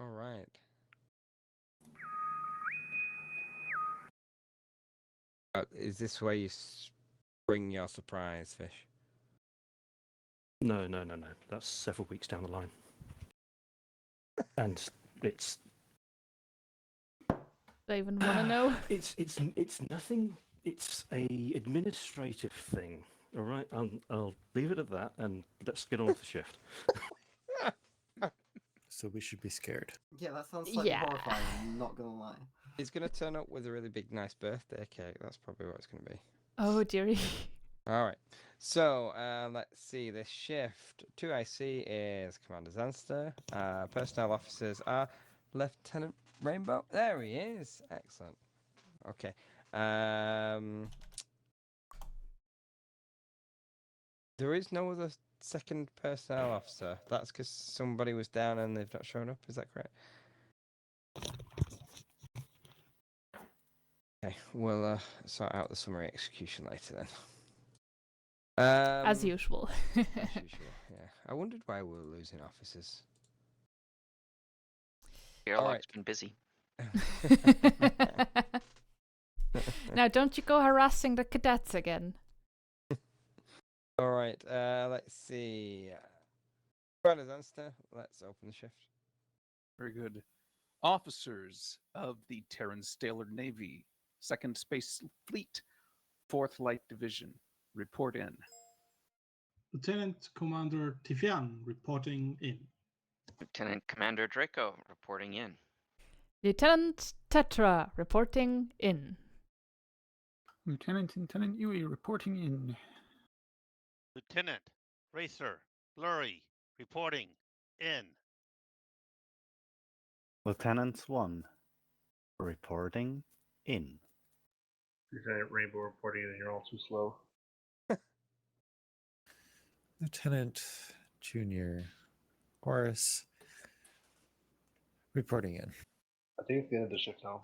All right. Is this where you bring your surprise fish? No. That's several weeks down the line. And it's... Do I even want to know? It's nothing. It's a administrative thing. All right, I'll leave it at that, and let's get on with the shift. So we should be scared. Yeah, that sounds slightly Yeah. horrifying, I'm not gonna lie. He's going to turn up with a really big, nice birthday cake. That's probably what it's going to be. Oh, dearie. All right. So let's see. This shift 2IC is Commander Zanster. Personnel officers are Lieutenant Rainbow. There he is. Excellent. Okay. There is no other second personnel officer. That's because somebody was down and they've not shown up. Is that correct? Okay, we'll sort out the summary execution later then. As usual. As usual, yeah. I wondered why we were losing officers. Airlock's been busy. Now, don't you go harassing the cadets again. All right, let's see. Commander Zanster, let's open the shift. Very good. Officers of the Terran Stellar Navy, 2nd Space Fleet, 4th Light Division, report in. Lieutenant Commander Tifian reporting in. Lieutenant Commander Draco reporting in. Lieutenant Tetra reporting in. Lieutenant Yui reporting in. Lieutenant Racer Blurry reporting in. Lieutenant Swan reporting in. Lieutenant Rainbow reporting in. You're all too slow. Lieutenant Junior Horace reporting in. I think it's the end of the shift now.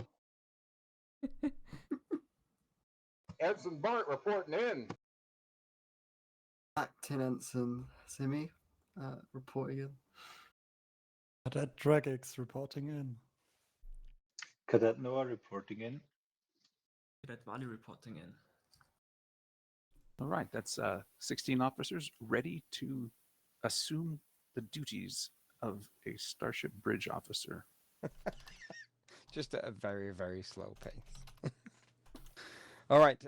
Edson Bart reporting in. Lieutenants and Simi reporting in. Cadet Dragix reporting in. Cadet Noah reporting in. Cadet Valley reporting in. All right, that's 16 officers ready to assume the duties of a Starship Bridge officer. Just at a very, very slow pace. All right,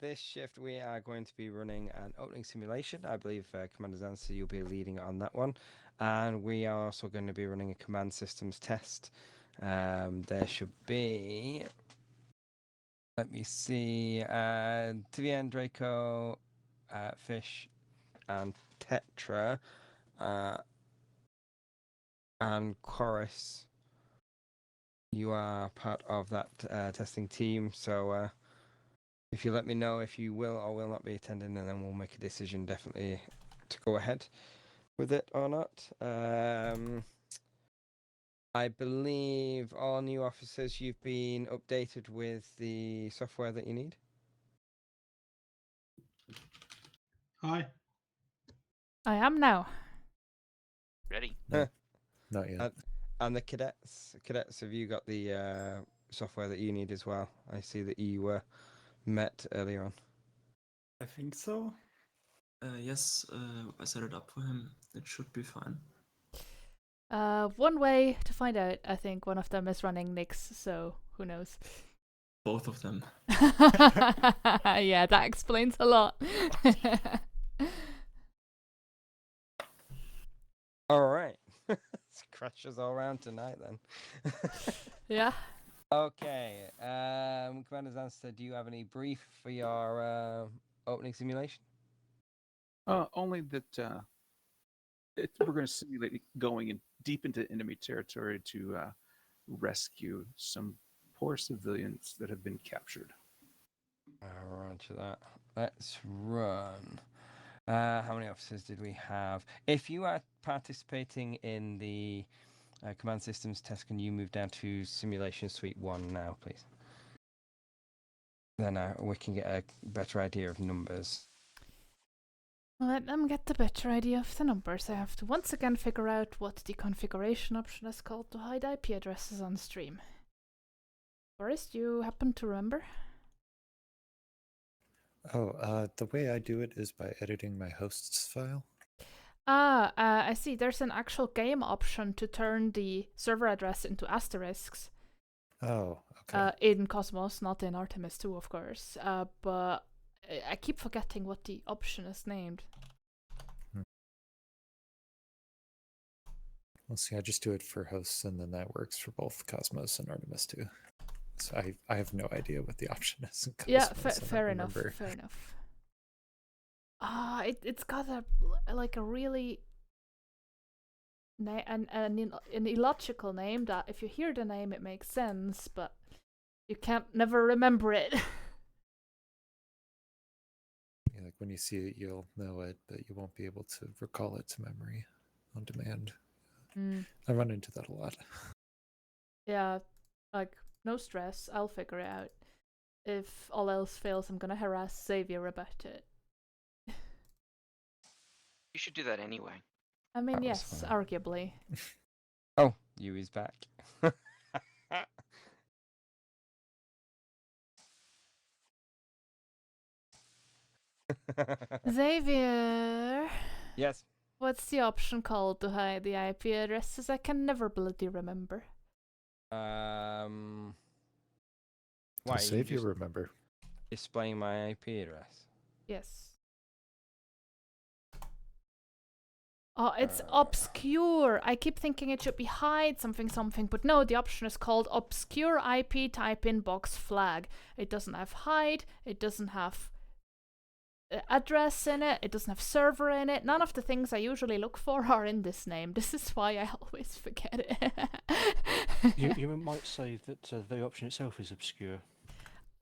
this shift we are going to be running an opening simulation. I believe Commander Zanster, you'll be leading on that one. And we are also going to be running a command systems test. There should be... Let me see. TVN, Draco, Fish, and Tetra, and Chorus. You are part of that testing team. So if you let me know if you will or will not be attending, and then we'll make a decision definitely to go ahead with it or not. I believe all new officers, you've been updated with the software that you need. Hi. I am now. Ready. Not yet. And the cadets, have you got the software that you need as well? I see that you met earlier on. I think so. Yes, I set it up for him. It should be fine. One way to find out, I think one of them is running Nix, so who knows? Both of them. Yeah, that explains a lot. All right. Crashes all around tonight then. Yeah. Okay. Commander Zanster, do you have any brief for your opening simulation? Only that we're going to simulate going deep into enemy territory to rescue some poor civilians that have been captured. Roger that. Let's run. How many officers did we have? If you are participating in the command systems test, can you move down to simulation suite 1 now, please? Then we can get a better idea of numbers. Let them get the better idea of the numbers. I have to once again figure out what the configuration option is called to hide IP addresses on stream. Boris, do you happen to remember? Oh, the way I do it is by editing my hosts file. I see. There's an actual game option to turn the server address into asterisks. Oh, okay. In Cosmos, not in Artemis 2, of course. But I keep forgetting what the option is named. Well, see, I just do it for hosts, and then that works for both Cosmos and Artemis too. So I have no idea what the option is in Cosmos. Yeah, fair enough. Fair enough. It's got a really an illogical name that if you hear the name it makes sense, but you can't never remember it. Yeah, like when you see it, you'll know it, but you won't be able to recall it to memory on demand. I run into that a lot. Yeah, like no stress. I'll figure it out. If all else fails, I'm gonna harass Xavier about it. You should do that anyway. I mean, yes, arguably. Oh, Yui's back. Xavier. Yes. What's the option called to hide the IP addresses? I can never bloody remember. Why? Save you remember. Displaying my IP address. Yes. Oh, it's obscure. I keep thinking it should be hide something, but no, the option is called obscure IP type in box flag. It doesn't have hide, it doesn't have address in it, it doesn't have server in it. None of the things I usually look for are in this name. This is why I always forget it. you might say that the option itself is obscure.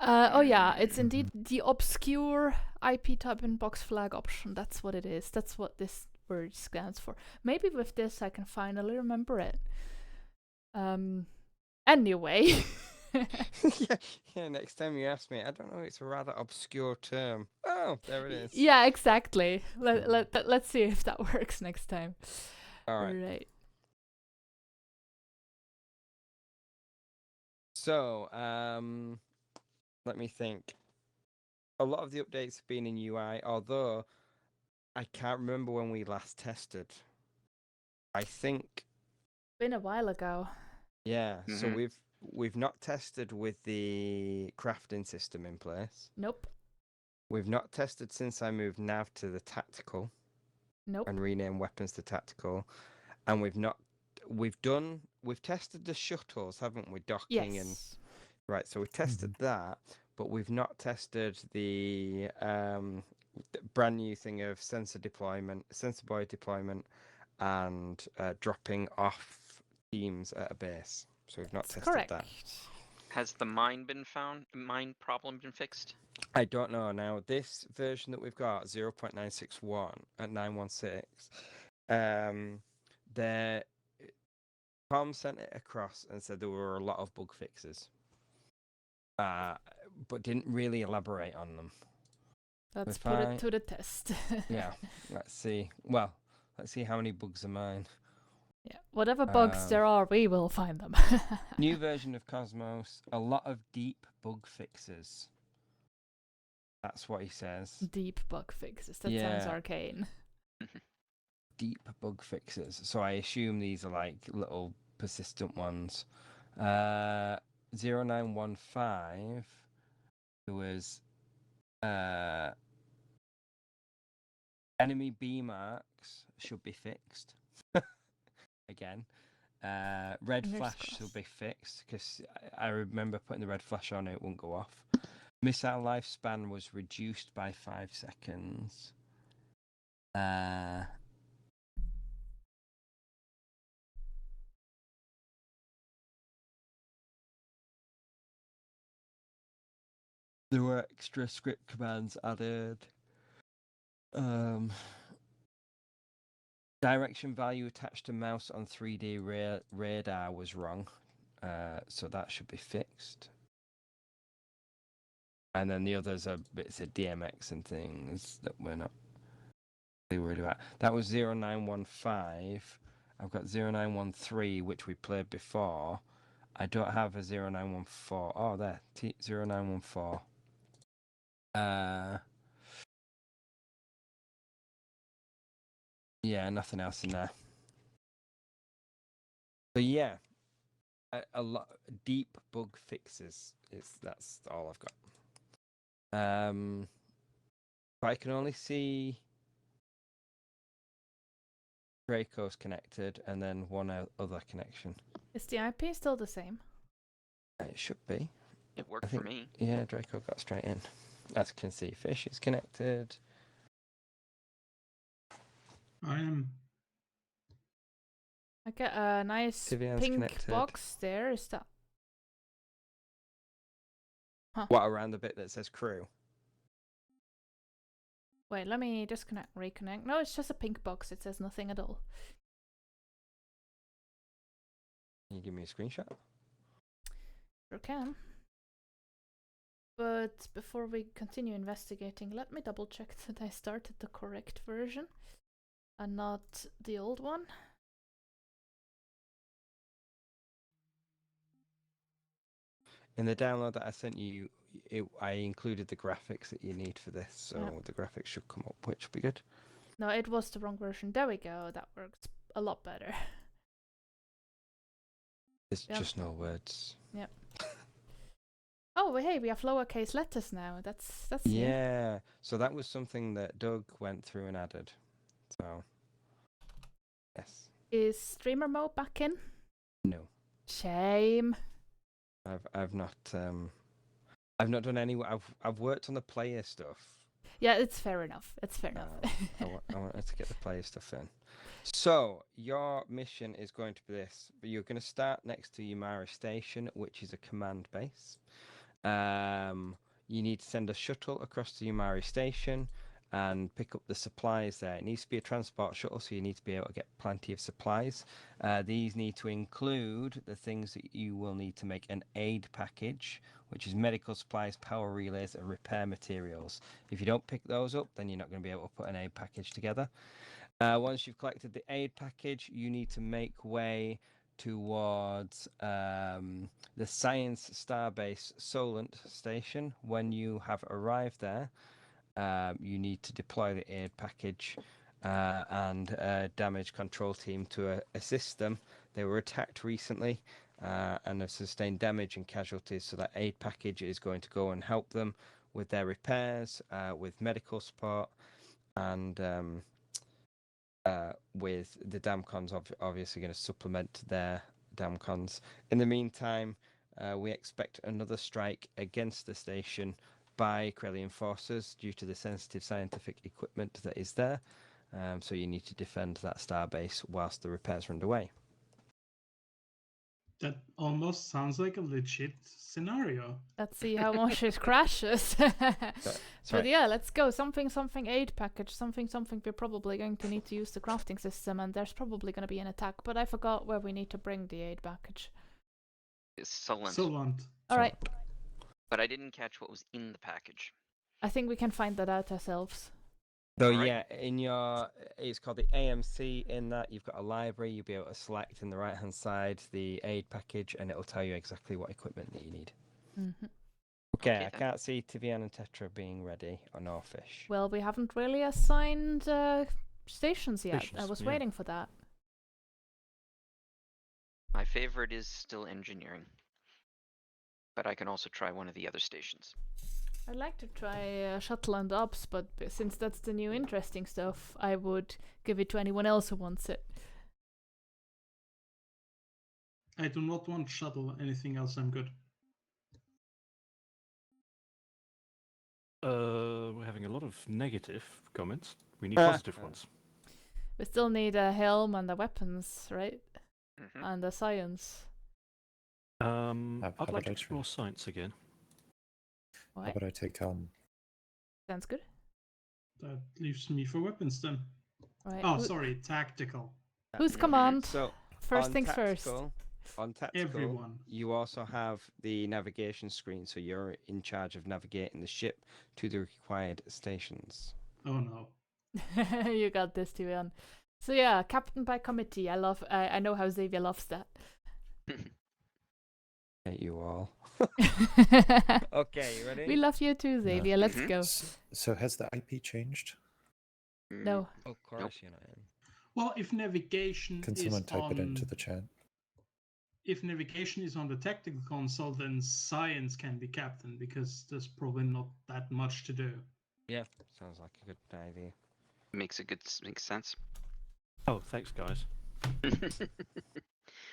Oh yeah, it's indeed the obscure IP type in box flag option. That's what it is. That's what this word stands for. Maybe with this I can finally remember it. Anyway. yeah, next time you ask me, I don't know, it's a rather obscure term. Oh, there it is. Yeah, exactly. Let's see if that works next time. All right. Right. So, let me think. A lot of the updates have been in UI, although I can't remember when we last tested. I think Been a while ago. Yeah, so we've not tested with the crafting system in place. Nope. We've not tested since I moved nav to the tactical. Nope. And renamed weapons to tactical. And we've tested the shuttles, haven't we? Docking and right, so we tested that, but we've not tested the brand new thing of sensor buoy deployment, and dropping off teams at a base. So we've not tested that. Has the mine problem been fixed? I don't know. Now, this version that we've got, 0.961 at 916, Tom sent it across and said there were a lot of bug fixes, but didn't really elaborate on them. Let's put it to the test. Yeah, let's see. Well, let's see how many bugs are mine. Yeah, whatever bugs there are, we will find them. New version of Cosmos, a lot of deep bug fixes. That's what he says. Deep bug fixes. That sounds arcane. Deep bug fixes. So I assume these are like little persistent ones. 0915, there was enemy B marks should be fixed. Again. Red flash should be fixed, because I remember putting the red flash on, it wouldn't go off. Missile lifespan was reduced by 5 seconds. There were extra script commands added. Direction value attached to mouse on 3D radar was wrong, so that should be fixed. And then the others are bits of DMX and things that we're not Really worried about. That was 0915. I've got 0913, which we played before. I don't have a 0914. Oh, there. 0914. Yeah, nothing else in there. So yeah, a lot deep bug fixes. That's all I've got. But I can only see Draco's connected and then one other connection. Is the IP still the same? It should be. It worked for me. Yeah, Draco got straight in. As you can see, Fish is connected. I am. I get a nice Tivian's pink connected. box there. Is that? Huh. What, around the bit that says crew? Wait, let me disconnect, reconnect. No, it's just a pink box. It says nothing at all. Can you give me a screenshot? Sure can. But before we continue investigating, let me double check that I started the correct version and not the old one. In the download that I sent you, I included the graphics that you need for this, so Yep. the graphics should come up, which will be good. No, it was the wrong version. There we go. That works a lot better. There's Yep. just no words. Yep. Oh, hey, we have lowercase letters now. That's new. Yeah, so that was something that Doug went through and added. So, yes. Is streamer mode back in? No. Shame. I've not done any. I've worked on the player stuff. Yeah, it's fair enough. It's fair enough. I wanted to get the player stuff in. So your mission is going to be this. You're going to start next to Yumari Station, which is a command base. You need to send a shuttle across to Yumari Station and pick up the supplies there. It needs to be a transport shuttle, so you need to be able to get plenty of supplies. These need to include the things that you will need to make an aid package, which is medical supplies, power relays, and repair materials. If you don't pick those up, then you're not going to be able to put an aid package together. Once you've collected the aid package, you need to make way towards the Science Starbase Solent Station. When you have arrived there, you need to deploy the aid package and damage control team to assist them. They were attacked recently and have sustained damage and casualties, so that aid package is going to go and help them with their repairs, with medical support, and with the Damcons obviously going to supplement their Damcons. In the meantime, we expect another strike against the station by Krellian forces due to the sensitive scientific equipment that is there. So you need to defend that starbase whilst the repairs are underway. That almost sounds like a legit scenario. Let's see how much it crashes. But yeah, let's go. Something aid package. Something we're probably going to need to use the crafting system, and there's probably going to be an attack. But I forgot where we need to bring the aid package. It's Solent. All right. But I didn't catch what was in the package. I think we can find that out ourselves. So yeah, it's called the AMC. In that, you've got a library. You'll be able to select in the right-hand side the aid package, and it'll tell you exactly what equipment that you need. Mm-hmm. Okay, I can't see Tivian and Tetra being ready, or no Fish. Well, we haven't really assigned stations yet. I was waiting for that. My favorite is still engineering. But I can also try one of the other stations. I'd like to try shuttle and ops, but since that's the new interesting stuff, I would give it to anyone else who wants it. I do not want shuttle. Anything else, I'm good. We're having a lot of negative comments. We need positive ones. We still need a helm and the weapons, right? Mm-hmm. And the science. I'd like to explore science again. How about I take Sounds good. That leaves me for weapons then. Right. Oh, sorry, tactical. Whose command? So First things first. On tactical, Everyone. You also have the navigation screen, so you're in charge of navigating the ship to the required stations. Oh no. You got this, Tivian. So yeah, captain by committee. I know how Xavier loves that. Hate you all. Okay, you ready? We love you too, Xavier. Let's go. So has the IP changed? No. Of course you're not in. Well, if navigation Can is someone type it into on the chat? if navigation is on the tactical console, then science can be captain because there's probably not that much to do. Yeah, sounds like a good idea. Makes sense. Oh, thanks, guys.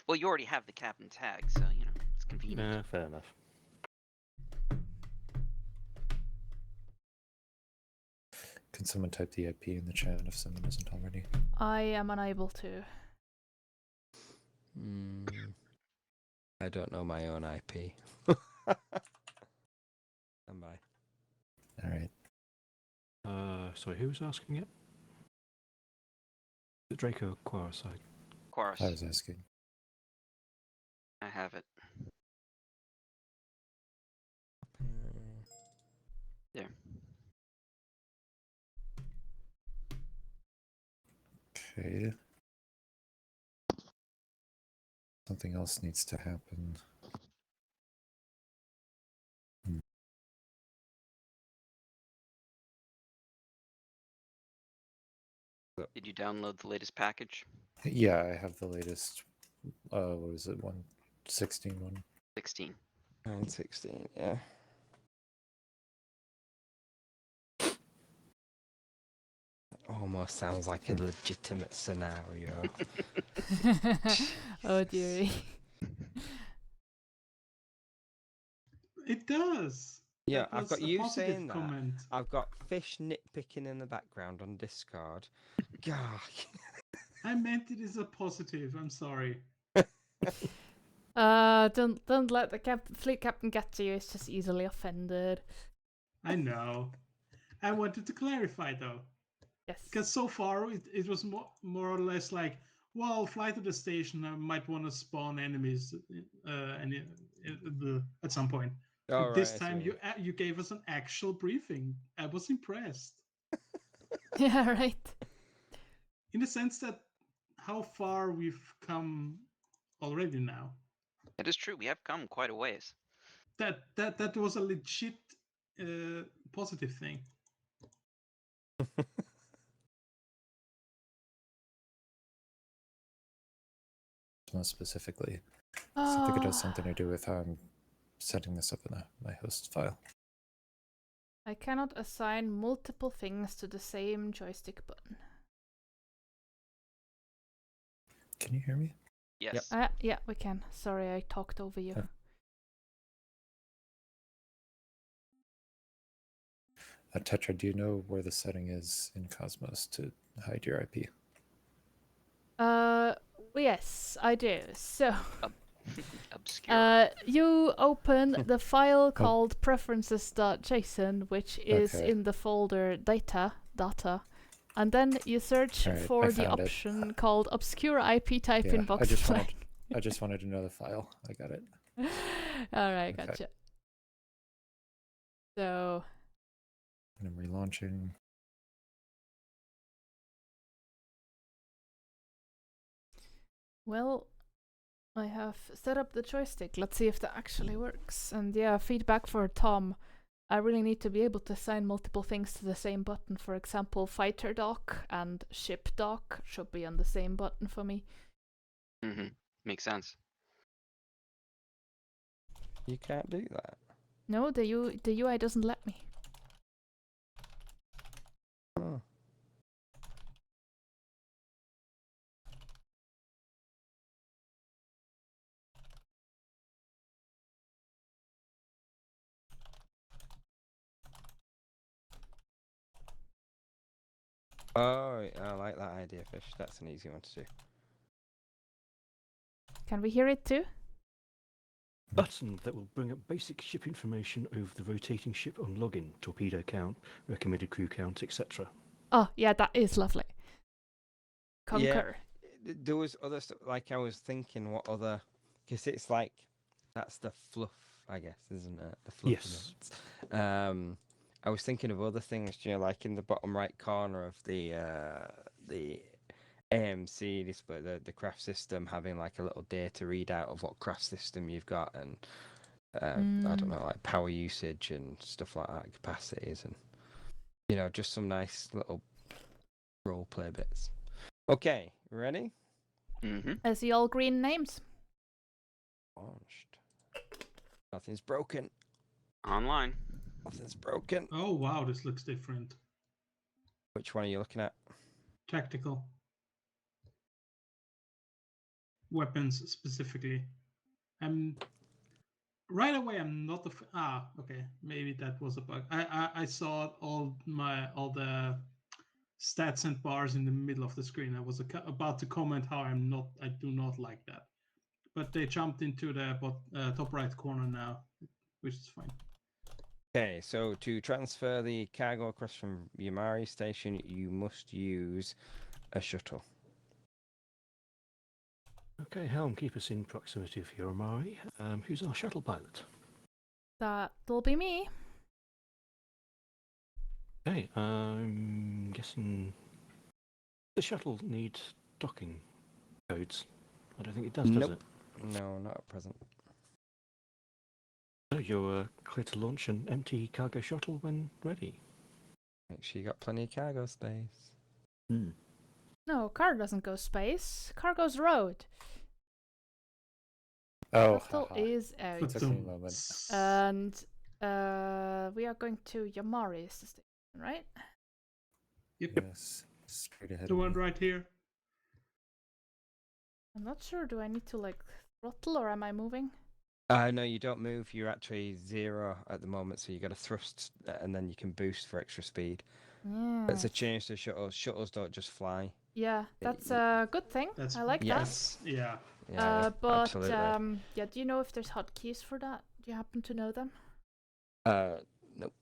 Well, you already have the captain tag, so you know it's convenient. Yeah, fair enough. Can someone type the IP in the chat if someone isn't already? I am unable to. I don't know my own IP. Stand by. All right. Sorry, who was asking it? The Draco Quarus side. Quarus. I was asking. I have it. There. Okay. Something else needs to happen. Did you download the latest package? Yeah, I have the latest. What was it? 1.16 one. 16. 9.16, yeah. Almost sounds like a legitimate scenario. Oh dearie. It does. Yeah, That I've was got a you positive saying comment. that. I've got Fish nitpicking in the background on Discord. God. I meant it as a positive. I'm sorry. Don't let the fleet captain get to you. It's just easily offended. I know. I wanted to clarify though. Yes. Because so far it was more or less like, well, fly to the station. I might want to spawn enemies at some point. All But this right, I see time what you gave us an actual briefing. I was impressed. Yeah, right. In the sense that how far we've come already now. That is true. We have come quite a ways. That was a legit positive thing. Most specifically, I think it has something to do with how I'm setting this up in my host file. I cannot assign multiple things to the same joystick button. Can you hear me? Yes. Yeah, we can. Sorry, I talked over you. Tetra, do you know where the setting is in Cosmos to hide your IP? Yes, I do. So, obscure. you open the file called preferences.json, which is Okay. in the folder data, and then you search Right, for I the found it. option called obscure IP type in box flag. I just wanted to know the file. I got it. All right, Okay. gotcha. So, And I'm relaunching. well, I have set up the joystick. Let's see if that actually works. And yeah, feedback for Tom. I really need to be able to assign multiple things to the same button. For example, fighter dock and ship dock should be on the same button for me. Mm-hmm. Makes sense. You can't do that. No, the UI doesn't let me. Oh. Oh, I like that idea, Fish. That's an easy one to do. Can we hear it too? Button that will bring up basic ship information over the rotating ship on login, torpedo count, recommended crew count, etc. Oh, yeah, that is lovely. Concur. Yeah, there was other stuff, like I was thinking what other, because it's like, that's the fluff, I guess, isn't it? The fluff. Yes. Notes. I was thinking of other things, like in the bottom right corner of the AMC display, the craft system, having like a little data readout of what craft system you've got, and I don't know, like power usage and stuff like that, capacities, and just some nice little role play bits. Okay, ready? Mm-hmm. I see all green names. Launched. Nothing's broken. Online. Nothing's broken. Oh wow, this looks different. Which one are you looking at? Tactical. Weapons specifically. Right away I'm not okay, maybe that was a bug. I saw all the stats and bars in the middle of the screen. I was about to comment how I do not like that, but they jumped into the top right corner now, which is fine. Okay, so to transfer the cargo across from Yamari station, you must use a shuttle. Okay, Helm, keep us in proximity of Yoramari. Who's our shuttle pilot? That'll be me. Okay, I'm guessing the shuttle needs docking codes. I don't think it does, does Nope. it? No, not at present. So you're clear to launch an empty cargo shuttle when ready. Make sure you got plenty of cargo space. No, car doesn't go space. Car goes road. Oh, Shuttle is out. took me a moment. And we are going to Yamari's station, right? Yep. Yes, straight ahead. The of one me. right here. I'm not sure. Do I need to like throttle or am I moving? No, you don't move. You're actually 0 at the moment, so you got to thrust, and then you can boost for extra speed. Yeah. That's a change to shuttles. Shuttles don't just fly. Yeah, that's a good thing. I like yes. Yeah. Yeah, but absolutely. yeah, do you know if there's hotkeys for that? Do you happen to know them? Nope.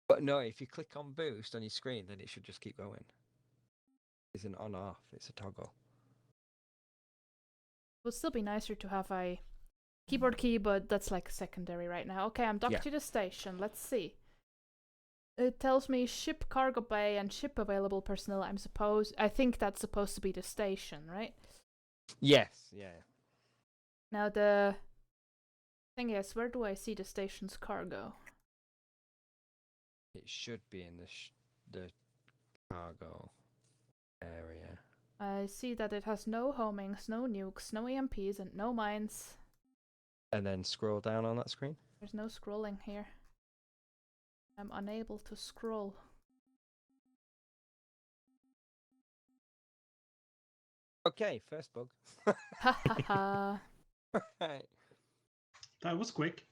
But no, if you click on boost on your screen, then it should just keep going. It's an on-off. It's a toggle. Would still be nicer to have a keyboard key, but that's like secondary right now. Okay, I'm docked to the station. Let's see. It tells me ship cargo bay and ship available personnel. I think that's supposed to be the station, right? Yes, yeah. Now the thing is, where do I see the station's cargo? It should be in the cargo area. I see that it has no homings, no nukes, no EMPs, and no mines. And then scroll down on that screen. There's no scrolling here. I'm unable to scroll. Okay, first bug. Ha ha ha. Right. That was quick.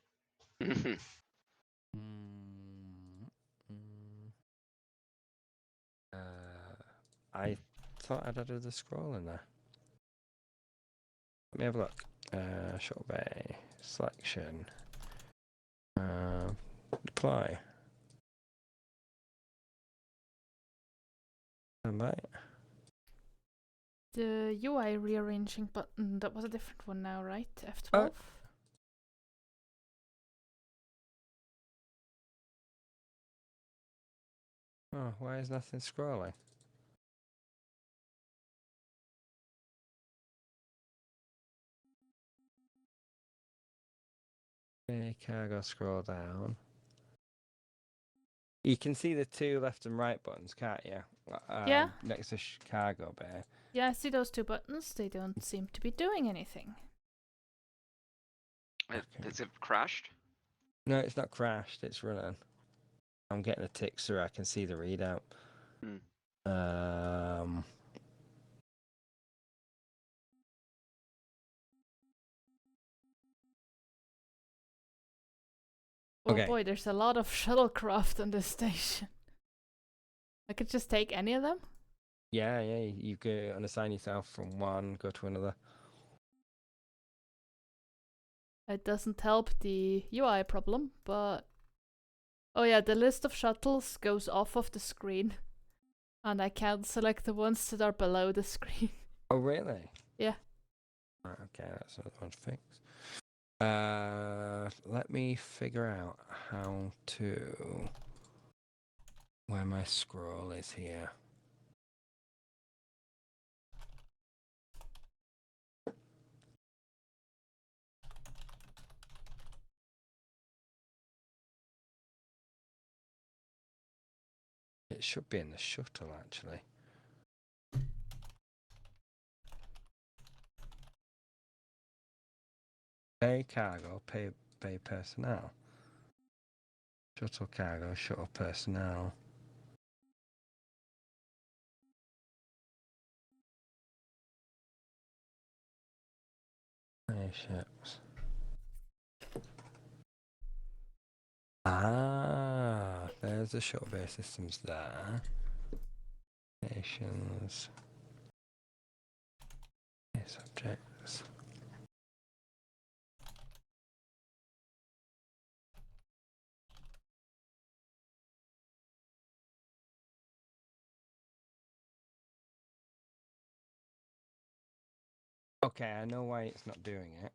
I thought I'd added the scroll in there. Let me have a look. Shuttle bay selection. Deploy. Standby. The UI rearranging button, that was a different one now, right? F12? Oh, why is nothing scrolling? Okay, cargo scroll down. You can see the 2 left and right buttons, can't you? Yeah. Next to cargo bay. Yeah, I see those 2 buttons. They don't seem to be doing anything. Has it crashed? No, it's not crashed. It's running. I'm getting a tick so I can see the readout. Oh boy, there's a lot of shuttlecraft on this station. I could just take any of them? Yeah, you go unassign yourself from one, go to another. It doesn't help the UI problem, but... Oh yeah, the list of shuttles goes off of the screen. And I can't select the ones that are below the screen. Oh, really? Yeah. Right, okay, that's another one to fix. Let me figure out how to where my scroll is here. It should be in the shuttle, actually. Pay cargo, pay personnel. Shuttle cargo, shuttle personnel. Ships. Ah, there's the shuttle base systems there. Nations. Subjects. Okay, I know why it's not doing it.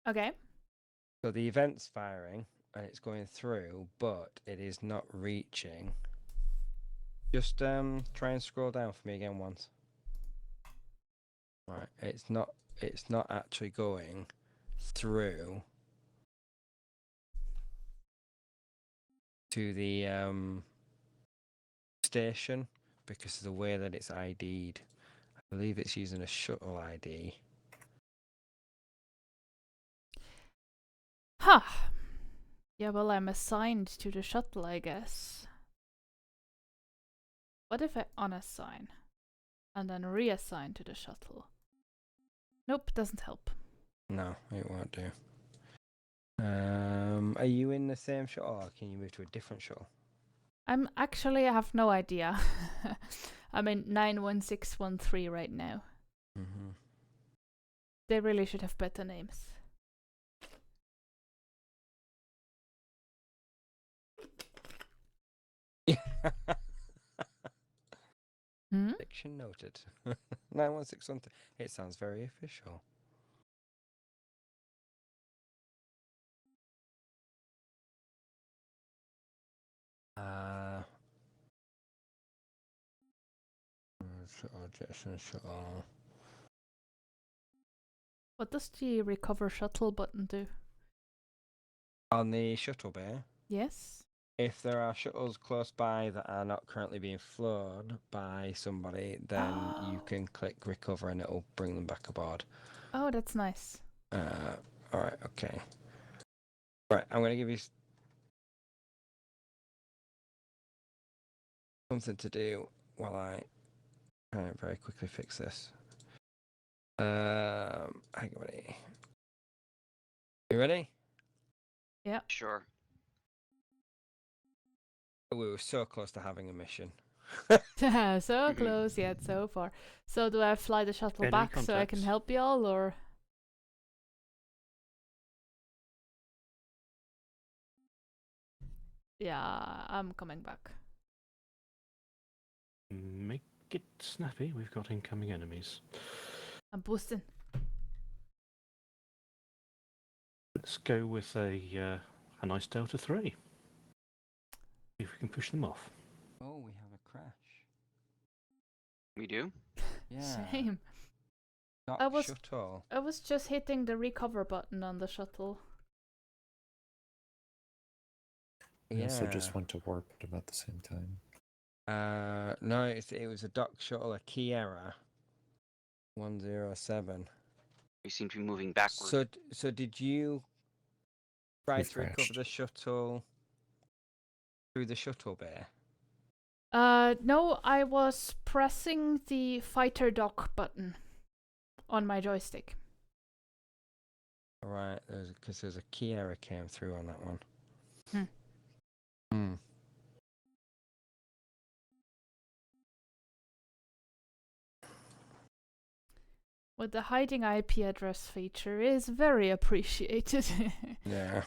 Okay. So the event's firing and it's going through, but it is not reaching. Just try and scroll down for me again once. Right, it's not actually going through to the station because of the way that it's ID'd. I believe it's using a shuttle ID. Huh. Yeah, well, I'm assigned to the shuttle, I guess. What if I unassign and then reassign to the shuttle? Nope, doesn't help. No, it won't do. Are you in the same shuttle or can you move to a different shuttle? I have no idea. I'm in 91613 right now. Mm-hmm. They really should have better names. Fiction noted. 91613. It sounds very official. Shuttle. What does the recover shuttle button do? On the shuttle bay, Yes. if there are shuttles close by that are not currently being flown by somebody, then you can click recover and it'll bring them back aboard. Oh, that's nice. Alright, okay. Right, I'm going to give you something to do while I try and very quickly fix this. Hang on. You ready? Yeah. Sure. We were so close to having a mission. So close yet so far. So do I fly the shuttle back so I can help y'all, or? Yeah, I'm coming back. Make it snappy. We've got incoming enemies. I'm boosting. Let's go with a nice Delta 3. See if we can push them off. Oh, we have a crash. We do? Yeah. Shame. Shuttle. I was just hitting the recover button on the shuttle. We also just went to warp at about the same time. No, it was a dock shuttle, a key error. 107. We seem to be moving backward. So did you try to recover crashed. the shuttle through the shuttle bay? No, I was pressing the fighter dock button on my joystick. Right, because there's a key error came through on that one. Well, the hiding IP address feature is very appreciated. Yeah.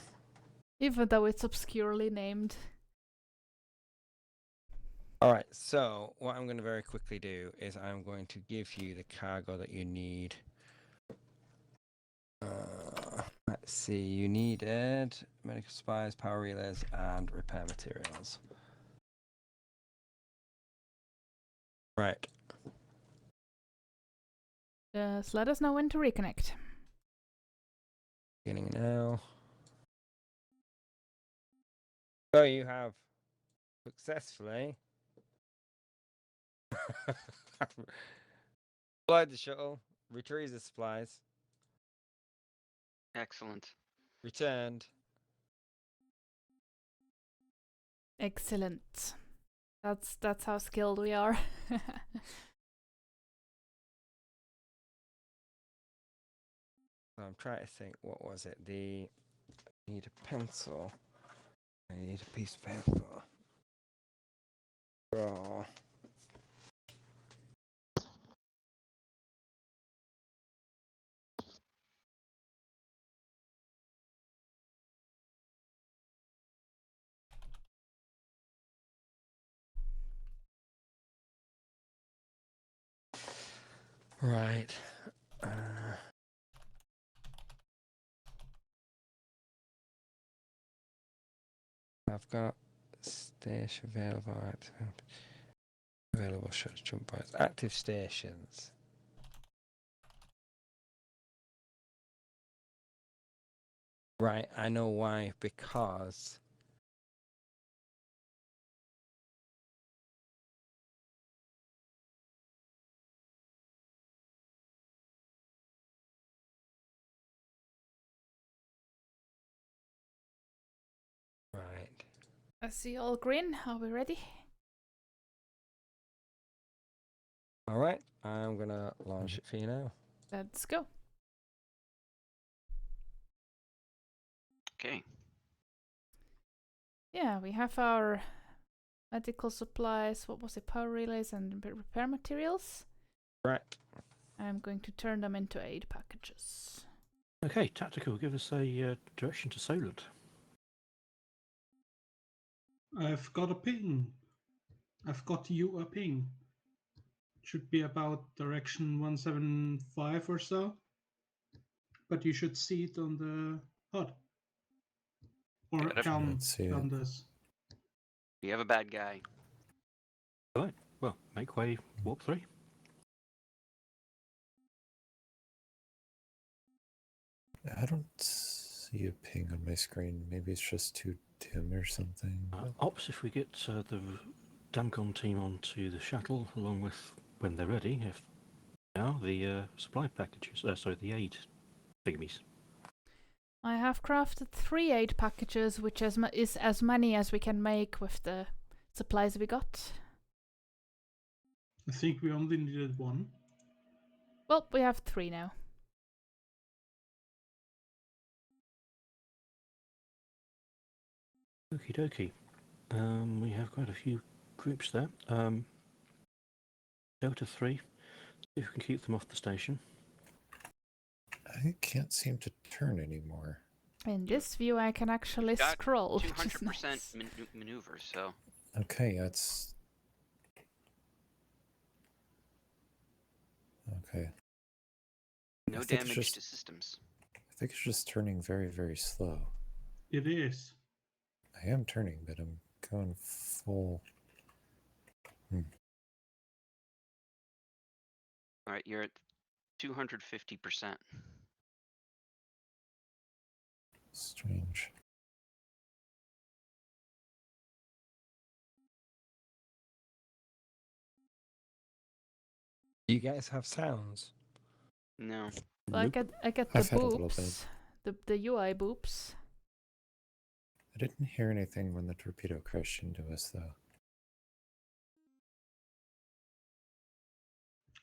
Even though it's obscurely named. Alright, so what I'm going to very quickly do is I'm going to give you the cargo that you need. Let's see, you needed medical supplies, power relays, and repair materials. Right. Just let us know when to reconnect. Beginning now. So you have successfully flied the shuttle, retrieved the supplies, Excellent. returned. Excellent. That's how skilled we are. I'm trying to think. What was it? I need a pencil. I need a piece of paper. Draw. Right. I've got station available short jump points. Active stations. Right, I know why. Because right. I see all green. Are we ready? All right, I'm gonna launch it for you now. Let's go. Okay. Yeah, we have our medical supplies. What was it? Power relays and repair materials. Right. I'm going to turn them into aid packages. Okay, tactical. Give us a direction to Solent. I've got a ping. I've got you a ping. Should be about direction 175 or so. But you should see it on the HUD. Or Got it. Helm Let's see on it. this. We have a bad guy. Right. Well, make way. Warp 3. I don't see a ping on my screen. Maybe it's just too dim or something. Ops, if we get the Dancon team onto the shuttle, along with, when they're ready, if now, the supply packages, sorry, the aid thingamies. I have crafted 3 aid packages, which is as many as we can make with the supplies we got. I think we only needed 1. Well, we have 3 now. Okie dokie. We have quite a few groups there. Delta 3, see if we can keep them off the station. I can't seem to turn anymore. In this view, I can actually Got scroll. 200% Nice. maneuver, so Okay, that's... Okay. no I think it's damage just- to systems. I think it's just turning very, very slow. It is. I am turning, but I'm going full... All right, you're at 250%. Strange. You guys have sounds? No. Well, I get the I've had a little boops. The UI boops. I didn't hear anything when the torpedo crashed into us, though.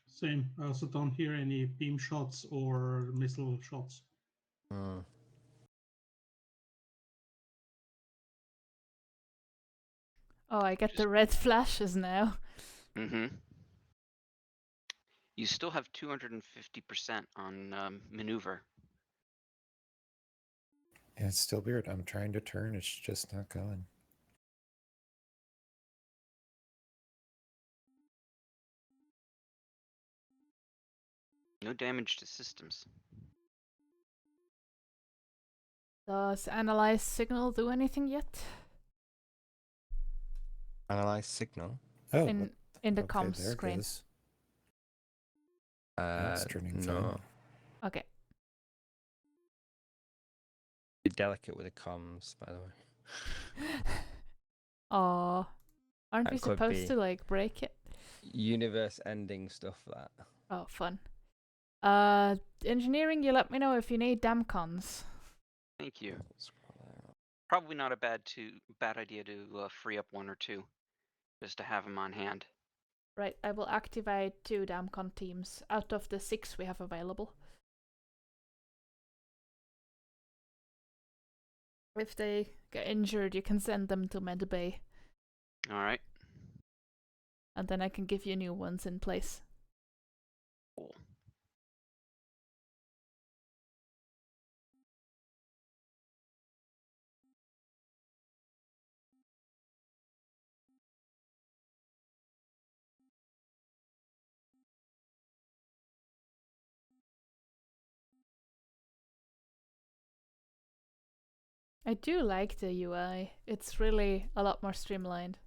Same. I also don't hear any beam shots or missile shots. Mm. Oh, I get the red flashes now. Mm-hmm. You still have 250% on maneuver. Yeah, it's still weird. I'm trying to turn, it's just not going. No damage to systems. Does analyze signal do anything yet? Analyze signal. Oh, In In the Okay, comms there it screen. goes. Now it's turning fine. No. Okay. Be delicate with the comms, by the way. Oh, aren't That we could supposed be to like break it? universe-ending stuff. That. Oh, fun. Engineering, you let me know if you need damcons. Thank you. Probably not a bad idea to free up 1 or 2, just to have them on hand. Right, I will activate 2 damcon teams out of the 6 we have available. If they get injured, you can send them to medbay. All right. And then I can give you new ones in place. Cool. I do like the UI. It's really a lot more streamlined.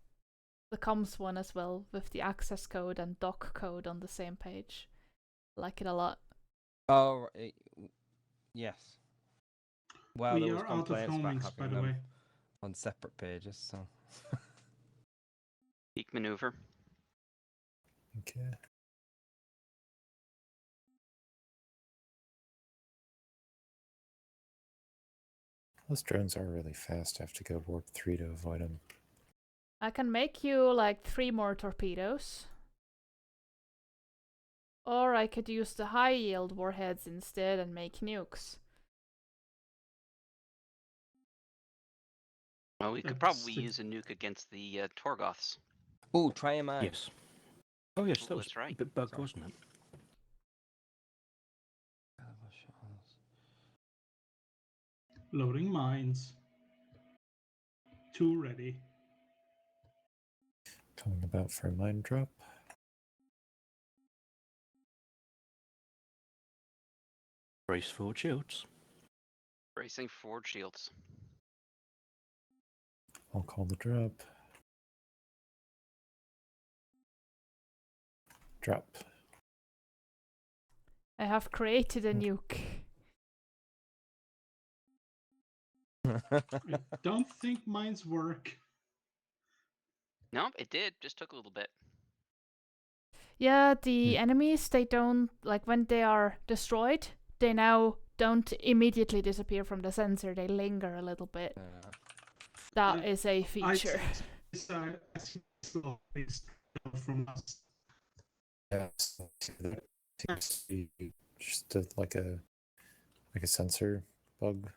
The comms one as well, with the access code and doc code on the same page. I like it a lot. Oh, yes. Well, We there was are out of complaints about homings, by having the them way. on separate pages, so. Peak maneuver. Okay. Those drones are really fast. I have to go warp 3 to avoid them. I can make you like 3 more torpedoes. Or I could use the high yield warheads instead and make nukes. Well, we could probably use a nuke against the Torgoths. Oh, try a mine. Yes. Oh yes, Oh, that was that's right. a bit bugged, Sorry. wasn't it? Loading mines. 2 ready. Coming about for a mine drop. Brace forward shields. Bracing forward shields. I'll call the drop. Drop. I have created a nuke. I don't think mines work. No, it did. Just took a little bit. Yeah, the enemies, they don't, like when they are destroyed, they now don't immediately disappear from the sensor, they linger a little bit. That is a feature. From us. Yeah, so that seems to be just like a sensor bug.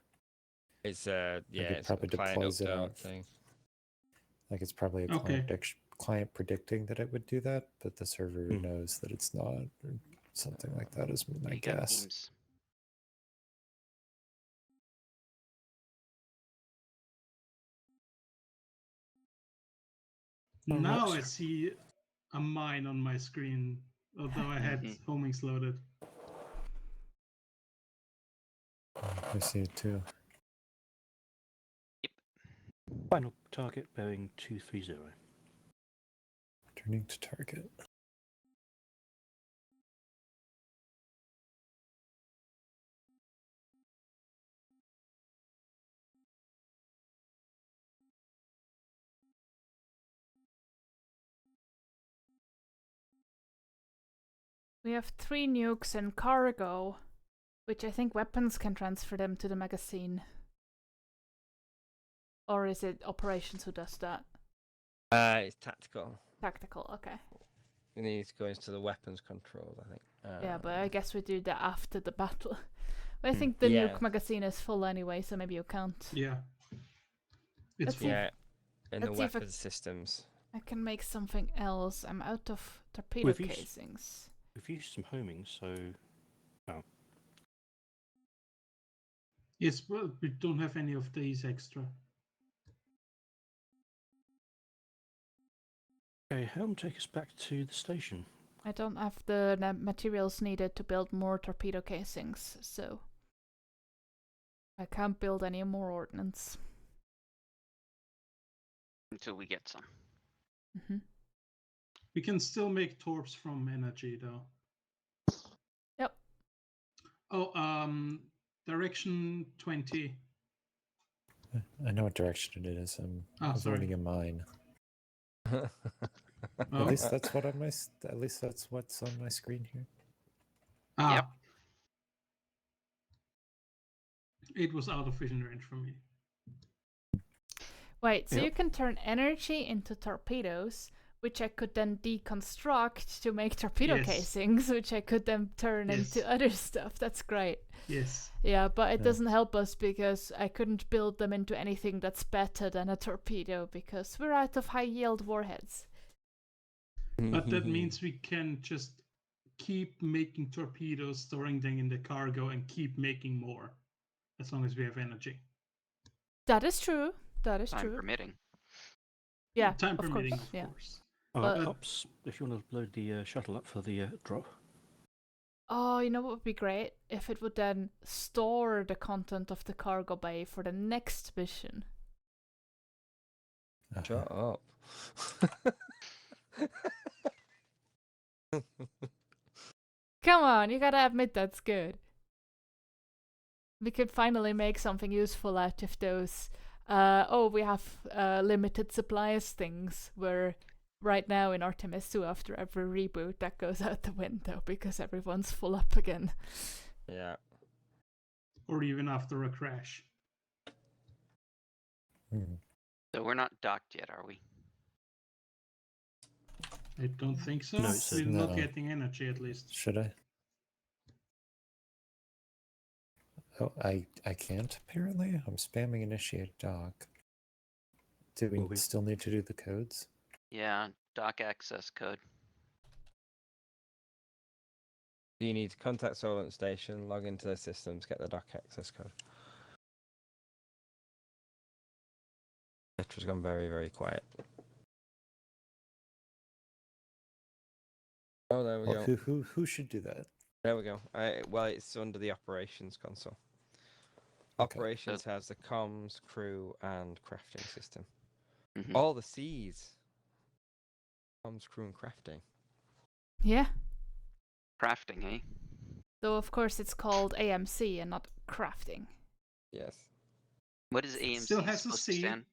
It's Like yeah, it it's probably a client deploys it update out. thing. Like it's probably a Okay. client predicting that it would do that, but the server knows that it's not, or something like that is my You got guess. teams. Now I see a mine on my screen, although I had homings loaded. I see it too. Final target bearing 230. Turning to target. We have 3 nukes and cargo, which I think weapons can transfer them to the magazine. Or is it operations who does that? It's tactical. Tactical, okay. You need to go into the weapons controls, I think. Yeah, but I guess we do that after the battle. But I think the Yeah. nuke magazine is full anyway, so maybe you can't. Yeah. It's full. Yeah, in the Let's see if weapons systems. I can make something else. I'm out of torpedo casings. We've used some homing, so... Oh. Yes, well, we don't have any of these extra. Okay, helm, take us back to the station. I don't have the materials needed to build more torpedo casings, so I can't build any more ordnance. Until we get some. Mm-hmm. We can still make torps from energy, though. Yep. Oh, direction 20. I know what direction it is. I'm avoiding a mine. Oh. At least that's what on my. At least that's what's on my screen here. Ah. Yep. It was out of vision range for me. Wait, so Yep. you can turn energy into torpedoes, which I could then deconstruct to make torpedo Yes. casings, which I could then turn Yes. into other stuff. That's great. Yes. Yeah, but it Yeah. doesn't help us because I couldn't build them into anything that's better than a torpedo because we're out of high yield warheads. But that means we can just keep making torpedoes, storing them in the cargo, and keep making more, as long as we have energy. That is true. That is Time true. permitting. Yeah, Time of permitting, course. of Yeah. course. But- Ops, if you want to load the shuttle up for the drop. Oh, you know what would be great? If it would then store the content of the cargo bay for the next mission. Shut up. Come on, you gotta admit that's good. We could finally make something useful out of those. We have limited supplies things where right now in Artemis 2 after every reboot that goes out the window because everyone's full up again. Yeah. Or even after a crash. So we're not docked yet, are we? I don't think so. No, it's We're not no. getting energy, at least. Should I? Oh, I can't apparently. I'm spamming initiate dock. Do we still need to do the codes? Yeah, dock access code. You need to contact Solent Station, log into their systems, get the dock access code. Metro's gone very, very quiet. Oh, there we Well, go. who should do that? There we go. Well, it's under the operations console. Okay. Operations has the comms, crew, and crafting system. Mhm. All the C's. Comms, crew, and crafting. Yeah. Crafting, eh? Though of course it's called AMC and not crafting. Yes. What is AMC Still has a supposed to C. stand?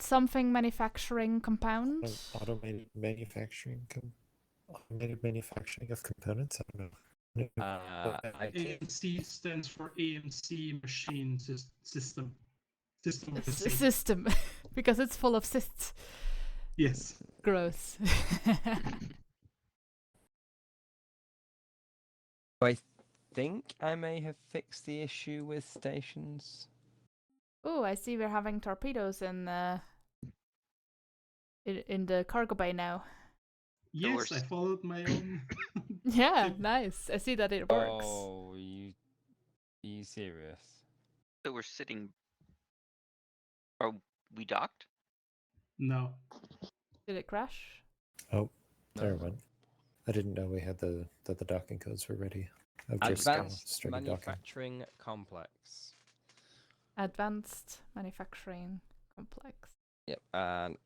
Something manufacturing compound. Automated manufacturing. Automated manufacturing of components. I don't know. AMC stands for AMC Machine System. System with a C. System, because it's full of cysts. Yes. Gross. I think I may have fixed the issue with stations. Oh, I see we're having torpedoes in the cargo bay now. Yes, I followed my own. Yeah, nice. I see that it works. Oh, you serious? So we're sitting. Are we docked? No. Did it crash? Oh, there it went. I didn't know we had the docking codes were ready. I've just Advanced started docking. manufacturing complex. Advanced manufacturing complex. Yep,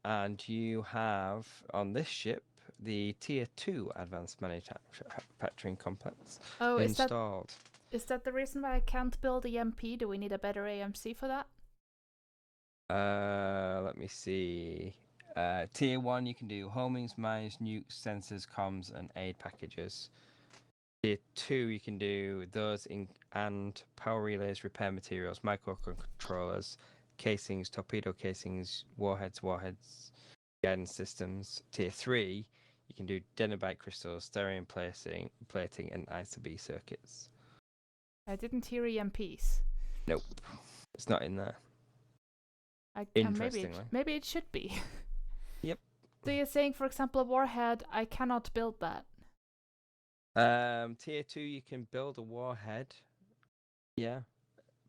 and you have on this ship the Tier 2 Advanced Manufacturing Complex installed. Is that the reason why I can't build EMP? Do we need a better AMC for that? Let me see. Tier 1, you can do homings, mines, nukes, sensors, comms, and aid packages. Tier 2, you can do those and power relays, repair materials, microcontrollers, casings, torpedo casings, warheads, guidance systems. Tier 3, you can do Denabite crystals, sterium plating, and ISB circuits. I didn't hear EMPs. Nope, it's not in there. Interestingly. Maybe it should be. Yep. So you're saying, for example, a warhead, I cannot build that? Tier 2, you can build a warhead. Yeah,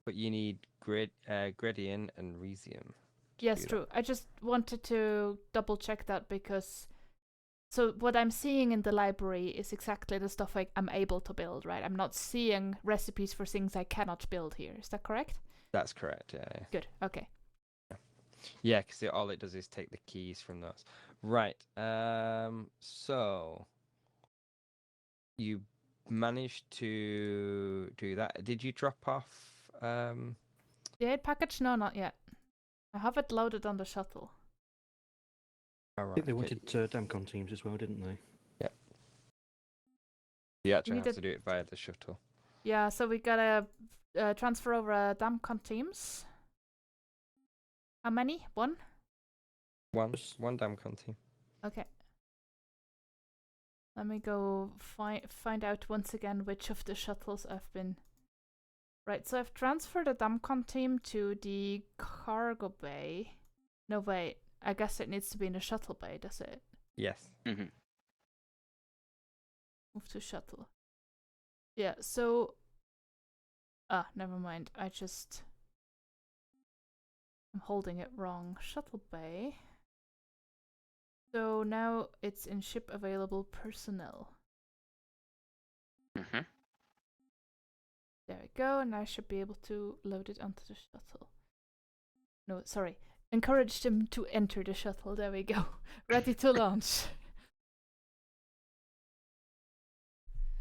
but you need gradient and rhesium. Yes, true. I just wanted to double check that because so what I'm seeing in the library is exactly the stuff I'm able to build, right? I'm not seeing recipes for things I cannot build here. Is that correct? That's correct, yeah. Good, okay. Yeah, because all it does is take the keys from those. Right. So you managed to do that. Did you drop off? The aid package? No, not yet. I have it loaded on the shuttle. All I right. think they okay. wanted Damcon teams as well, didn't they? Yep. You actually have needed- to do it via the shuttle. Yeah, so we gotta transfer over Damcon teams. How many? One? One Damcon team. Okay. Let me go find out once again which of the shuttles I've been... Right, so I've transferred the Damcon team to the cargo bay. No, wait. I guess it needs to be in the shuttle bay, does it? Yes. Mm-hmm. Move to shuttle. Yeah, so... Ah, never mind. I'm holding it wrong. Shuttle bay. So now it's in ship available personnel. Mm-hmm. There we go, and I should be able to load it onto the shuttle. No, sorry. Encourage them to enter the shuttle. There we go. Ready to launch.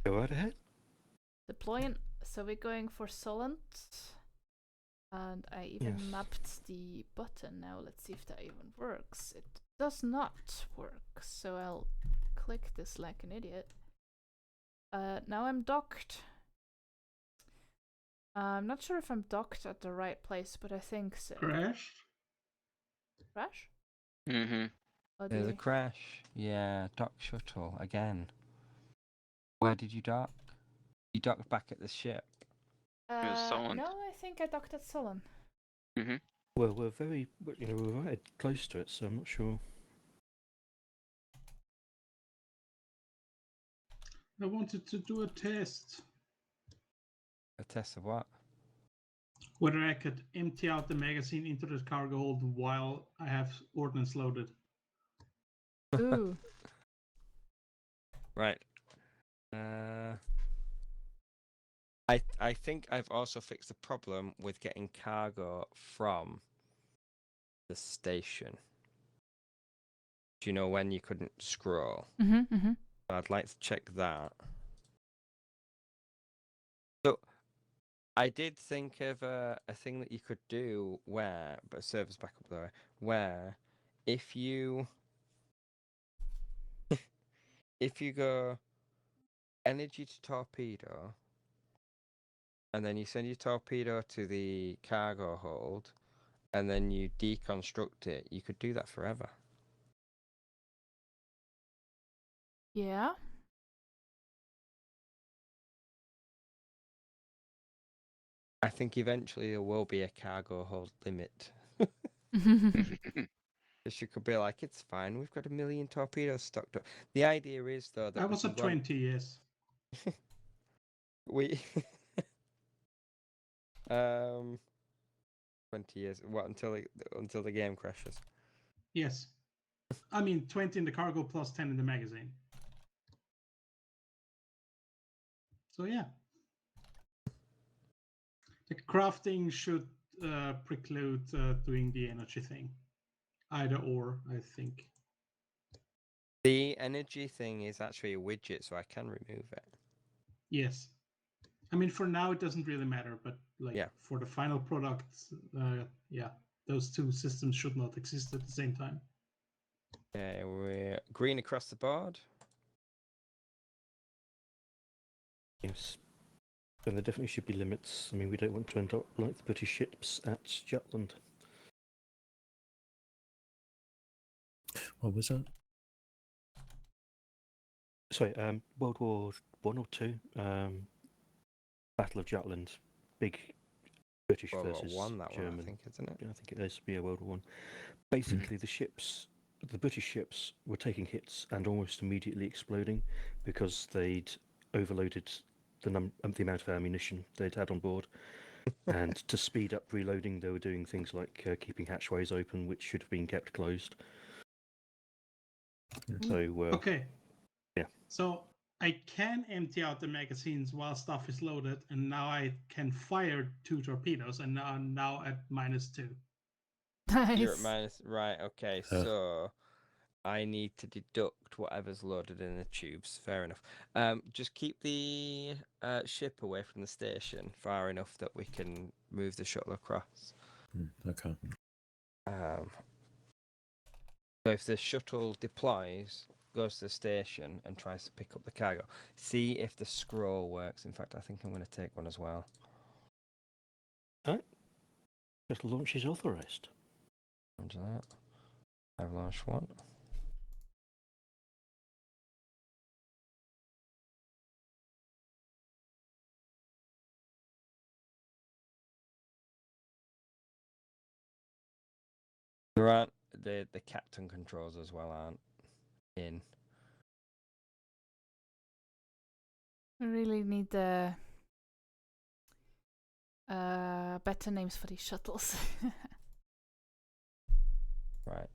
Go right ahead. Deploying. So we're going for Solent. And I even mapped the button. Now let's see if that even works. It does not work. So I'll click this like an idiot. Now I'm docked. I'm not sure if I'm docked at the right place, but I think so. Crashed? Crash? Mm-hmm. Oh, There's a crash. Yeah, dock shuttle again. Where did you dock? You docked back at the ship. It was Solent. No, I think I docked at Solent. Mm-hmm. Well, we're we're right close to it, so I'm not sure. I wanted to do a test. A test of what? Whether I could empty out the magazine into the cargo hold while I have ordnance loaded. Ooh. Right. I think I've also fixed the problem with getting cargo from the station. Do you know when you couldn't scroll? Mm-hmm. I'd like to check that. So I did think of a thing that you could do where, but servers back up there, where if you go energy to torpedo, and then you send your torpedo to the cargo hold, and then you deconstruct it, you could do that forever. Yeah. I think eventually there will be a cargo hold limit. You could be like, it's fine, we've got 1 million torpedoes stocked up. The idea is, though, that I was at 20, yes. we 20 years. What, until the game crashes? Yes. I mean, 20 in the cargo plus 10 in the magazine. So yeah. The crafting should preclude doing the energy thing. Either or, I think. The energy thing is actually a widget, so I can remove it. Yes. I mean, for now, it doesn't really matter, but like for the final product, yeah, those two systems should not exist at the same time. Okay, we're green across the board. Yes. And there definitely should be limits. I mean, we don't want to end up like the British ships at Jutland. What was that? Sorry, World War One or Two, Battle of Jutland, big British World War versus One, that German. one, I think, isn't it? I think it is. Yeah, World War One. Basically, the British ships were taking hits and almost immediately exploding because they'd overloaded the amount of ammunition they'd had on board. And to speed up reloading, they were doing things like keeping hatchways open, which should have been kept closed. So okay. Yeah. So I can empty out the magazines while stuff is loaded, and now I can fire 2 torpedoes, and now at -2. Nice. You're at minus, right? Okay, so I need to deduct whatever's loaded in the tubes. Fair enough. Just keep the ship away from the station far enough that we can move the shuttle across. Okay. So if the shuttle deploys, goes to the station and tries to pick up the cargo, see if the scroll works. In fact, I think I'm going to take one as well. Just launch is authorized. Roger that. I've launched one. There aren't the captain controls as well aren't in. We really need better names for these shuttles. Right.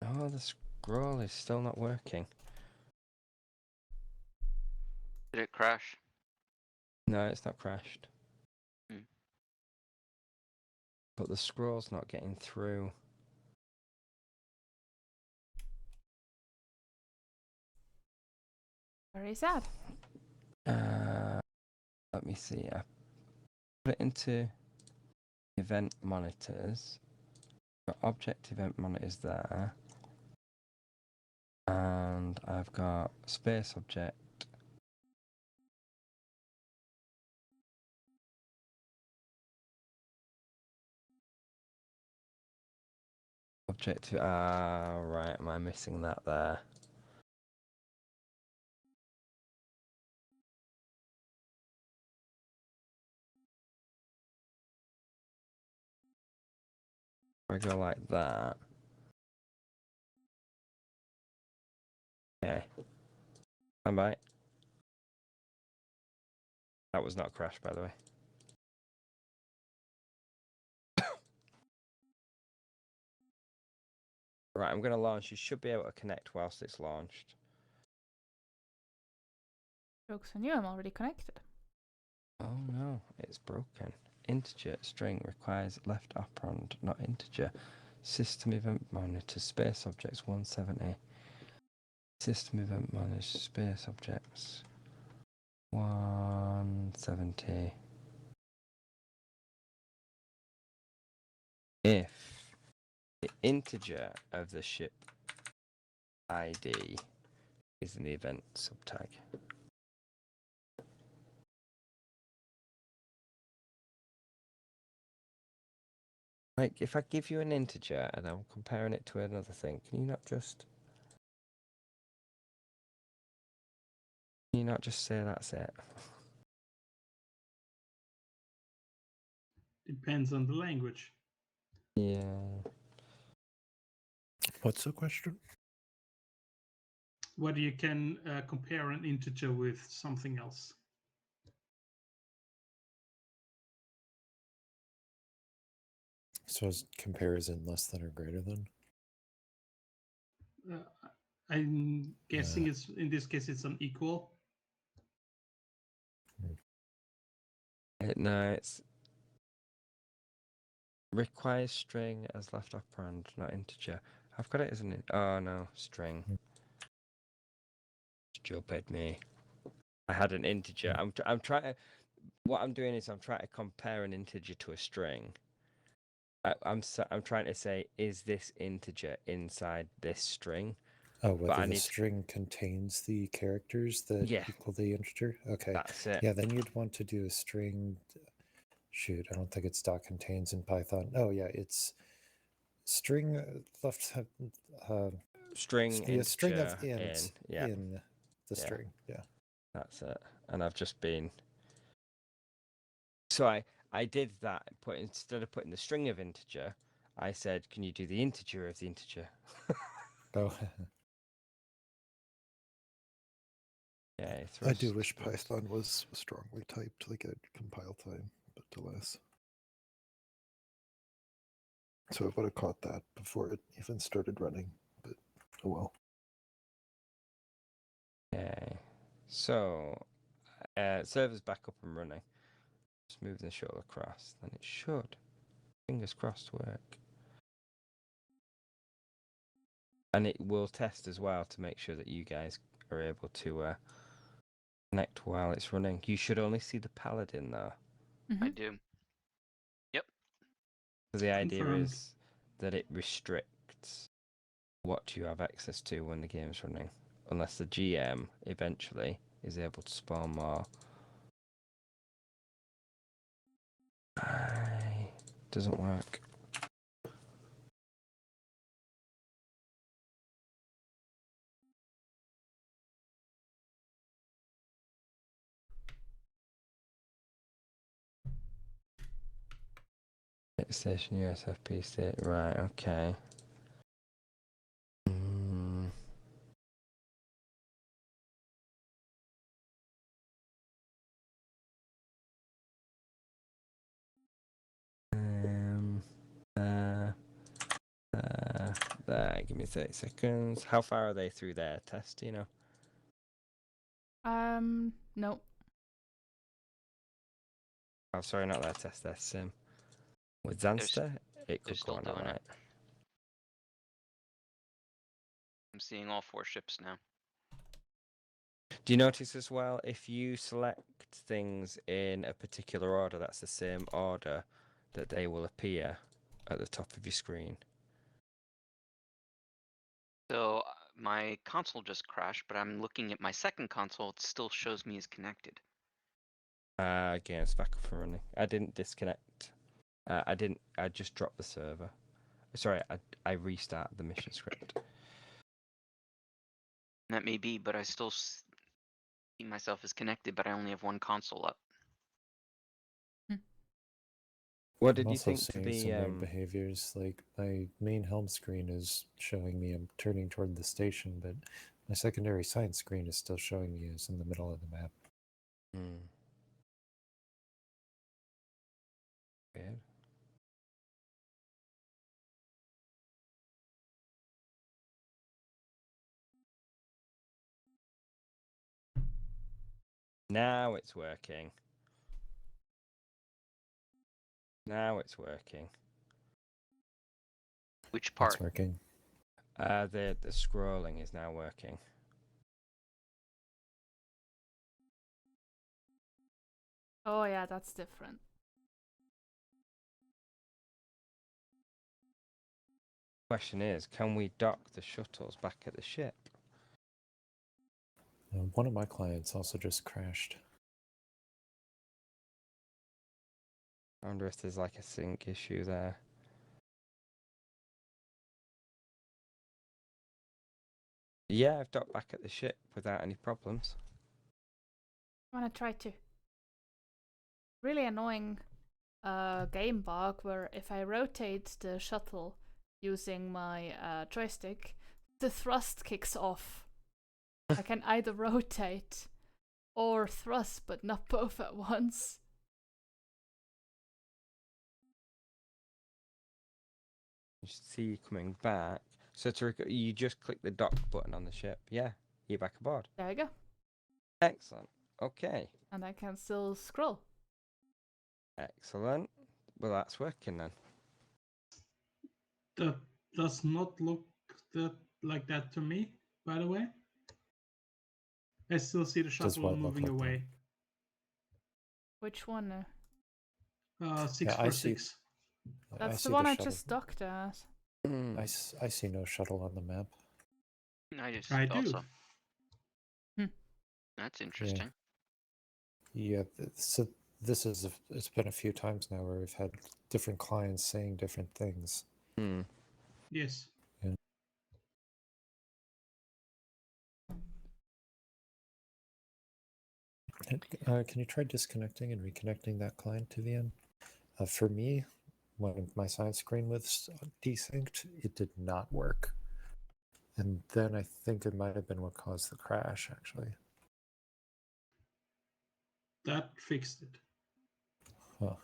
Oh, the scroll is still not working. Did it crash? No, it's not crashed. Hmm. But the scroll's not getting through. Very sad. Let me see. I put it into event monitors. Got object event monitors there. And I've got space object. Object, right, am I missing that there? I go like that. Okay. Stand by. That was not crashed, by the way. Right, I'm going to launch. You should be able to connect whilst it's launched. Jokes on you, I'm already connected. Oh no, it's broken. Integer string requires left operand, not integer. System event monitor space objects 170. System event monitor space objects 170. If the integer of the ship ID is in the event subtag. Like, if I give you an integer and I'm comparing it to another thing, can you not just say that's it? Depends on the language. Yeah. What's the question? Whether you can compare an integer with something else. So is comparison less than or greater than? I'm guessing it's in this case it's an equal. No, it's requires string as left operand, not integer. I've got it as an oh no, string. Stupid me. I had an integer. I'm trying to. What I'm doing is I'm trying to compare an integer to a string. I'm trying to say, is this integer inside this string? Oh, whether the string contains the characters that equal the integer? Okay. That's it. Yeah, then you'd want to do a string. Shoot, I don't think it's .contains in Python. Oh, yeah, it's string left. String yeah, string of int in the string. Yeah. That's it. And I've just been. So I did that. Instead of putting the string of integer, I said, "Can you do the integer of the integer?" Oh. Yeah, I do wish Python was strongly typed, like at compile time, but alas. So I would have caught that before it even started running, but oh well. Okay, so server's back up and running. Just move the shuttle across, then it should, fingers crossed, work. And it will test as well to make sure that you guys are able to connect while it's running. You should only see the paladin though. I do. Yep. So the idea Confirmed. is that it restricts what you have access to when the game's running, unless the GM eventually is able to spawn more. Doesn't work. Station USFP state, right, okay. There, give me 30 seconds. How far are they through their test, do you know? No. Oh, sorry, not their test, their sim. With Zanster, it could go still on doing alright. it. I'm seeing all 4 ships now. Do you notice as well, if you select things in a particular order, that's the same order that they will appear at the top of your screen? So my console just crashed, but I'm looking at my second console. It still shows me as connected. Again, it's back up and running. I didn't disconnect. I just dropped the server. Sorry, I restarted the mission script. That may be, but I still see myself as connected, but I only have one console up. What did I'm you also think to seeing the some weird behaviors. Like my main helm screen is showing me I'm turning toward the station, but my secondary science screen is still showing me as in the middle of the map. Weird. Now it's working. Now it's working. Which part? It's working. The scrolling is now working. Oh yeah, that's different. Question is, can we dock the shuttles back at the ship? One of my clients also just crashed. I wonder if there's like a sync issue there. Yeah, I've docked back at the ship without any problems. I wanna try to. Really annoying game bug where if I rotate the shuttle using my joystick, the thrust kicks off. I can either rotate or thrust, but not both at once. You should see you coming back. So you just click the dock button on the ship. Yeah, you're back aboard. There you go. Excellent. Okay. And I can still scroll. Excellent. Well, that's working then. That does not look like that to me, by the way. I still see the shuttle moving away. Which one? 646. That's the one I just docked as. I see no shuttle on the map. I do. So. That's interesting. Yeah, so this is it's been a few times now where we've had different clients saying different things. Yes. Yeah. Can you try disconnecting and reconnecting that client to the end? For me, when my science screen was desynced, it did not work. And then I think it might have been what caused the crash, actually. That fixed it. Huh.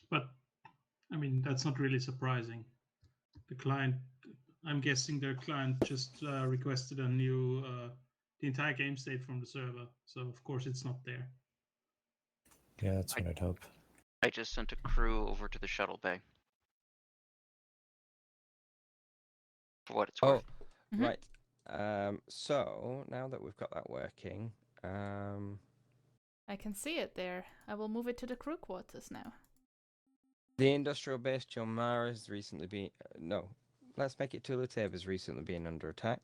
But, I mean, that's not really surprising. The client, I'm guessing their client just requested a new, the entire game state from the server. So, of course, it's not there. Yeah, that's what I'd hope. I just sent a crew over to the shuttle bay. For what it's Oh, worth. Mhm. right. So now that we've got that working, I can see it there. I will move it to the crew quarters now. the industrial base Jomara has recently been no. Let's make it Tulatab has recently been under attack.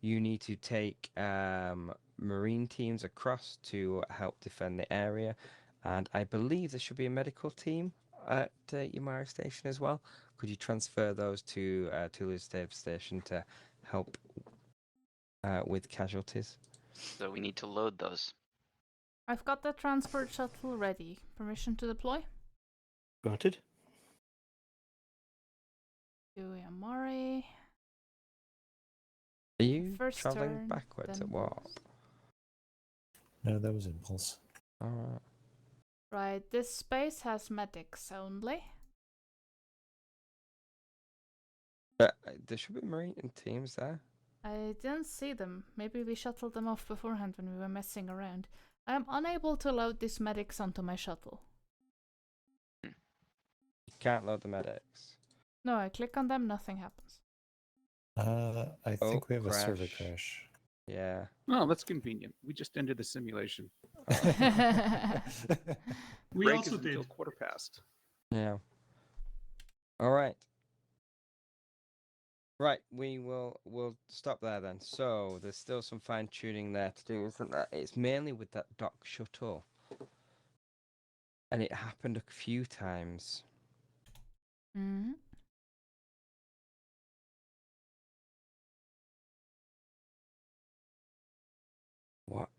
You need to take marine teams across to help defend the area, and I believe there should be a medical team at Yamara Station as well. Could you transfer those to Tulatab Station to help with casualties? So we need to load those. I've got the transport shuttle ready. Permission to deploy? Granted. Amari. Are you First traveling turn, backwards then at warp? boost. No, that was impulse. Alright. Right, this space has medics only. There should be marine teams there. I didn't see them. Maybe we shuttled them off beforehand when we were messing around. I am unable to load these medics onto my shuttle. You can't load the medics. No, I click on them, nothing happens. I Oh, think we have a server crash. crash. Yeah. Oh, that's convenient. We just ended the simulation. We Break also is until did. 1:15. Yeah. All right. Right, we'll stop there then. So there's still some fine tuning there to do, isn't there? It's mainly with that dock shuttle, and it happened a few times. Mm-hmm.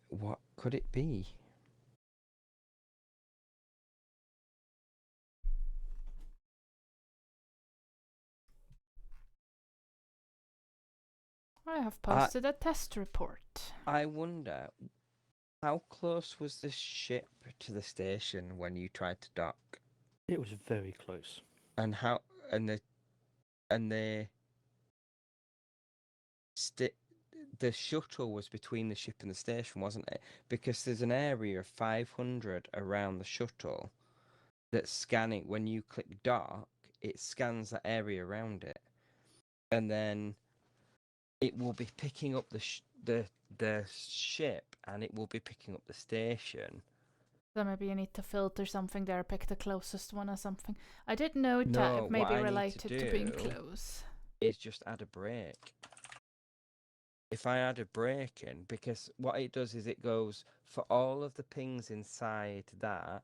What could it be? I have posted a test report. I wonder, how close was the ship to the station when you tried to dock? It was very close. And how the the shuttle was between the ship and the station, wasn't it? Because there's an area of 500 around the shuttle that's scanning. When you click dock, it scans that area around it, and then it will be picking up the ship, and it will be picking up the station. So maybe you need to filter something there, pick the closest one or something. I did note that No, it may what be I need related to being do close. is just add a brake. If I add a brake in, because what it does is it goes for all of the pings inside that.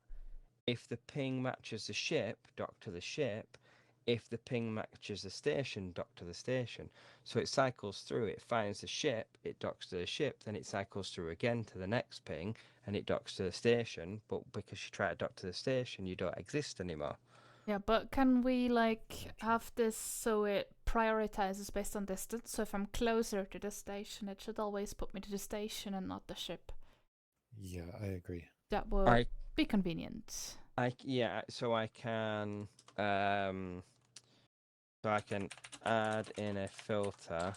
If the ping matches the ship, dock to the ship. If the ping matches the station, dock to the station. So it cycles through, it finds the ship, it docks to the ship, then it cycles through again to the next ping, and it docks to the station, but because you try to dock to the station, you don't exist anymore. Yeah, but can we have this so it prioritizes based on distance? So if I'm closer to the station, it should always put me to the station and not the ship. Yeah, I agree. That would be convenient. So I can add in a filter.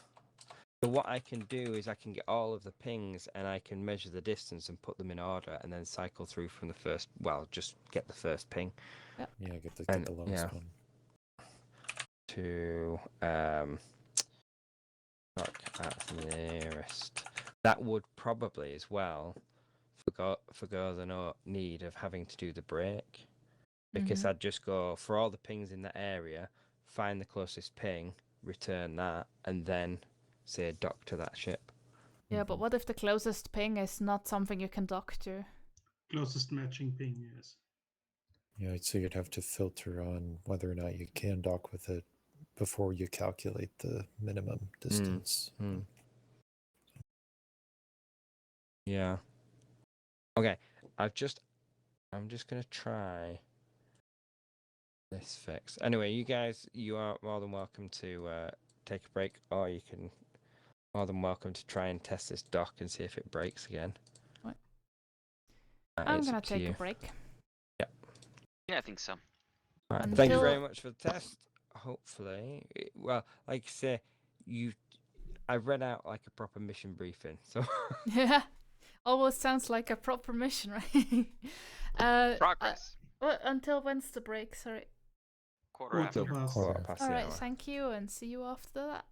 So what I can do is I can get all of the pings and I can measure the distance and put them in order and then cycle through from the first. Well, just get the first ping. Yep. Yeah, get the lowest one. To dock at nearest. That would probably as well forgo the need of having to do the brake, because I'd just go for all the pings in that area, find the closest ping, return that, and then say dock to that ship. Yeah, but what if the closest ping is not something you can dock to? Closest matching ping, yes. Yeah, so you'd have to filter on whether or not you can dock with it before you calculate the minimum distance. Yeah. Okay, I'm just gonna try this fix. Anyway, you guys, you are more than welcome to take a break, or you can more than welcome to try and test this dock and see if it breaks again. Right. I'm gonna take you. a break. Yeah, I think so. Right, thank you very much for the test. Hopefully, well, like I say, I read out like a proper mission briefing, so. Yeah, almost sounds like a proper mission, right? Progress. Until when's the break? Sorry. Quarter after. Quarter past the All right, hour. thank you, and see you after that.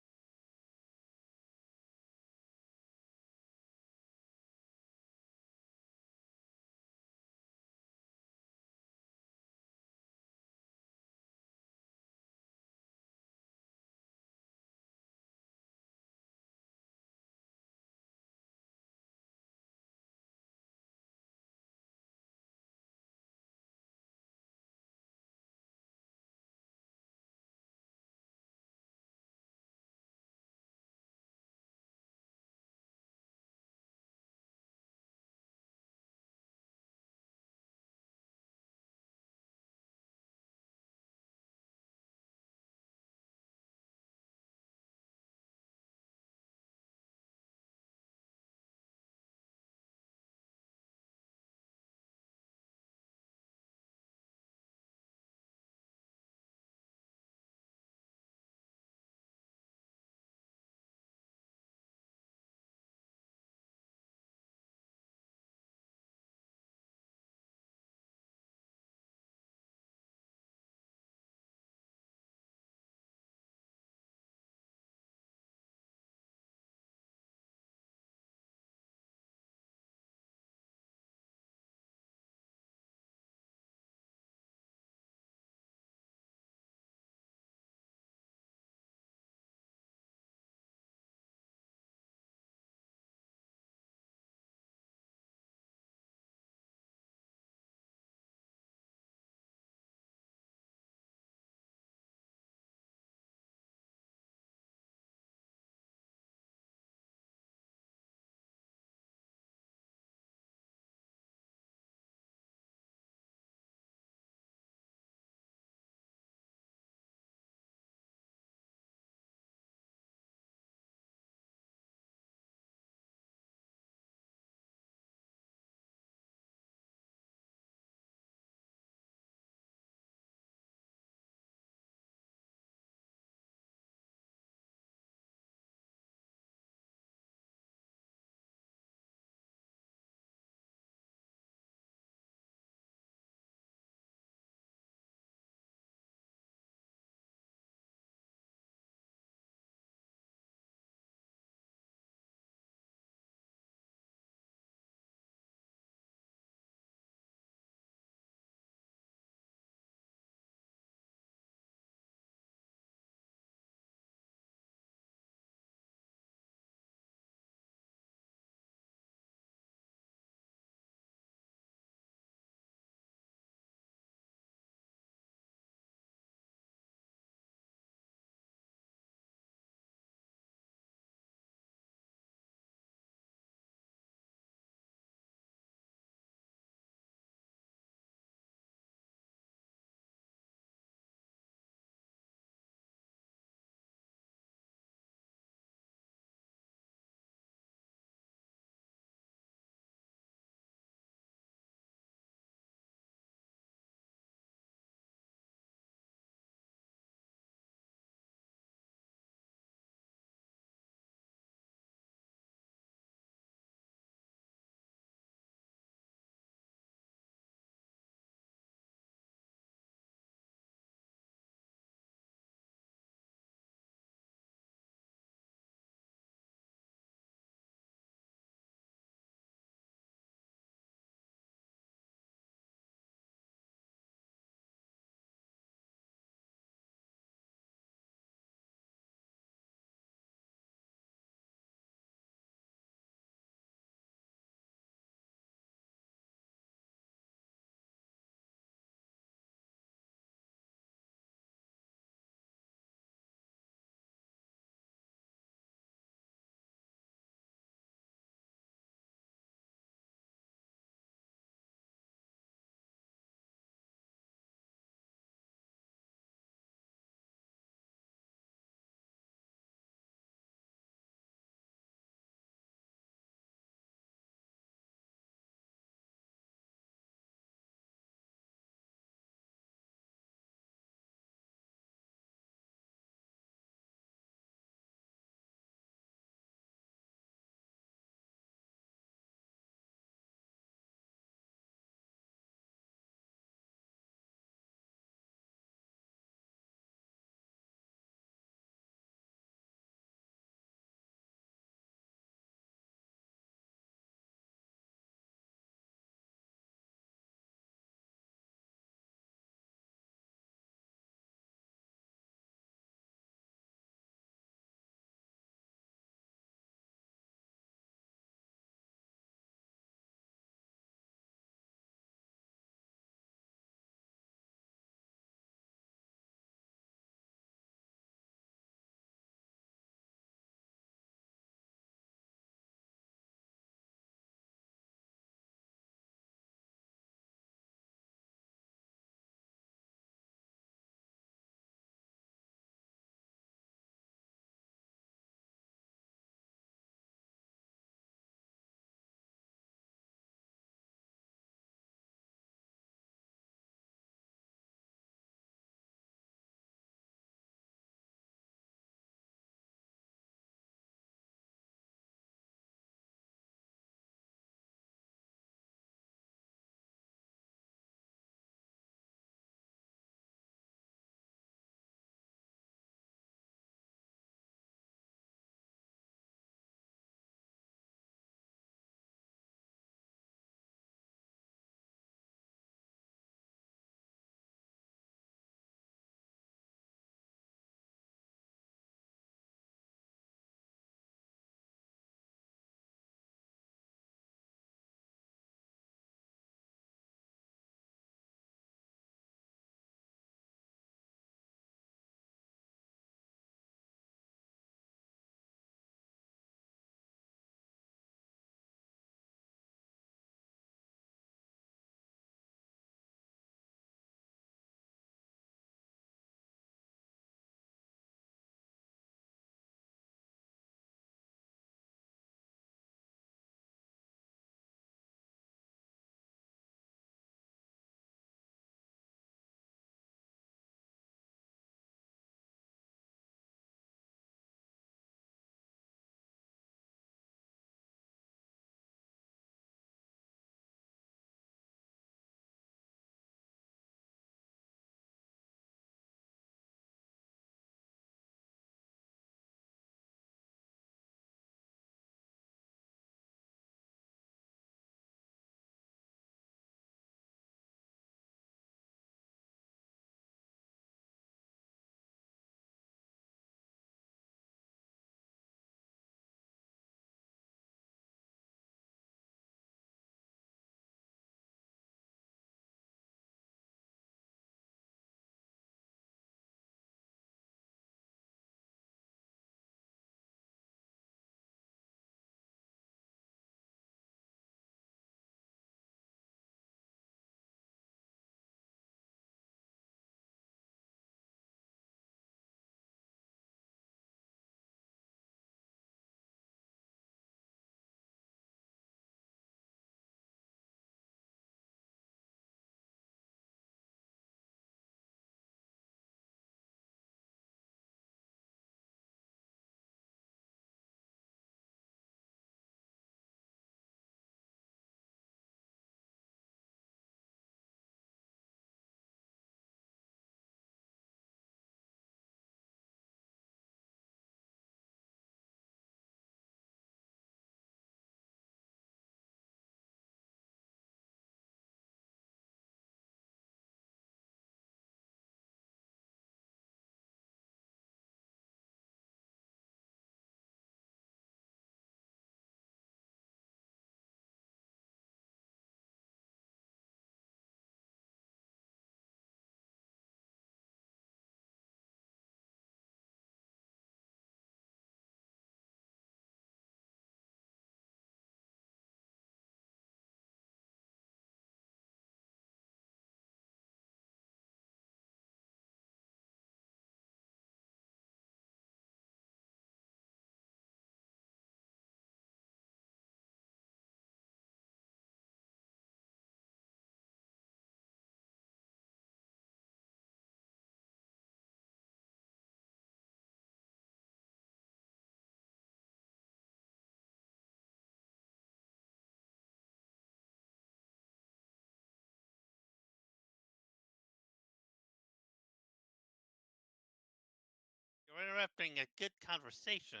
interrupting a good conversation.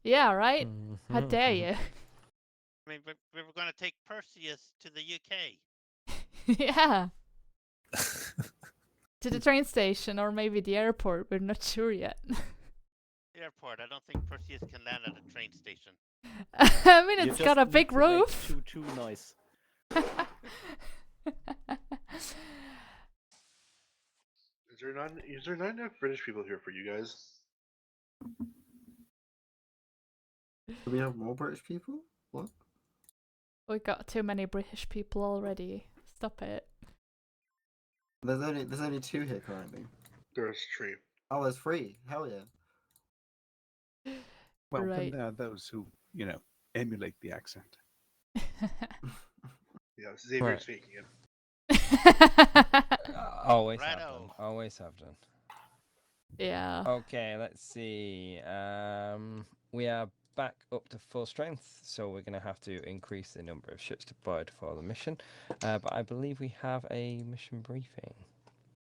Yeah, right? How dare you? I mean, we were going to take Perseus to the UK. Yeah. To the train station or maybe the airport. We're not sure yet. Airport. I don't think Perseus can land at a train station. I mean, You it's just got a need big to make roof. Too nice. Is there not enough British people here for you guys? Do we have more British people? What? We got too many British people already. Stop it. There's only 2 here currently. There's 3. Oh, there's 3. Hell yeah. Well, Right. then those who, emulate the accent. Yeah, Xavier Right. speaking it. Always have Righto. done. Always have done. Yeah. Okay, let's see. We are back up to full strength, so we're going to have to increase the number of ships deployed for the mission. But I believe we have a mission briefing.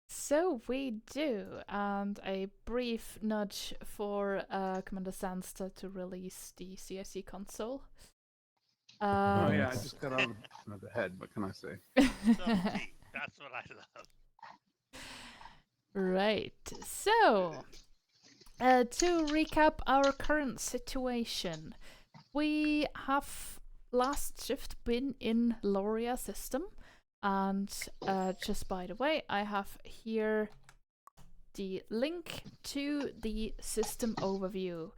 So we do, and a brief nudge for Commander Sandster to release the CIC console. Oh yeah, I just got out of the head. What can I say? Subtlety. That's what I love. Right. So, to recap our current situation, we have last shift been in Loria system, and just by the way, I have here the link to the system overview.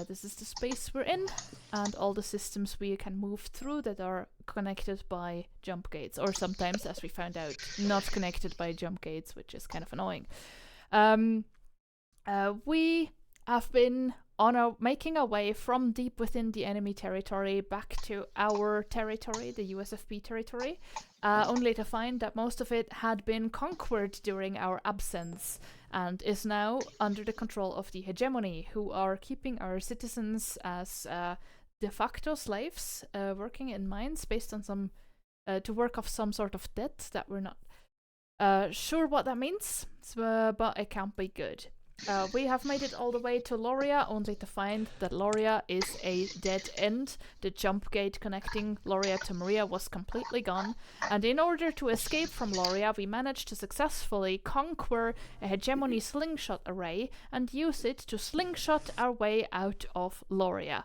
This is the space we're in, and all the systems we can move through that are connected by jump gates, or sometimes, as we found out, not connected by jump gates, which is kind of annoying. We have been making our way from deep within the enemy territory back to our territory, the USFP territory, only to find that most of it had been conquered during our absence and is now under the control of the hegemony, who are keeping our citizens as de facto slaves, working in mines based on some to work off some sort of debt that we're not sure what that means, but it can't be good. We have made it all the way to Loria, only to find that Loria is a dead end. The jump gate connecting Loria to Maria was completely gone, and in order to escape from Loria, we managed to successfully conquer a hegemony slingshot array and use it to slingshot our way out of Loria.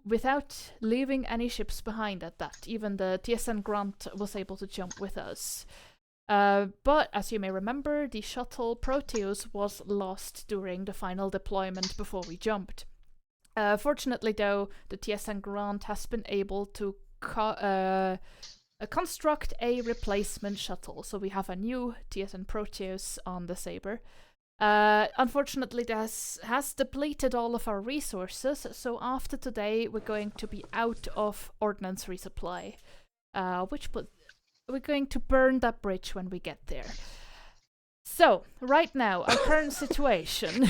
Without leaving any ships behind at that. Even the TSN Grant was able to jump with us. But, as you may remember, the shuttle Proteus was lost during the final deployment before we jumped. Fortunately, though, the TSN Grant has been able to construct a replacement shuttle, so we have a new TSN Proteus on the Saber. Unfortunately, this has depleted all of our resources, so after today we're going to be out of ordnance resupply, we're going to burn that bridge when we get there. So, right now, our current situation...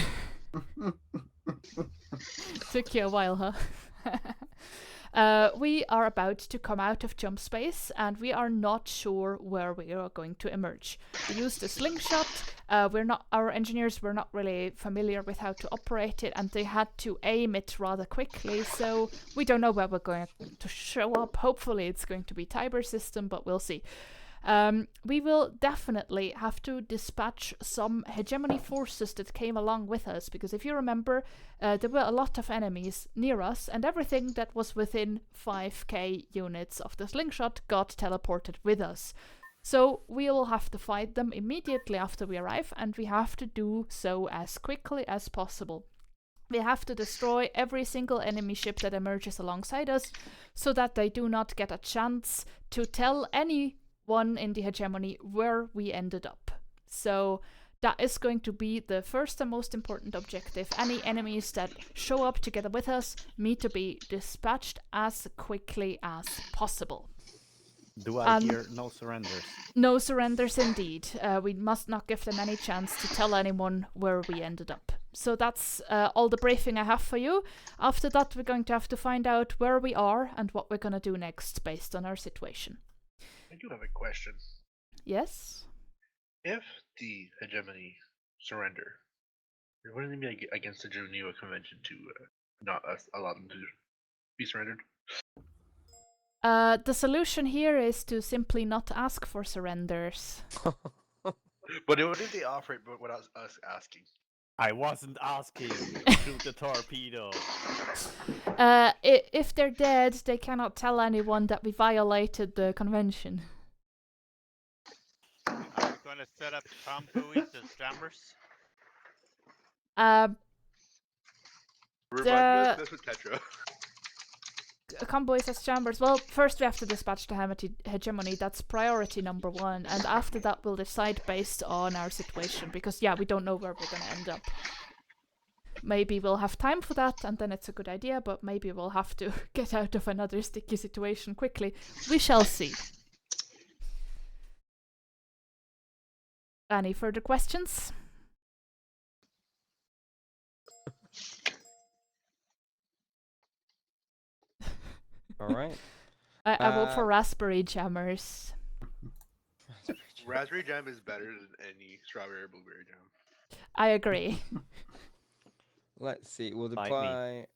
Took you a while, huh? We are about to come out of jump space, and we are not sure where we are going to emerge. We used a slingshot. Our engineers were not really familiar with how to operate it, and they had to aim it rather quickly, so we don't know where we're going to show up. Hopefully it's going to be Tiber system, but we'll see. We will definitely have to dispatch some hegemony forces that came along with us, because if you remember, there were a lot of enemies near us, and everything that was within 5k units of the slingshot got teleported with us. So we will have to fight them immediately after we arrive, and we have to do so as quickly as possible. We have to destroy every single enemy ship that emerges alongside us, so that they do not get a chance to tell anyone in the hegemony where we ended up. So that is going to be the first and most important objective. Any enemies that show up together with us need to be dispatched as quickly as possible. Do I hear no surrenders? No surrenders indeed. We must not give them any chance to tell anyone where we ended up. So that's all the briefing I have for you. After that, we're going to have to find out where we are and what we're going to do next based on our situation. I do have a question. Yes? If the hegemony surrender, Wouldn't it be against the Geneva Convention to not allow them to be surrendered? The solution here is to simply not ask for surrenders. But what if they offer it but without us asking? I wasn't asking. Shoot the torpedo. If they're dead, they cannot tell anyone that we violated the convention. Are you going to set up tom buoys as jammers? Remind me of this with Tetra. Convoys as chambers. Well, first we have to dispatch the hegemony. That's priority number 1, and after that we'll decide based on our situation. Because yeah, we don't know where we're gonna end up. Maybe we'll have time for that, and then it's a good idea. But maybe we'll have to get out of another sticky situation quickly. We shall see. Any further questions? All right. I vote for raspberry jammers. Raspberry jam is better than any strawberry or blueberry jam. I agree. Let's see. We'll Bite me. deploy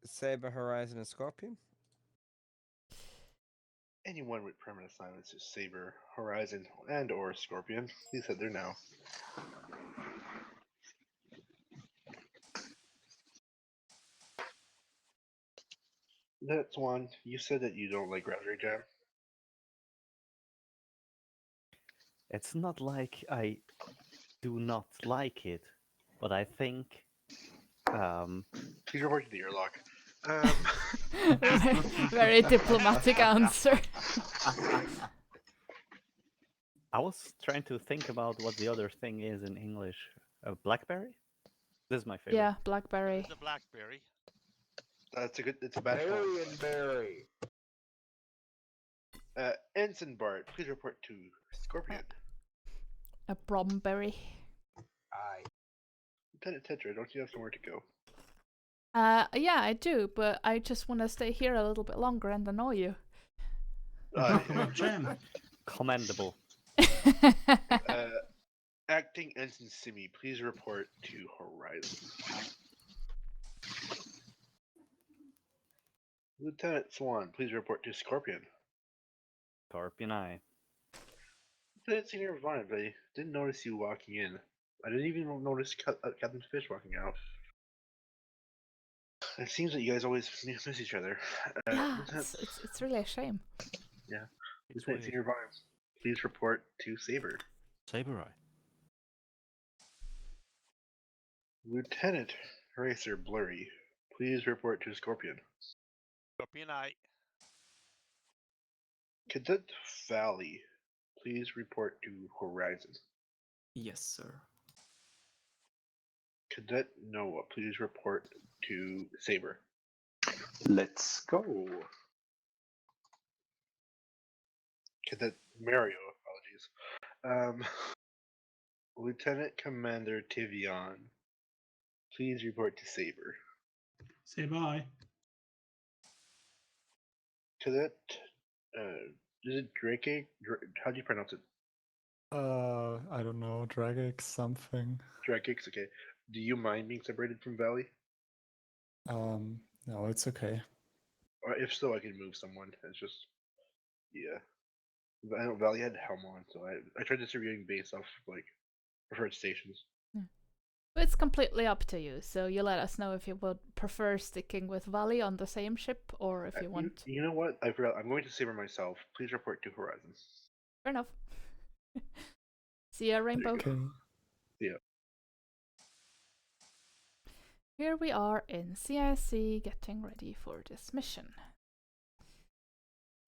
Saber, Horizon, and Scorpion. Anyone with permanent assignments to Saber, Horizon, and or Scorpion, please head there now. That's one. You said that you don't like raspberry jam. It's not like I do not like it, but I think. Please report to the airlock. Very diplomatic answer. I was trying to think about what the other thing is in English. Blackberry? This is my favorite. Yeah, blackberry. It's a blackberry. That's a good. It's a bad one. Berry. Ensign Bart, please report to Scorpion. A bromberry. Aye. Lieutenant Tetra, don't you have somewhere to go? Yeah, I do, but I just want to stay here a little bit longer and annoy you. Jam. Commendable. Acting Ensign Simi, please report to Horizon. Lieutenant Swan, please report to Scorpion. Scorpion eye. Lieutenant Senior Vaughn, I didn't notice you walking in. I didn't even notice Captain Fish walking out. It seems that you guys always miss each other. Yeah, it's really a shame. Yeah. Lieutenant Senior Vaughn, please report to Saber. Saber eye. Lieutenant Racer Blurry, please report to Scorpion. Scorpion eye. Cadet Valley, please report to Horizon. Yes, sir. Cadet Noah, please report to Saber. Let's go. Cadet Mario, apologies. Lieutenant Commander Tivion, please report to Saber. Say bye. Cadet, is it Drake? How do you pronounce it? I don't know, Dragix something. Dragix, okay. Do you mind being separated from Valley? No, it's okay. Or if so, I can move someone. It's just, yeah. I know Valley had Helm on, so I tried distributing base off like preferred stations. It's completely up to you, so you let us know if you would prefer sticking with Valley on the same ship, or if you want... You know what? I forgot. I'm going to Saber myself. Please report to Horizon. Fair enough. See ya, Rainbow. Okay. Yeah. Here we are in CIC getting ready for this mission.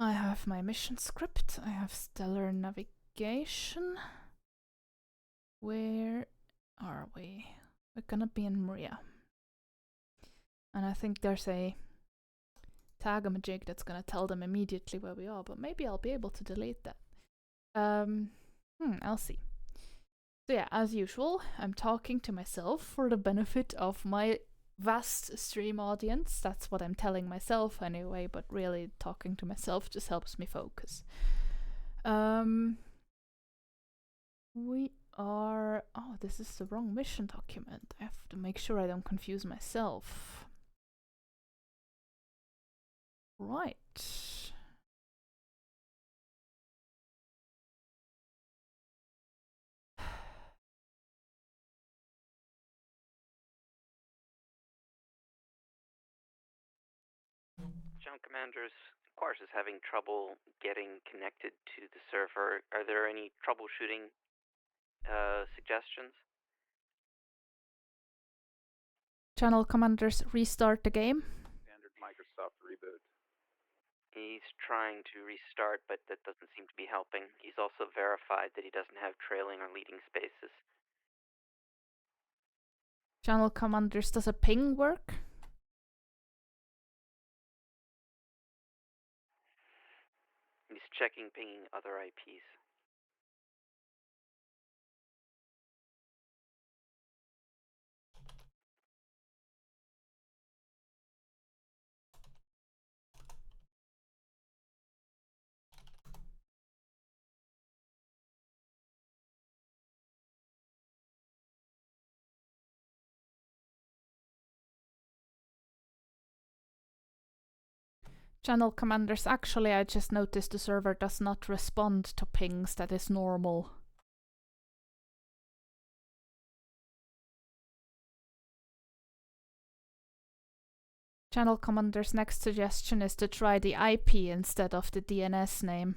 I have my mission script. I have stellar navigation. Where are we? We're gonna be in Maria. And I think there's a tagamajig that's gonna tell them immediately where we are, but maybe I'll be able to delete that. I'll see. So yeah, as usual, I'm talking to myself for the benefit of my vast stream audience. That's what I'm telling myself anyway, but really talking to myself just helps me focus. We are... Oh, this is the wrong mission document. I have to make sure I don't confuse myself. Right. John Commanders, Quars is having trouble getting connected to the server. Are there any troubleshooting suggestions? Channel commanders, restart the game. Standard Microsoft reboot. He's trying to restart, but that doesn't seem to be helping. He's also verified that he doesn't have trailing or leading spaces. Channel commanders, does a ping work? He's checking pinging other IPs. Channel commanders, actually I just noticed the server does not respond to pings. That is normal. Channel commander's next suggestion is to try the IP instead of the DNS name.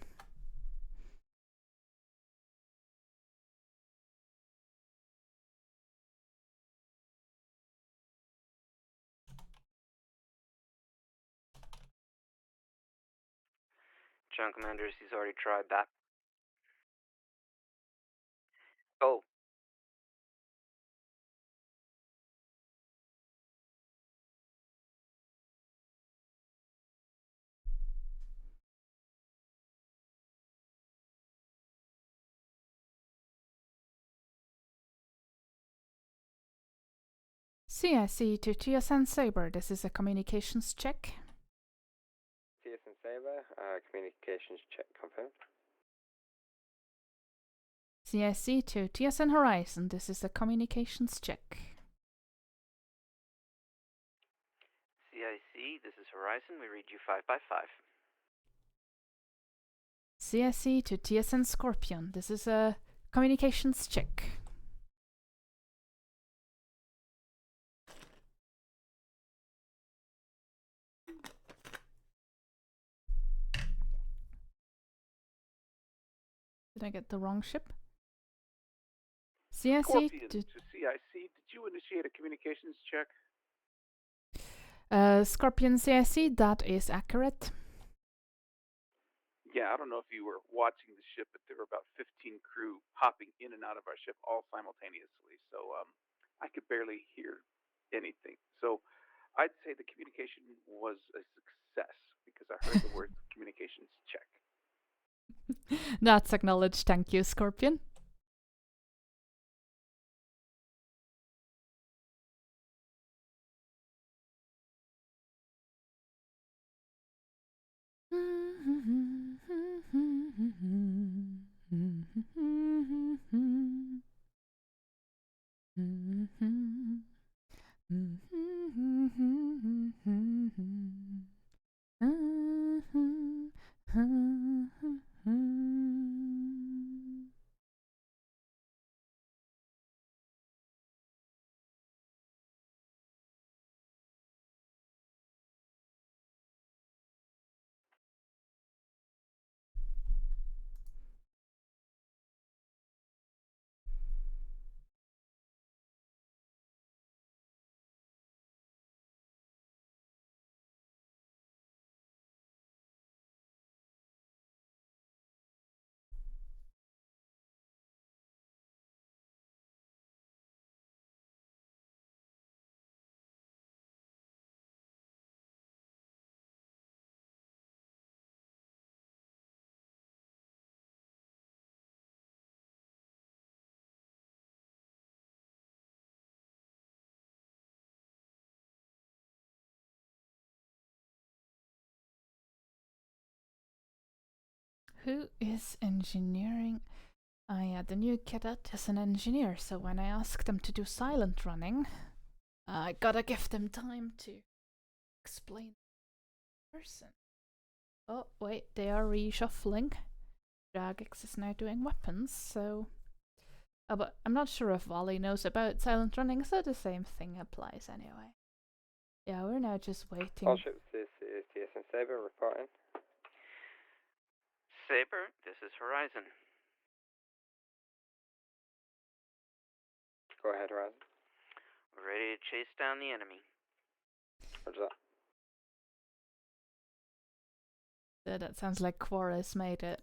John Commanders, he's already tried that. Oh. CIC to TSN Saber, this is a communications check. TSN Saber, communications check confirmed. CIC to TSN Horizon, this is a communications check. CIC, this is Horizon. We read you 5 by 5. CIC to TSN Scorpion, this is a communications check. Did I get the wrong ship? CIC Scorpion to CIC, did you initiate a communications check? Scorpion CIC, that is accurate. Yeah, I don't know if you were watching the ship, but there were about 15 crew hopping in and out of our ship all simultaneously. So I could barely hear anything. So I'd say the communication was a success because I heard the words communications check. That's acknowledged, thank you, Scorpion. Who is engineering? I had a new cadet as an engineer, so when I asked them to do silent running, I gotta give them time to explain the person. Oh, wait, they are reshuffling. Jagex is now doing weapons, so... Oh, but I'm not sure if Wally knows about silent running, so the same thing applies anyway. Yeah, we're now just waiting. All ships, this is TSN Saber reporting. Saber, this is Horizon. Go ahead, Horizon. We're ready to chase down the enemy. Roger that. That sounds like Quares made it.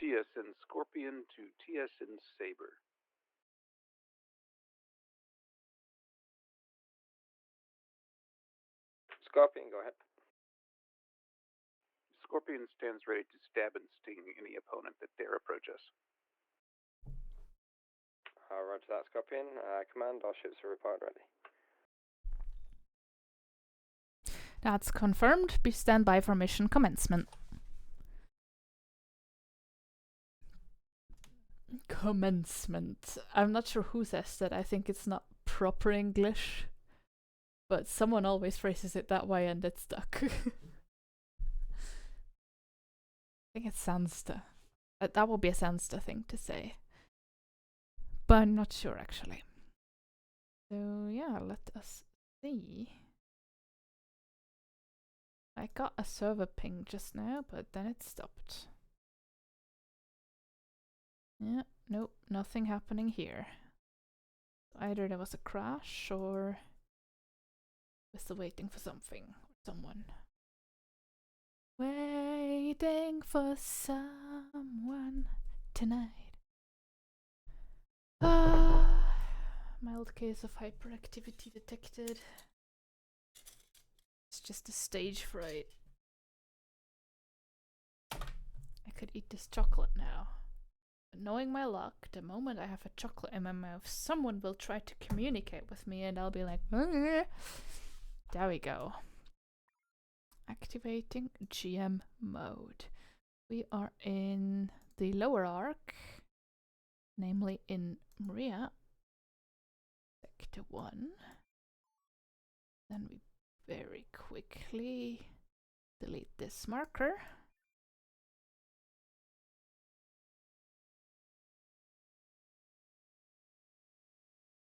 TSN Scorpion to TSN Saber. Scorpion, go ahead. Scorpion stands ready to stab and sting any opponent that dare approach us. Roger that, Scorpion. Command, all ships are report ready. That's confirmed. Be standby for mission commencement. Commencement. I'm not sure who says that. I think it's not proper English. But someone always phrases it that way and it's stuck. I think it's Sansta. That will be a Sansta thing to say. But I'm not sure actually. So yeah, let us see. I got a server ping just now, but then it stopped. Yeah, nope, nothing happening here. Either there was a crash or we're still waiting for something or someone. Waiting for someone tonight. Mild case of hyperactivity detected. It's just a stage fright. I could eat this chocolate now. But knowing my luck, the moment I have a chocolate in my mouth, someone will try to communicate with me and I'll be like, "Argh." There we go. Activating GM mode. We are in the lower arc, namely in Maria. Sector 1. Then we very quickly delete this marker.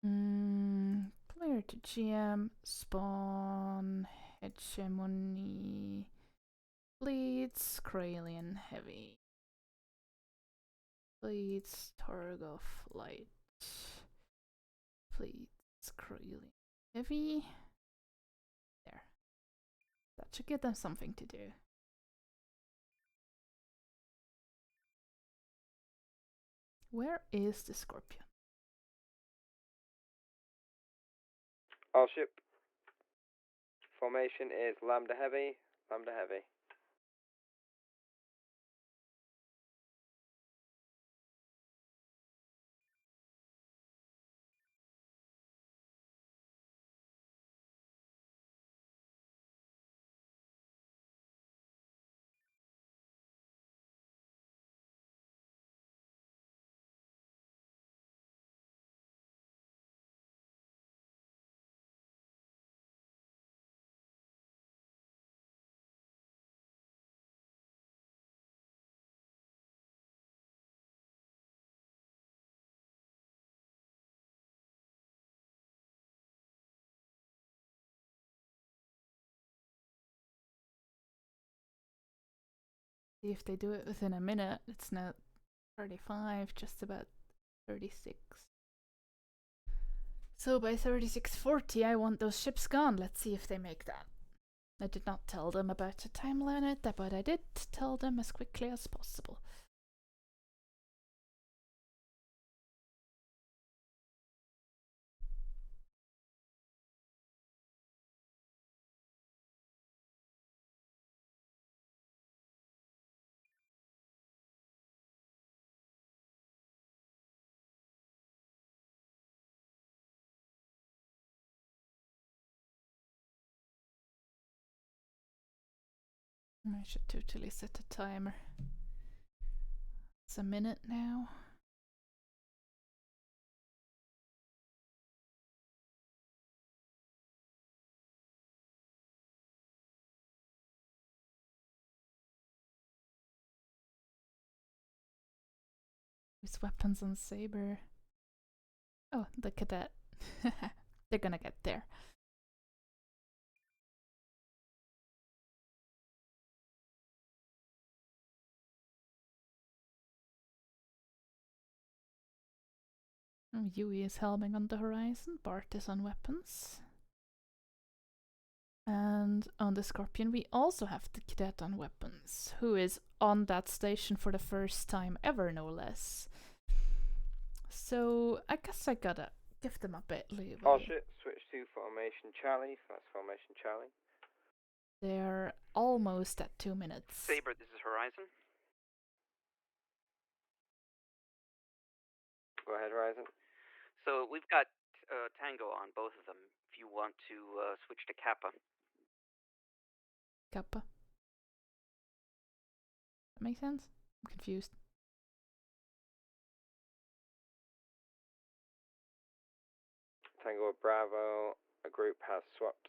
Clear to GM, spawn, hegemony, bleeds, Kralian heavy, bleeds, Targov light, bleeds, Kralian heavy. There. That should give them something to do. Where is the Scorpion? All ship. Formation is Lambda Heavy, Lambda Heavy. See if they do it within a minute. It's now 35, just about 36. So by 36:40 I want those ships gone. Let's see if they make that. I did not tell them about a time limit, but I did tell them as quickly as possible. I should totally set a timer. It's a minute now. With weapons on Saber. Oh, the cadet. They're gonna get there. Yui is helming on the horizon. Bart is on weapons. And on the Scorpion, we also have the cadet on weapons, who is on that station for the first time ever, no less. So I guess I gotta give them a bit leeway. Oh shit, switch to formation Charlie. That's formation Charlie. They're almost at 2 minutes. Saber, this is Horizon. Go ahead, Horizon. So we've got Tango on both of them. If you want to switch to Kappa. Kappa. That makes sense? I'm confused. Tango Bravo, a group has swapped.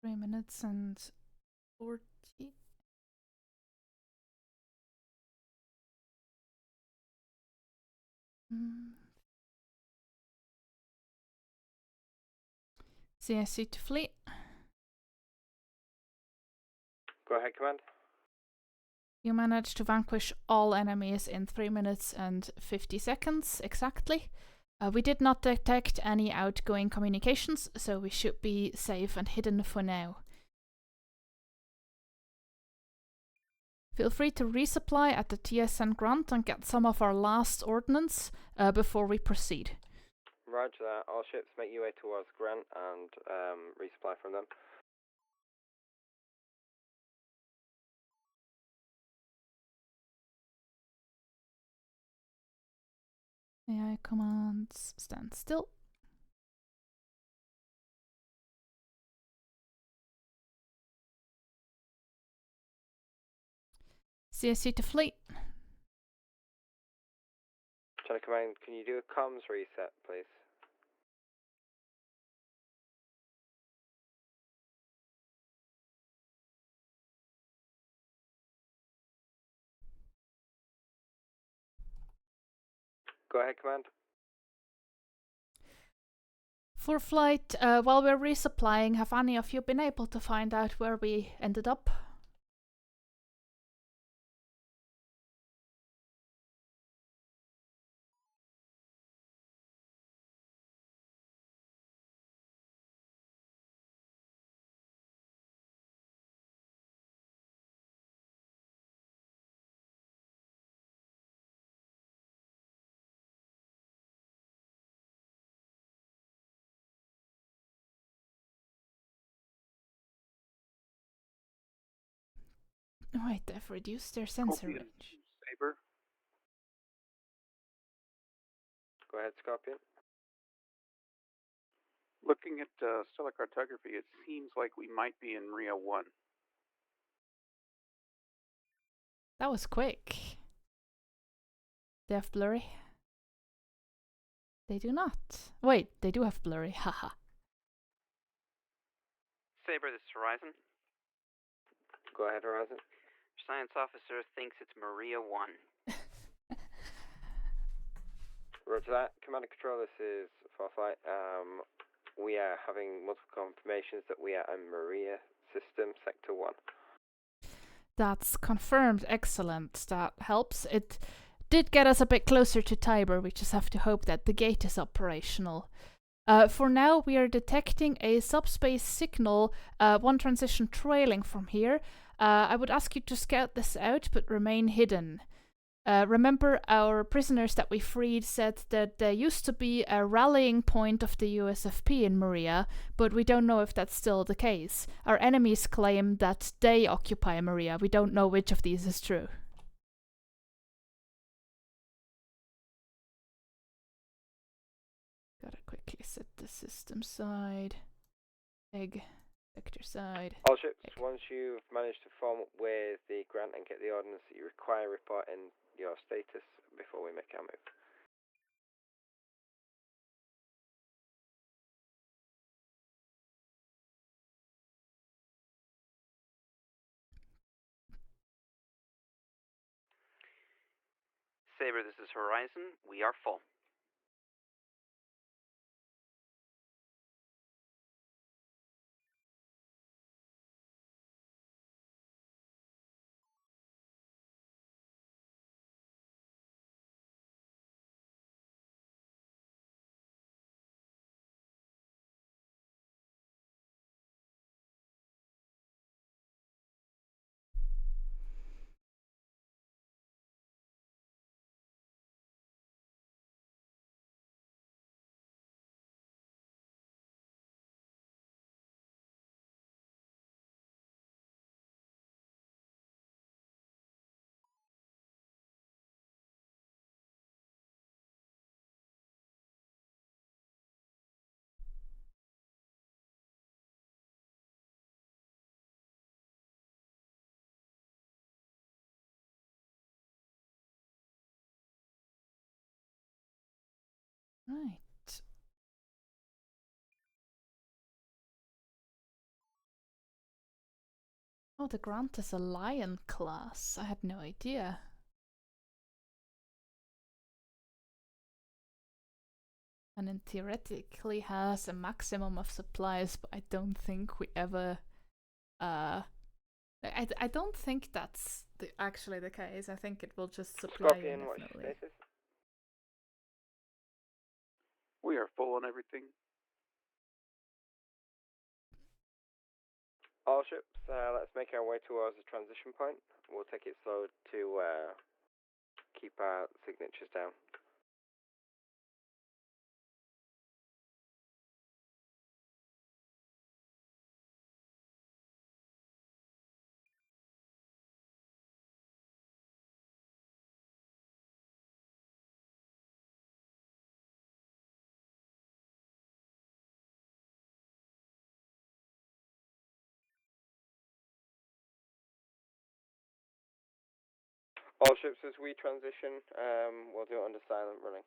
Three minutes and 40. CSC to fleet. Go ahead, Command. You managed to vanquish all enemies in 3 minutes and 50 seconds exactly. We did not detect any outgoing communications, so we should be safe and hidden for now. Feel free to resupply at the TSN Grant and get some of our last ordnance before we proceed. Roger that. All ships make your way towards Grant and resupply from them. AI commands stand still. CSC to fleet. Channel Command, can you do a comms reset, please? Go ahead, Command. For flight, while we're resupplying, have any of you been able to find out where we ended up? Right, they've reduced their sensor Scorpion, range. Saber. Go ahead, Scorpion. Looking at stellar cartography, it seems like we might be in Rio 1. That was quick. They have blurry? They do not. Wait, they do have blurry. Haha. Saber, this is Horizon. Go ahead, Horizon. Science officer thinks it's Maria 1. Roger that. Command and control, this is Farflight. We are having multiple confirmations that we are in Maria system, sector 1. That's confirmed. Excellent. That helps. It did get us a bit closer to Tiber. We just have to hope that the gate is operational. For now, we are detecting a subspace signal, one transition trailing from here. I would ask you to scout this out, but remain hidden. Remember, our prisoners that we freed said that there used to be a rallying point of the USFP in Maria, but we don't know if that's still the case. Our enemies claim that they occupy Maria. We don't know which of these is true. Gotta quickly set the system side. Egg. Sector side. All ships, once you've managed to form up with the grant and get the ordnance that you require, report in your status before we make our move. Saber, this is Horizon. We are full. Right. Oh, the Grant is a Lion class. I had no idea. And it theoretically has a maximum of supplies, but I don't think we ever... I don't think that's actually the case. I think it will just supply Scorpion, what's your indefinitely. status? We are full on everything. All ships, let's make our way towards the transition point. We'll take it slow to keep our signatures down. All ships, as we transition, we'll do it under silent running.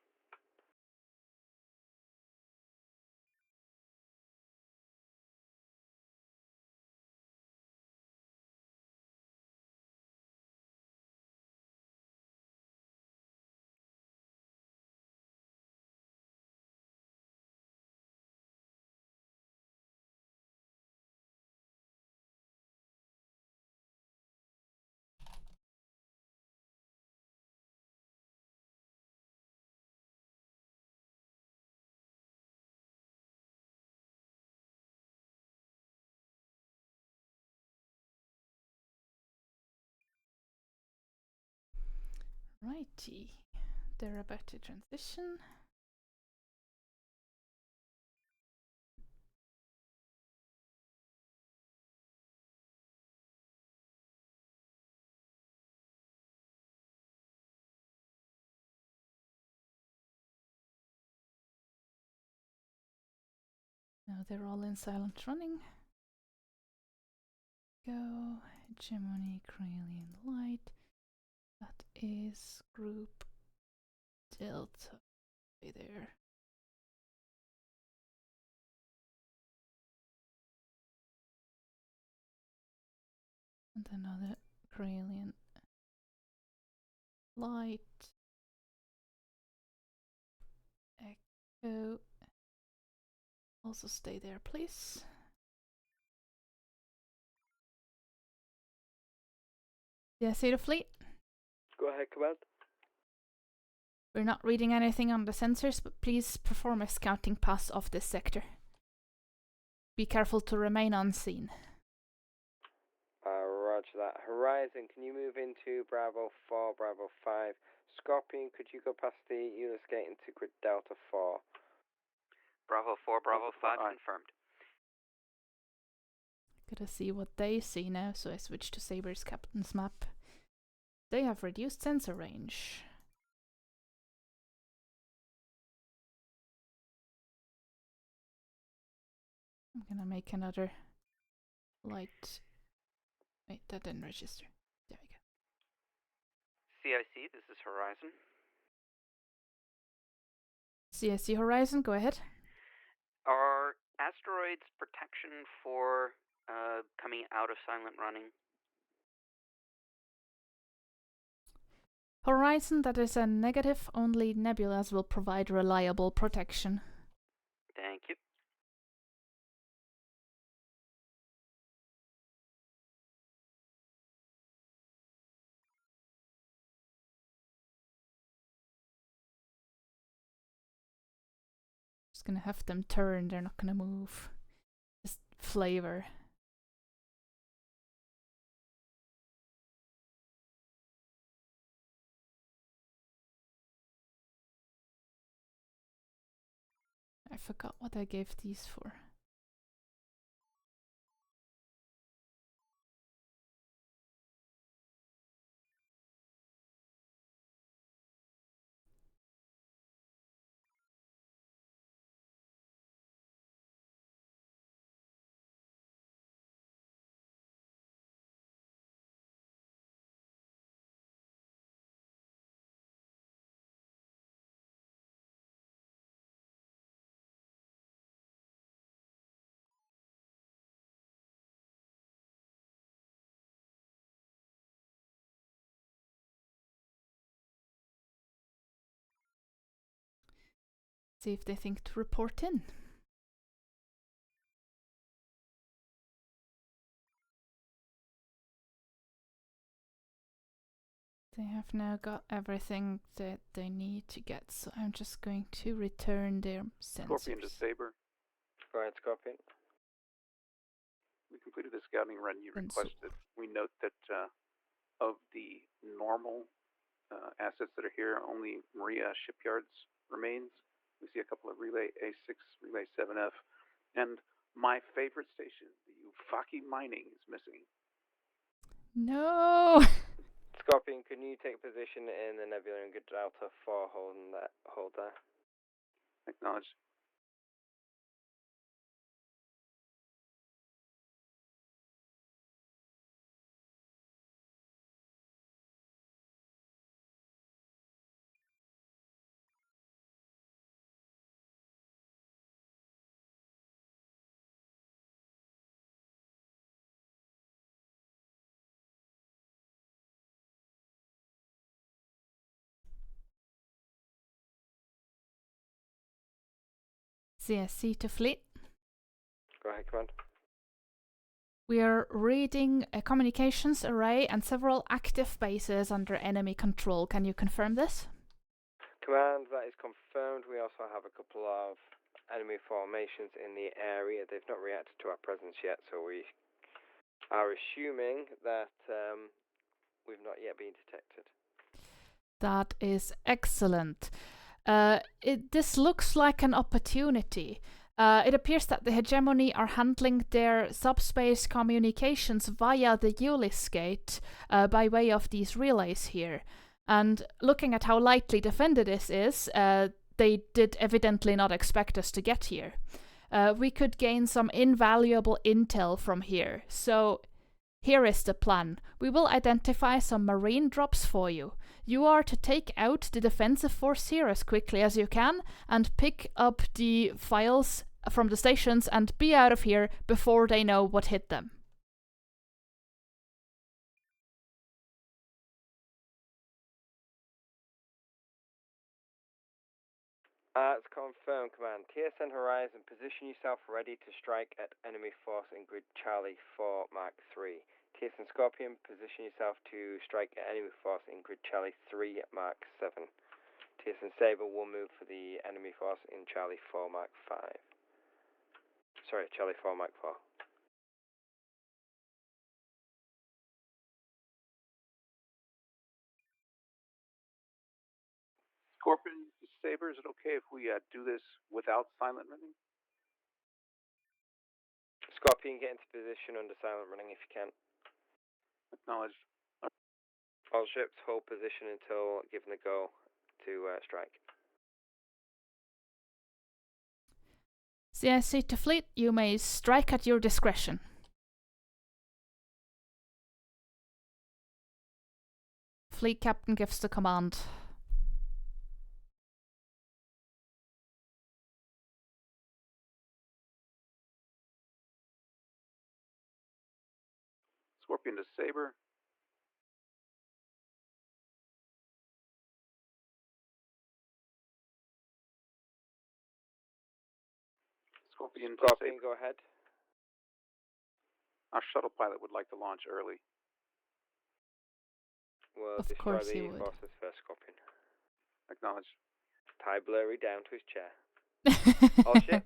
Righty. They're about to transition. Now they're all in silent running. Go. Hegemony, Corellian light. That is group Delta. Stay there. And another Corellian light. Echo. Also stay there, please. Yeah, see the fleet? Go ahead, Command. We're not reading anything on the sensors, but please perform a scouting pass of this sector. Be careful to remain unseen. Roger that. Horizon, can you move into Bravo 4, Bravo 5? Scorpion, could you go past the Euless gate into grid Delta 4? Bravo 4, Bravo 5, confirmed. Gotta see what they see now, so I switch to Saber's captain's map. They have reduced sensor range. I'm gonna make another light. Wait, that didn't register. There we go. CIC, this is Horizon. CSC Horizon, go ahead. Are asteroids protection for coming out of silent running? Horizon, that is a negative. Only nebulas will provide reliable protection. Thank you. Just gonna have them turn, they're not gonna move. Just flavor. I forgot what I gave these for. See if they think to report in. They have now got everything that they need to get, so I'm just going to return their sensors. Scorpion to Saber. Go ahead, Scorpion. We completed the scouting run you requested. We note that of the normal assets that are here, only Maria Shipyards remains. We see a couple of Relay A6, Relay 7F, and my favorite station, the Ufaki Mining, is missing. No! Scorpion, can you take position in the nebula and grid Delta 4 hold there? Acknowledged. CSC to fleet. Go ahead, Command. We are reading a communications array and several active bases under enemy control. Can you confirm this? Command, that is confirmed. We also have a couple of enemy formations in the area. They've not reacted to our presence yet, so we are assuming that we've not yet been detected. That is excellent. This looks like an opportunity. It appears that the hegemony are handling their subspace communications via the Ulysses gate by way of these relays here. And looking at how lightly defended this is, they did evidently not expect us to get here. We could gain some invaluable intel from here. So Here is the plan. We will identify some marine drops for you. You are to take out the defensive force here as quickly as you can and pick up the files from the stations and be out of here before they know what hit them. It's confirmed, Command. TSN Horizon, position yourself ready to strike at enemy force in grid Charlie 4 Mark 3. TSN Scorpion, position yourself to strike at enemy force in grid Charlie 3 Mark 7. TSN Sabre will move for the enemy force in Charlie 4 Mark 5. Sorry, Charlie 4 Mark 4. Scorpion, Saber, is it okay if we do this without silent running? Scorpion, get into position under silent running if you can. Acknowledged. All ships hold position until given the go to strike. CIC to fleet, you may strike at your discretion. Fleet captain gives the command. Scorpion to Saber. Scorpion to Scorpion, Saber. go ahead. Our shuttle pilot would like to launch early. We'll Of destroy course he the would. forces first, Scorpion. Acknowledged. Tie Blurry down to his chair. All ship,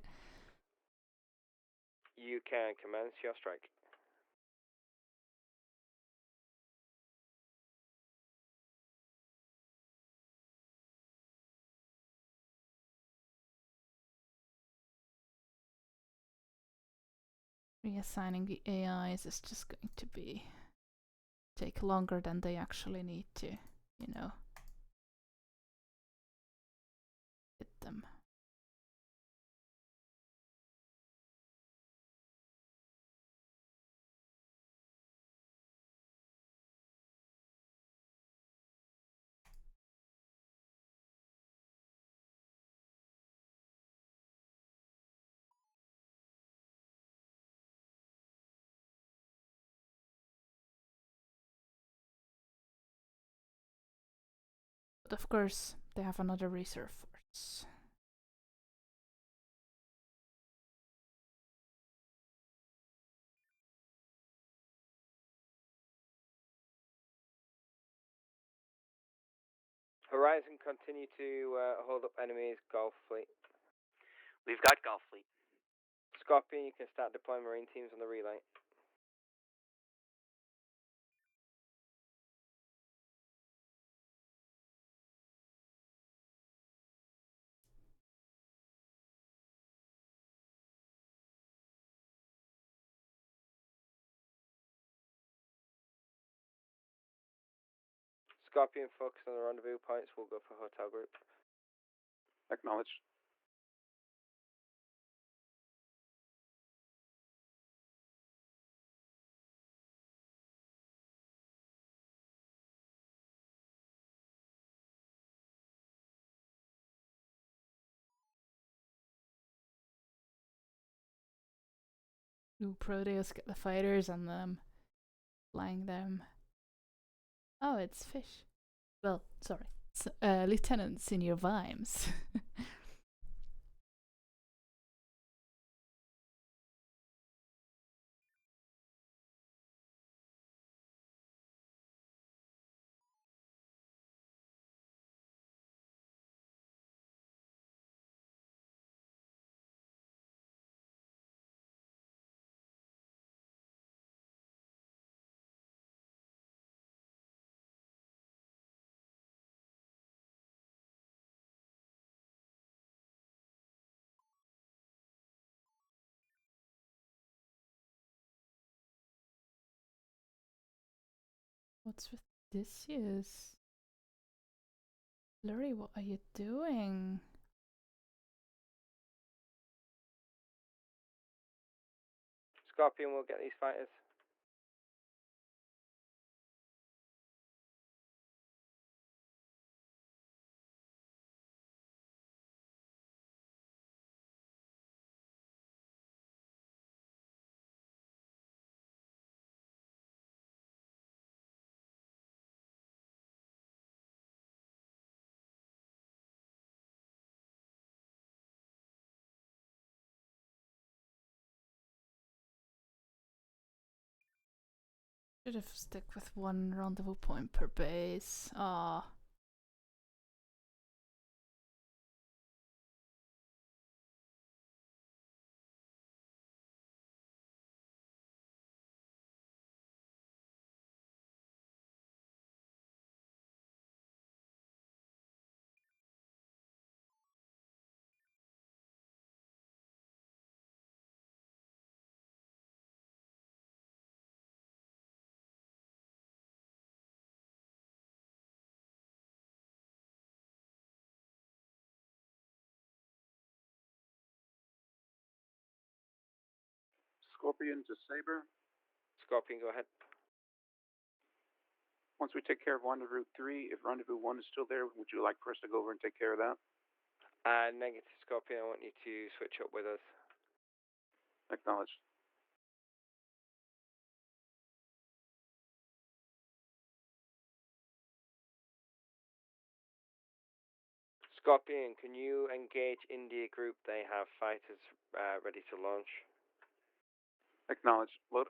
you can commence your strike. Reassigning the AIs is just going to take longer than they actually need to, you know, hit them. But of course, they have another reserve force. Horizon, continue to hold up enemies Gulf Fleet. We've got Gulf Fleet. Scorpion, you can start deploying Marine teams on the relay. Scorpion, focus on the rendezvous points. We'll go for hotel group. Acknowledged. Ooh, Proteus get the fighters and flying them. Oh, it's fish. Well, sorry. It's, Lieutenant Senior Vimes. What's with this use? Blurry, what are you doing? Scorpion will get these fighters. Should have stuck with one rendezvous point per base. Ah. Scorpion to Saber. Scorpion, go ahead. Once we take care of Rendezvous 3, if Rendezvous 1 is still there, would you like for us to go over and take care of that? Negative, Scorpion. I want you to switch up with us. Acknowledged. Scorpion, can you engage India group? They have fighters ready to launch. Acknowledged. Load.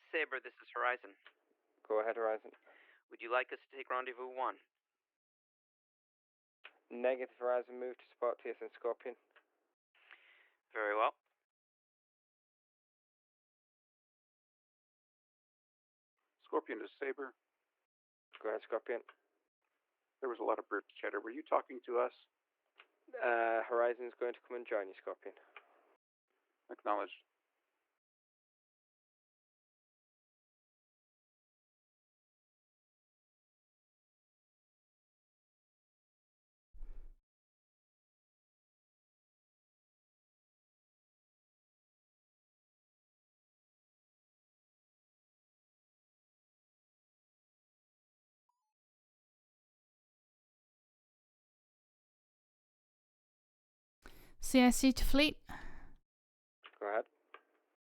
Saber, this is Horizon. Go ahead, Horizon. Would you like us to take Rendezvous 1? Negative, Horizon. Move to support TSN Scorpion. Very well. Scorpion to Saber. Go ahead, Scorpion. There was a lot of bird chatter. Were you talking to us? Horizon's going to come and join you, Scorpion. Acknowledged. CIC to fleet. Go ahead.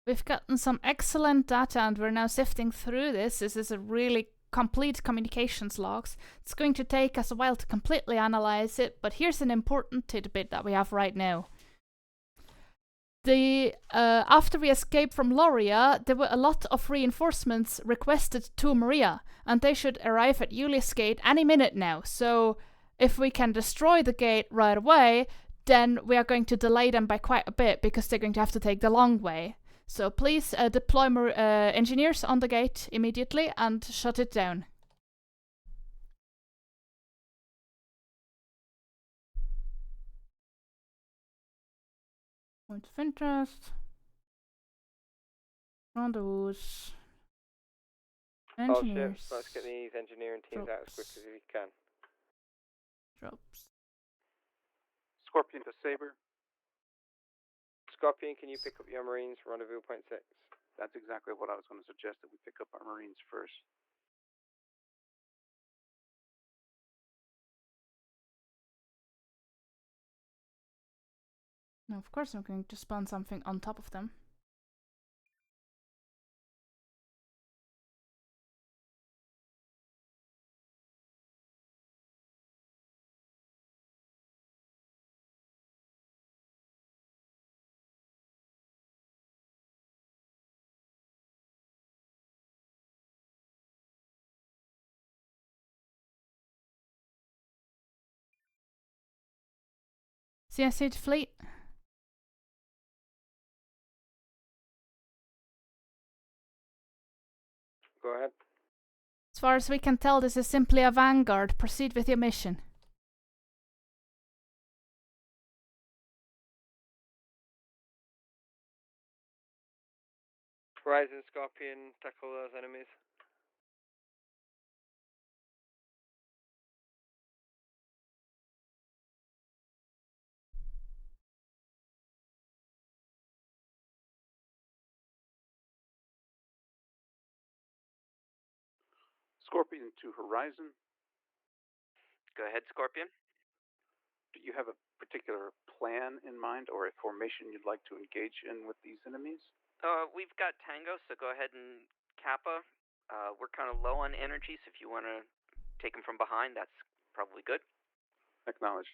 We've gotten some excellent data and we're now sifting through this. This is a really complete communications logs. It's going to take us a while to completely analyze it, but here's an important tidbit that we have right now. After we escaped from Loria, there were a lot of reinforcements requested to Maria, and they should arrive at Julius Gate any minute now. So if we can destroy the gate right away, then we are going to delay them by quite a bit because they're going to have to take the long way. So please deploy engineers on the gate immediately and shut it down. Point of interest. Rendezvous. All Engineers. ships, let's get these engineering teams out as quick as we can. Drops. Scorpion to Saber. Scorpion, can you pick up your Marines, Rendezvous Point 6? That's exactly what I was going to suggest, that we pick up our Marines first. Now, of course, I'm going to spawn something on top of them. CSC to fleet. Go ahead. As far as we can tell, this is simply a vanguard. Proceed with your mission. Horizon Scorpion, tackle those enemies. Scorpion to Horizon. Go ahead, Scorpion. Do you have a particular plan in mind or a formation you'd like to engage in with these enemies? We've got Tango, so go ahead and Kappa. We're kind of low on energy, so if you want to take them from behind, that's probably good. Acknowledged.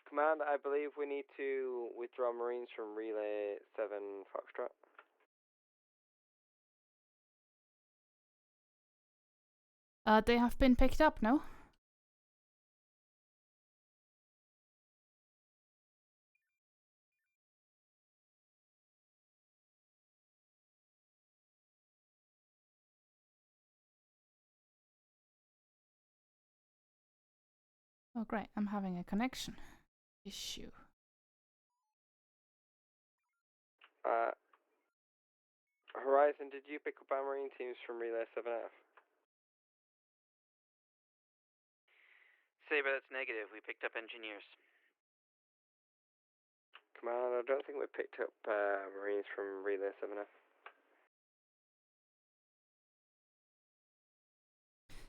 Command, I believe we need to withdraw Marines from Relay 7 Foxtrot. They have been picked up, no? Oh, great. I'm having a connection issue. Horizon, did you pick up our Marine teams from Relay 7F? Saber, that's negative. We picked up engineers. Command, I don't think we picked up Marines from Relay 7F.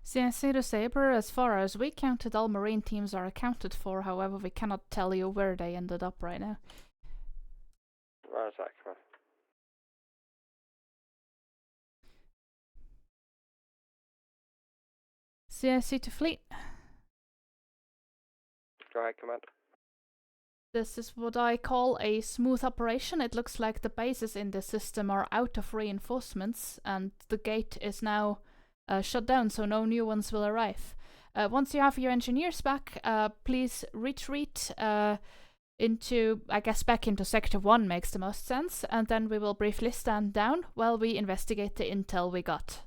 CNC to Saber, as far as we counted, all Marine teams are accounted for. However, we cannot tell you where they ended up right now. Right, that, command. CNC to fleet. Go ahead, command. This is what I call a smooth operation. It looks like the bases in the system are out of reinforcements and the gate is now shut down, so no new ones will arrive. Once you have your engineers back, please retreat into, I guess back into Sector 1 makes the most sense, and then we will briefly stand down while we investigate the intel we got.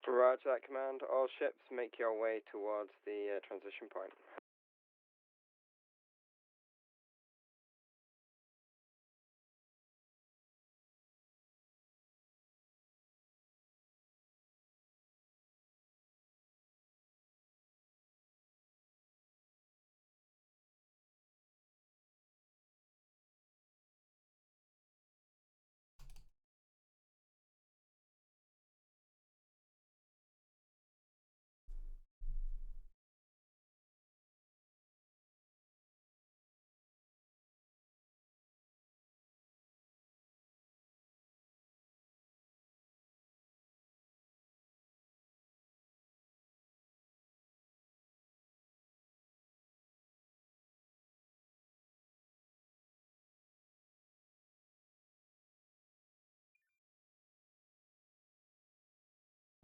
Roger that, command. All ships make your way towards the transition point.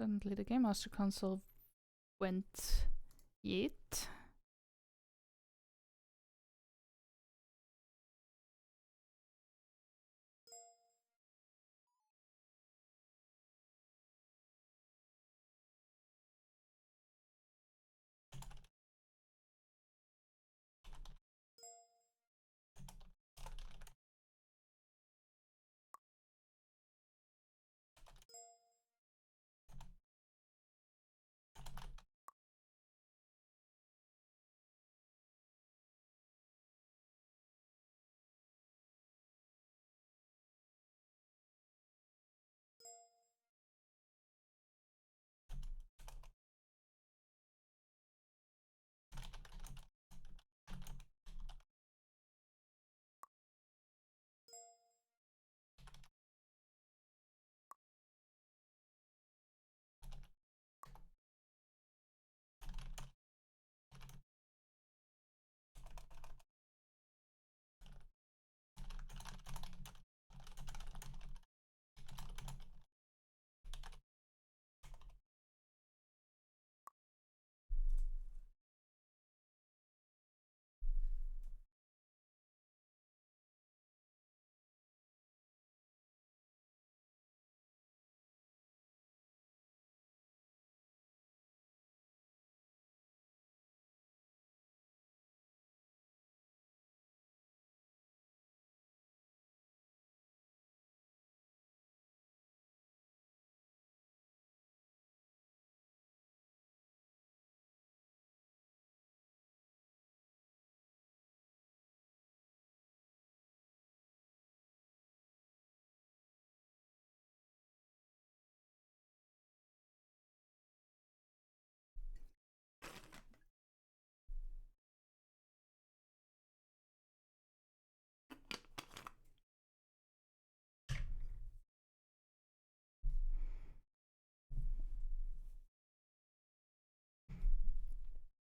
Suddenly the Game Master console went yeet.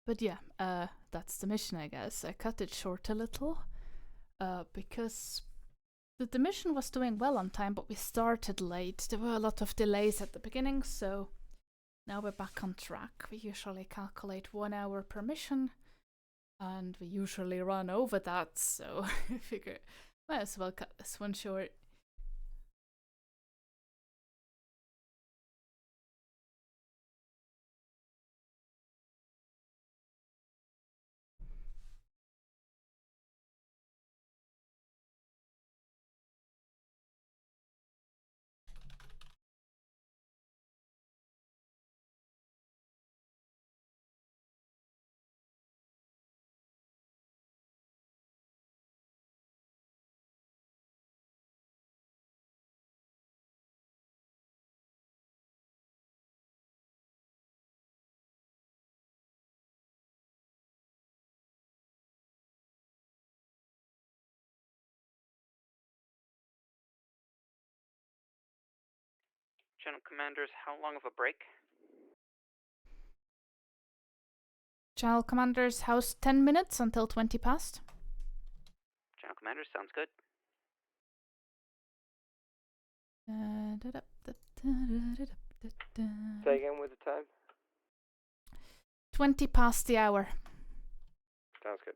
But yeah, that's the mission, I guess. I cut it short a little, because the mission was doing well on time, but we started late. There were a lot of delays at the beginning, so now we're back on track. We usually calculate 1 hour per mission, and we usually run over that, so I figure might as well cut this one short. General Commanders, how long of a break? Channel Commanders, how's 10 minutes until 20 past? General Commanders, sounds good. Say again with the time. 20 past the hour. Sounds good.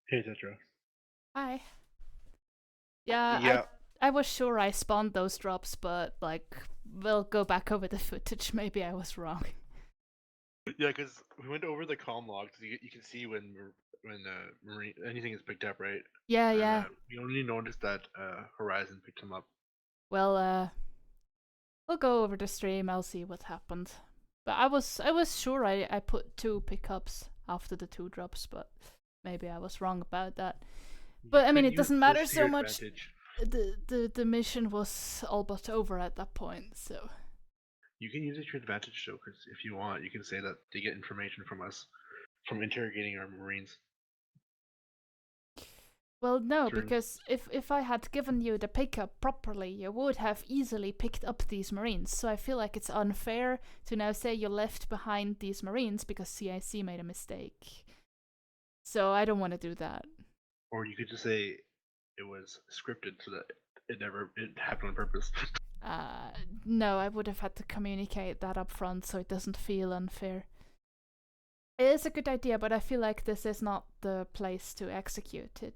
Hey, Tetra. Hi. Yeah, Yeah. I was sure I spawned those drops, but like, we'll go back over the footage. Maybe I was wrong. Yeah, because we went over the comm logs. You can see when marine anything is picked up, right? Yeah, And, yeah. we only noticed that Horizon picked them up. Well, we'll go over the stream. I'll see what happened. But I was sure I put 2 pickups after the 2 drops, but maybe I was wrong about that. But I mean, it doesn't matter so much. The mission was all but over at that point, so. You can use it to your advantage, though, because if you want, you can say that they get information from us, from interrogating our Marines. Well, no, because if I had given you the pickup properly, you would have easily picked up these Marines. So I feel like it's unfair to now say you left behind these Marines because CIC made a mistake. So I don't want to do that. Or you could just say it was scripted so that it happened on purpose. No, I would have had to communicate that up front so it doesn't feel unfair. It is a good idea, but I feel like this is not the place to execute it.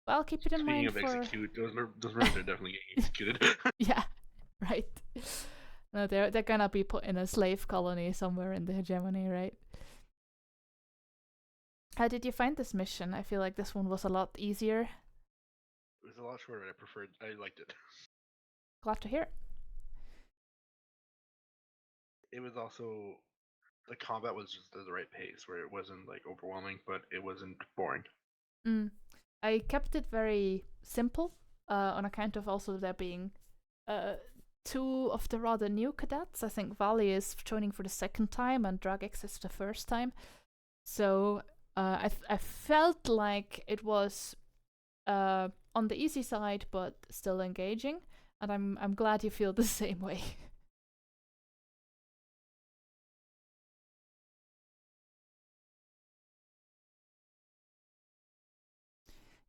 But I'll keep it in mind for... execute, those Marines are definitely getting executed. Yeah, right. No, they're gonna be put in a slave colony somewhere in the hegemony, right? How did you find this mission? I feel like this one was a lot easier. It was a lot shorter. I liked it. Glad to hear it. It was also, the combat was just at the right pace where it wasn't like overwhelming, but it wasn't boring. I kept it very simple, on account of also there being 2 of the rather new cadets. I think Valley is joining for the 2nd time and Dragex is the 1st time. So I felt like it was on the easy side, but still engaging, and I'm glad you feel the same way.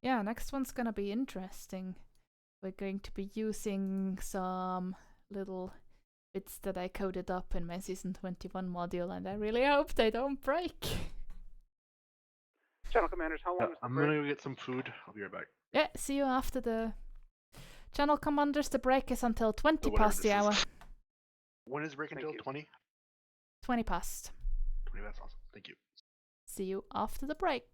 Yeah, next one's gonna be interesting. We're going to be using some little bits that I coded up in my Season 21 module, and I really hope they don't break. Channel commanders, how long is the I'm break? gonna go get some food. I'll be right back. Yeah, see you after the... Channel commanders, the break is until 20 past the hour. When is break until 20? 20 past. 20, that's awesome. Thank you. See you after the break.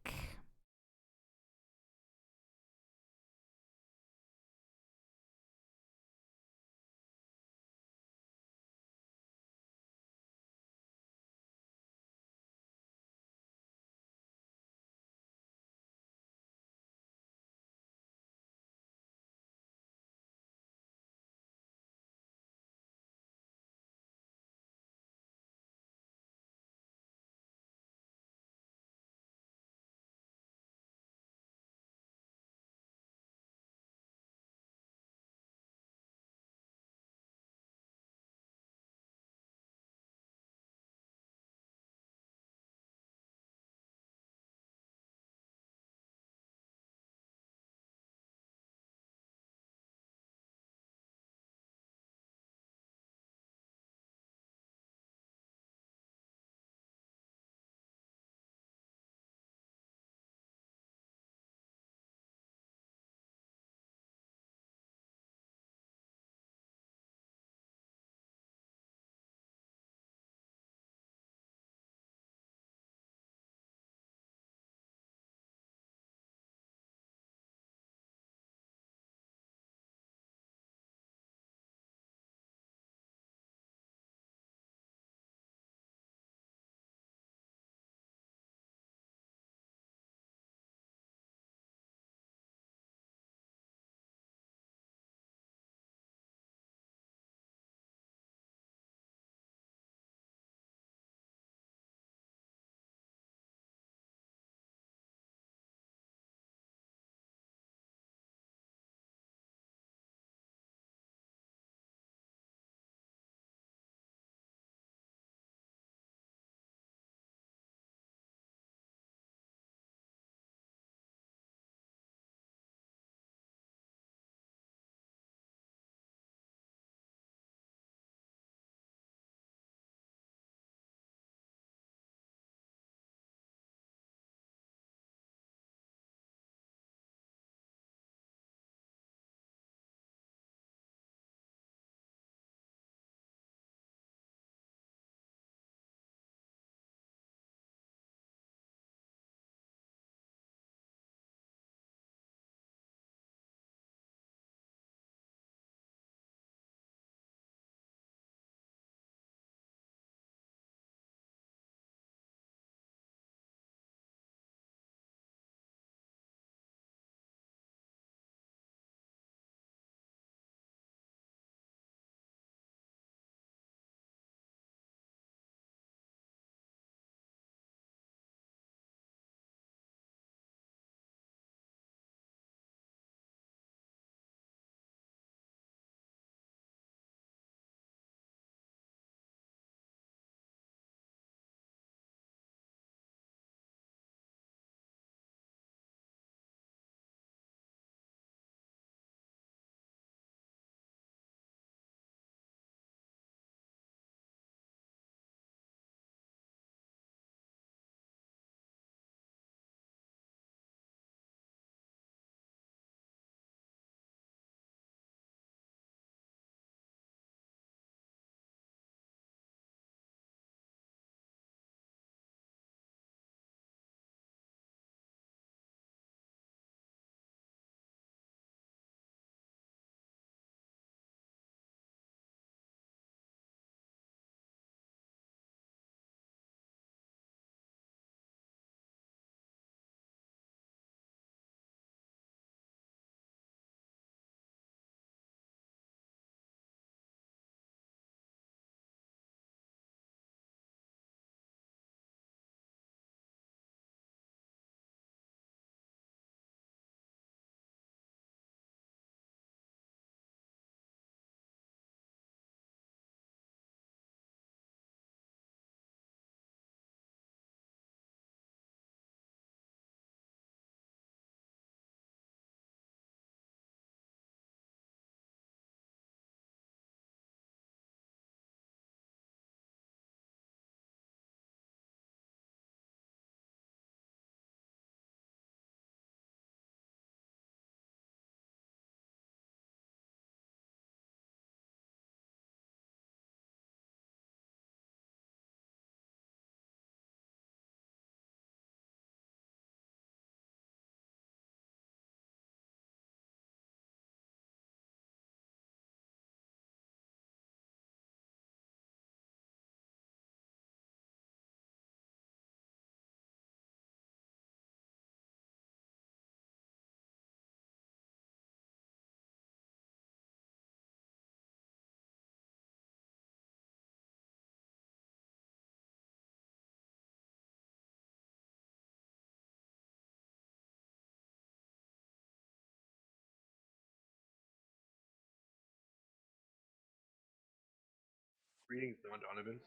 Greetings, Don Donovan.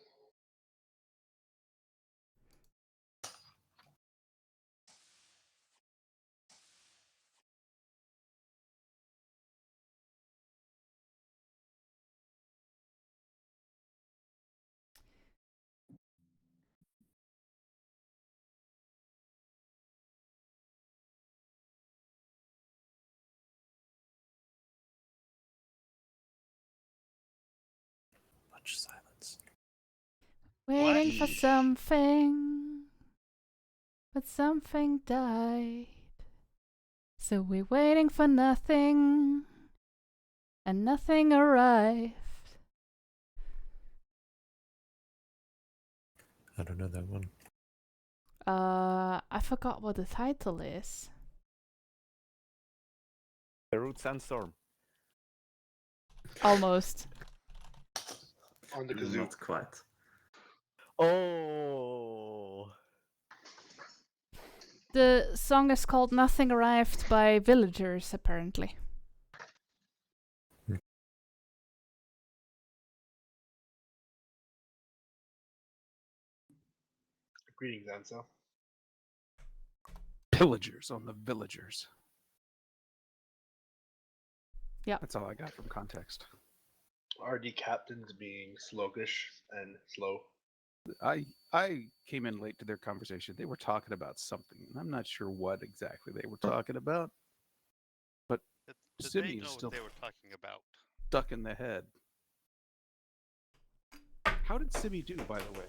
Much silence. Waiting for something, but something died. So we're waiting for nothing, and nothing arrived. I don't know that one. I forgot what the title is. The Root Sandstorm. Almost. On the kazoo. Not quite. Oh. The song is called Nothing Arrived by Villagers, apparently. Greetings, Ansel. Pillagers on the villagers. Yeah. That's all I got from context. RD captains being sluggish and slow. I came in late to their conversation. They were talking about something, and I'm not sure what exactly they were talking about. But Did they Simi know is what still they were talking about? stuck in the head. How did Simi do, by the way?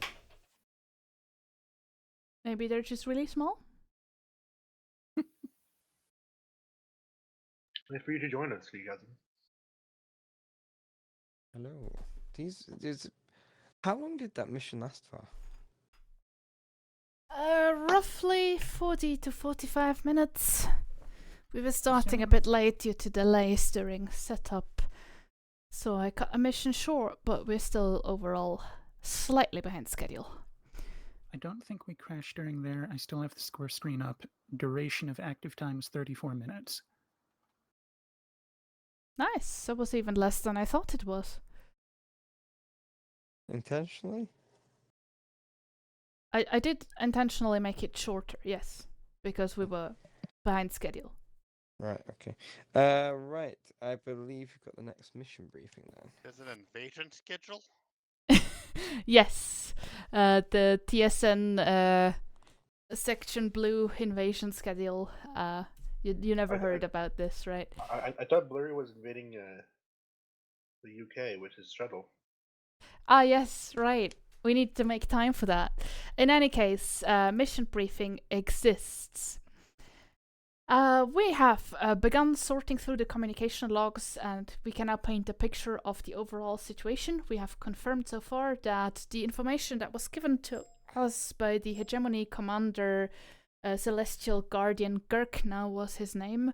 Maybe they're just really small? Nice for you to join us, you cousin. Hello. How long did that mission last for? Roughly 40 to 45 minutes. We were starting a bit late due to delays during setup, so I cut a mission short, but we're still overall slightly behind schedule. I don't think we crashed during there. I still have the score screen up. Duration of active time is 34 minutes. Nice, that was even less than I thought it was. Intentionally? I did intentionally make it shorter, yes, because we were behind schedule. Right, okay. Right, I believe you've got the next mission briefing then. There's an invasion schedule? Yes, the TSN Section Blue invasion schedule. You never heard about this, right? I thought Blurry was invading the UK, which is shuttle. Ah, yes, right. We need to make time for that. In any case, mission briefing exists. We have begun sorting through the communication logs, and we can now paint a picture of the overall situation. We have confirmed so far that the information that was given to us by the Hegemony Commander, Celestial Guardian Girk now was his name,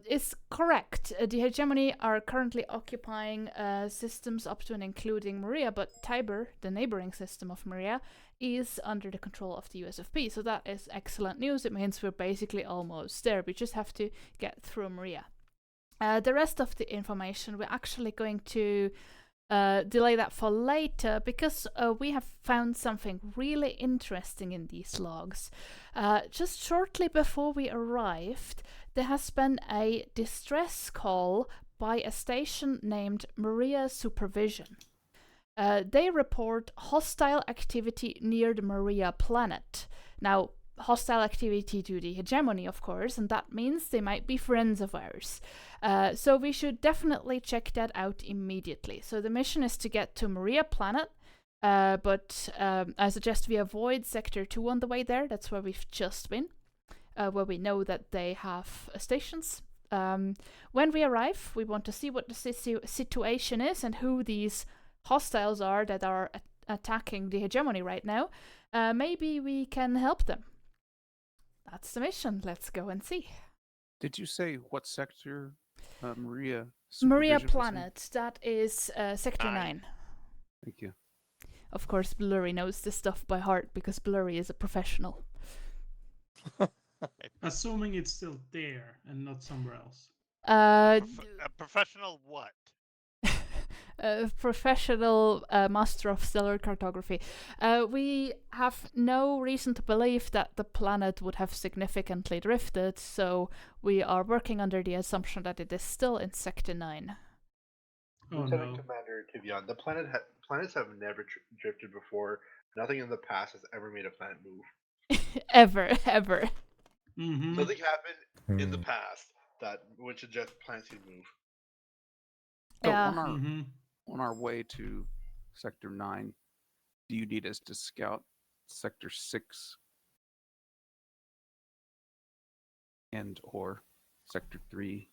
is correct. The Hegemony are currently occupying systems up to and including Maria, but Tiber, the neighboring system of Maria, is under the control of the USFP. So that is excellent news. It means we're basically almost there. We just have to get through Maria. The rest of the information, we're actually going to delay that for later because we have found something really interesting in these logs. Just shortly before we arrived, there has been a distress call by a station named Maria Supervision. They report hostile activity near the Maria planet. Now, hostile activity to the Hegemony, of course, and that means they might be friends of ours. So we should definitely check that out immediately. So the mission is to get to Maria planet, but I suggest we avoid Sector 2 on the way there. That's where we've just been, where we know that they have stations. When we arrive, we want to see what the situation is and who these hostiles are that are attacking the Hegemony right now. Maybe we can help them. That's the mission. Let's go and see. Did you say what sector Maria Maria Supervision was in? planet. That is Sector 9. Thank you. Of course, Blurry knows this stuff by heart because Blurry is a professional. Assuming it's still there and not somewhere else. A professional what? professional master of stellar cartography. We have no reason to believe that the planet would have significantly drifted, so we are working under the assumption that it is still in Sector 9. Oh Lieutenant no. Commander Tivion, the planets have never drifted before. Nothing in the past has ever made a planet move. ever. Mm-hmm. Something happened in the past that would suggest planets can move. So Yeah. on our way to Sector 9, do you need us to scout Sector 6 and or Sector 3?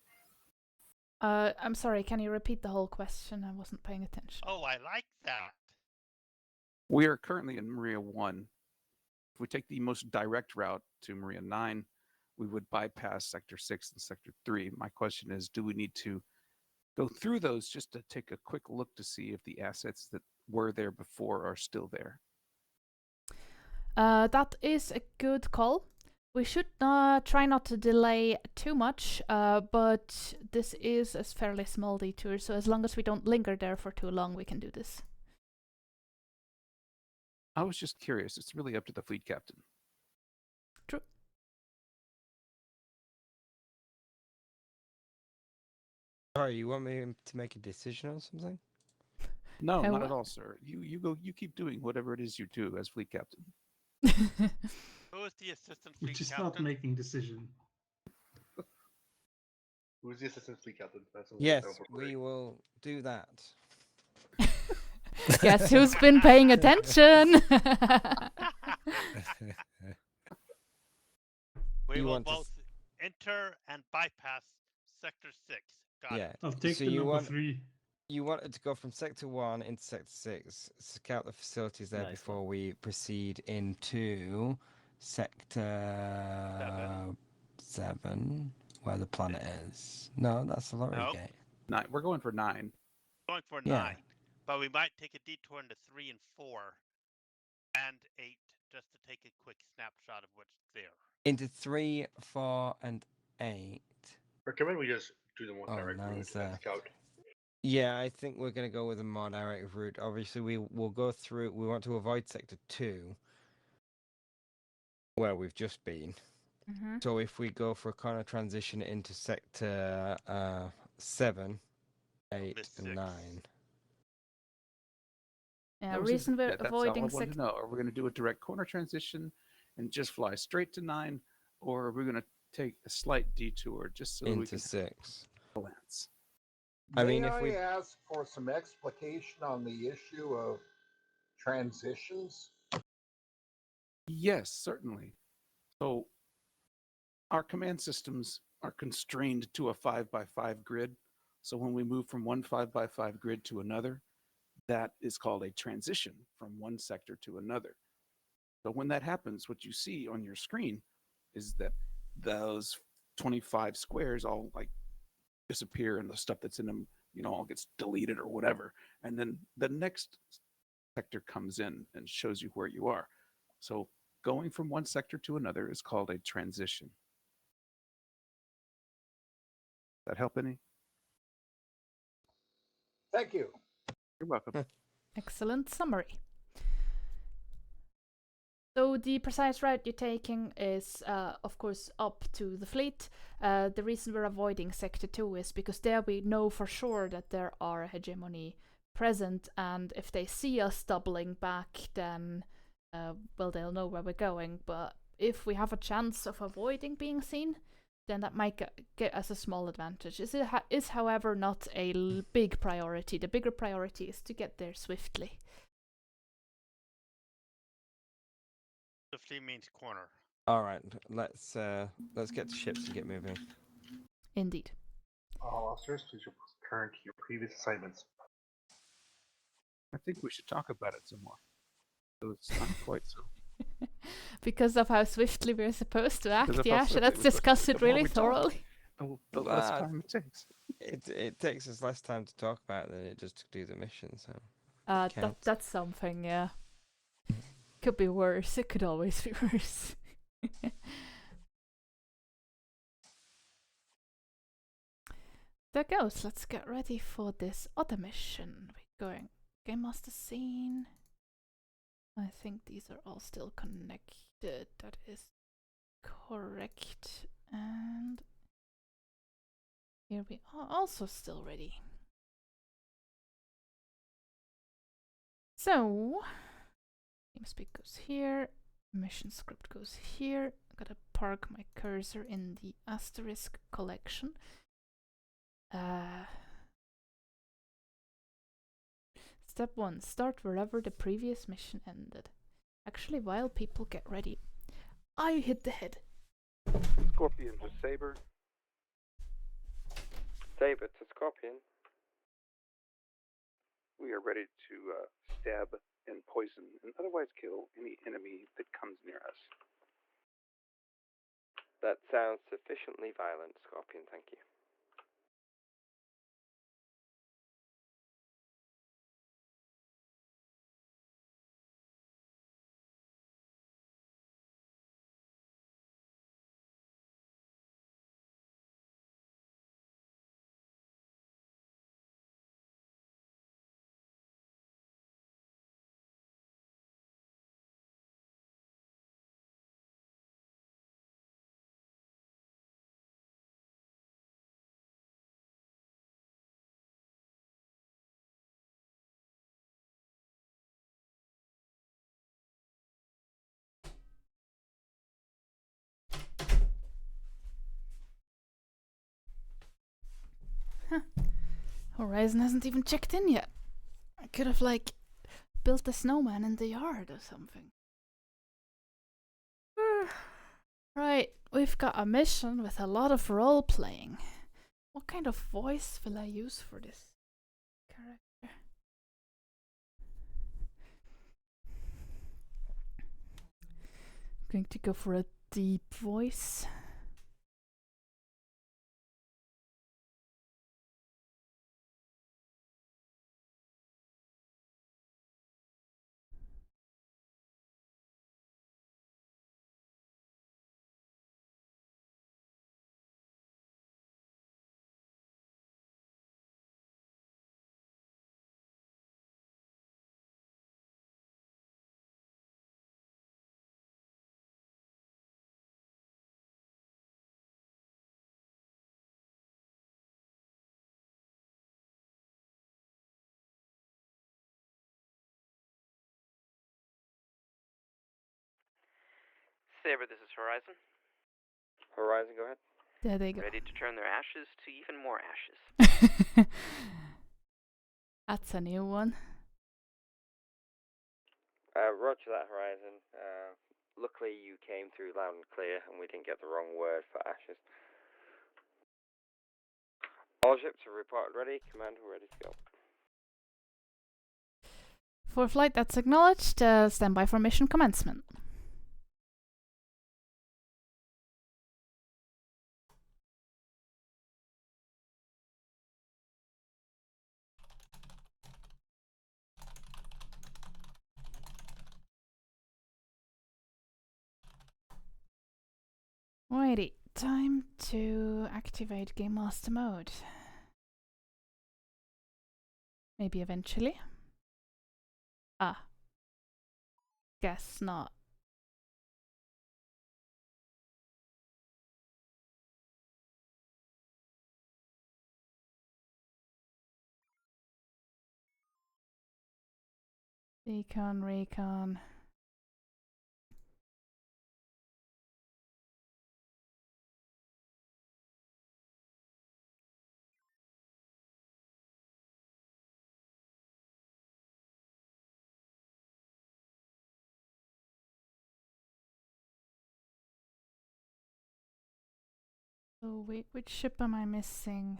I'm sorry, can you repeat the whole question? I wasn't paying attention. Oh, I like that. We are currently in Maria 1. If we take the most direct route to Maria 9, we would bypass Sector 6 and Sector 3. My question is, do we need to go through those just to take a quick look to see if the assets that were there before are still there? That is a good call. We should try not to delay too much, but this is a fairly small detour, so as long as we don't linger there for too long, we can do this. I was just curious. It's really up to the fleet captain. True. Sorry, you want me to make a decision on something? No, not at all, sir. You go. You keep doing whatever it is you do as fleet captain. Who is the assistant fleet Just captain? not making decision. Who's the assistant fleet captain? Yes, we will do that. Guess who's been paying attention? We You will want to both enter and bypass Sector 6. Got Yeah. it. I'll take So the you number want 3. you wanted to go from Sector 1 into Sector 6, scout the facilities there Nice before we proceed into Sector 7, where the planet is. No, that's the lottery Nope. gate. 9. We're going for 9. Going for Yeah. 9. But we might take a detour into 3 and 4 and 8 just to take a quick snapshot of what's there. Into 3, 4, and 8. Recommend we just do the most Oh, direct route nice and there. scout. Yeah, I think we're going to go with a more direct route. Obviously, we will go through. We want to avoid Sector 2, where we've just been. Mm-hmm. So if we go for a kind of transition into Sector 7, 8, Miss and 6. 9. Yeah, That was it. reason we're That's all I avoiding wanted to know. Are we going to do a direct corner transition and just fly straight to 9, or are we going to take a slight detour just so we Into can 6. balance? I mean, May if we ask for some explication on the issue of transitions? Yes, certainly. So our command systems are constrained to a 5x5 grid. So when we move from one 5x5 grid to another, that is called a transition from one sector to another. So when that happens, what you see on your screen is that those 25 squares all like disappear and the stuff that's in them, all gets deleted or whatever. And then the next sector comes in and shows you where you are. So going from one sector to another is called a transition. That help any? Thank you. You're welcome. Excellent summary. So the precise route you're taking is, of course, up to the fleet. The reason we're avoiding Sector 2 is because there we know for sure that there are a hegemony present, and if they see us doubling back, then, well, they'll know where we're going. But if we have a chance of avoiding being seen, then that might get us a small advantage. Is however, not a big priority. The bigger priority is to get there swiftly. Swiftly means corner. all right, let's get to ships and get moving. Indeed. All officers, please return to your previous assignments. I think we should talk about it some more. So it's not quite so. Because of how swiftly we're supposed to act, Because of yeah, how so swiftly let's we're supposed discuss to- it the more really we talk, thoroughly. The less time it takes. It takes us less time to talk about it than it does to do the mission. So That's something, yeah. Could be worse. It could always be worse. there goes. Let's get ready for this other mission. We're going Game Master Scene. I think these are all still connected. That is correct. And here we are, also still ready. So, TeamSpeak goes here, mission script goes here. I gotta park my cursor in the asterisk collection. Step 1, start wherever the previous mission ended. Actually, while people get ready, I hit the head. Scorpion to Saber. Saber to Scorpion. We are ready to stab and poison and otherwise kill any enemy that comes near us. That sounds sufficiently violent, Scorpion, thank you. Huh. Horizon hasn't even checked in yet. I could have, like, built a snowman in the yard or something. Right, we've got a mission with a lot of role playing. What kind of voice will I use for this character? I'm going to go for a deep voice. Saber, this is Horizon. Horizon, go ahead. There they go. Ready to turn their ashes to even more ashes. That's a new one. Roger that, Horizon. Luckily you came through loud and clear and we didn't get the wrong word for ashes. All ships are reported ready. Command, we're ready to go. For flight that's acknowledged, stand by for mission commencement. Alrighty, time to activate Game Master mode. Maybe eventually. Ah. Guess not. Recon. Oh wait, which ship am I missing?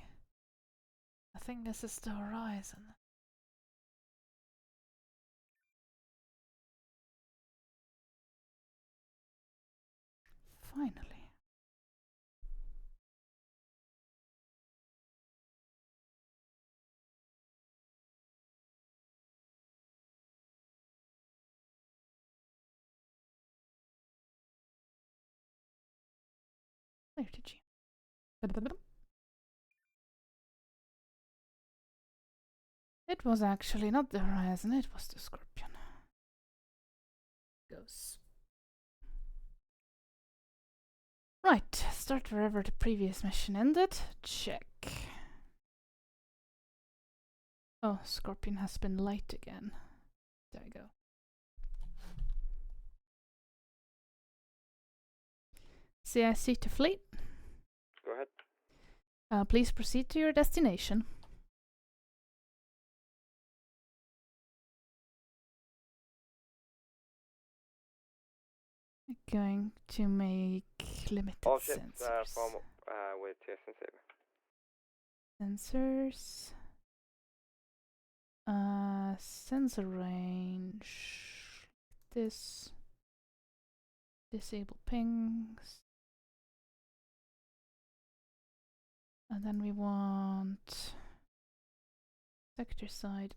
I think this is the Horizon. Finally. Where did you? It was actually not the Horizon, it was the Scorpion. Goes. Right, start wherever the previous mission ended. Check. Oh, Scorpion has been light again. There we go. CIC to fleet. Go ahead. Please proceed to your destination. Going to make limited All ships sensors. form up with TSN Saber. Sensors. Sensor range. This. Disable pings. And then we want sector side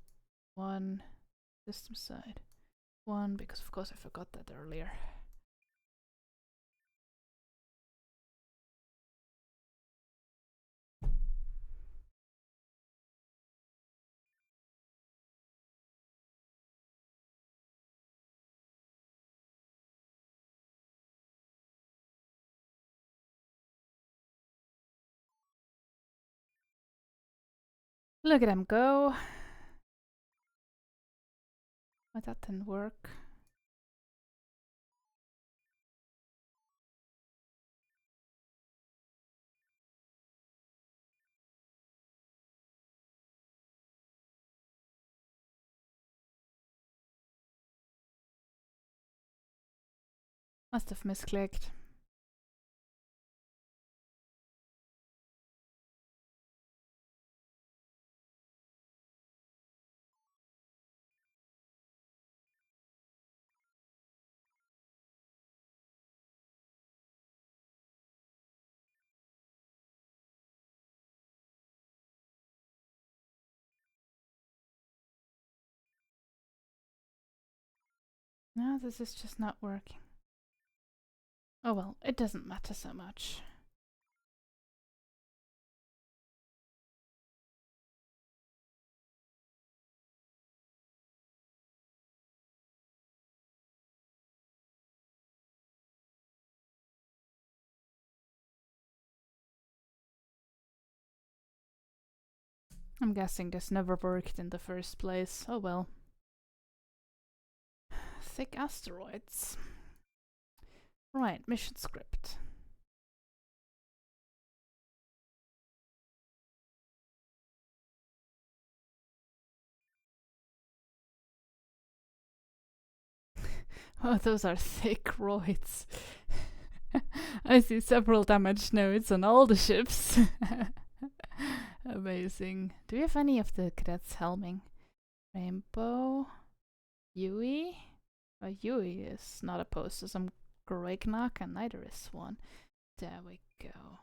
1, system side 1, because of course I forgot that earlier. Look at them go. But that didn't work. Must have misclicked. No, this is just not working. Oh well, it doesn't matter so much. I'm guessing this never worked in the first place. Oh well. Thick asteroids. Right, mission script. Oh, those are thick roids. I see several damage nodes on all the ships. Amazing. Do we have any of the cadets helming? Rainbow. Yui? Yui is not opposed to some Greyknock, and neither is one. There we go.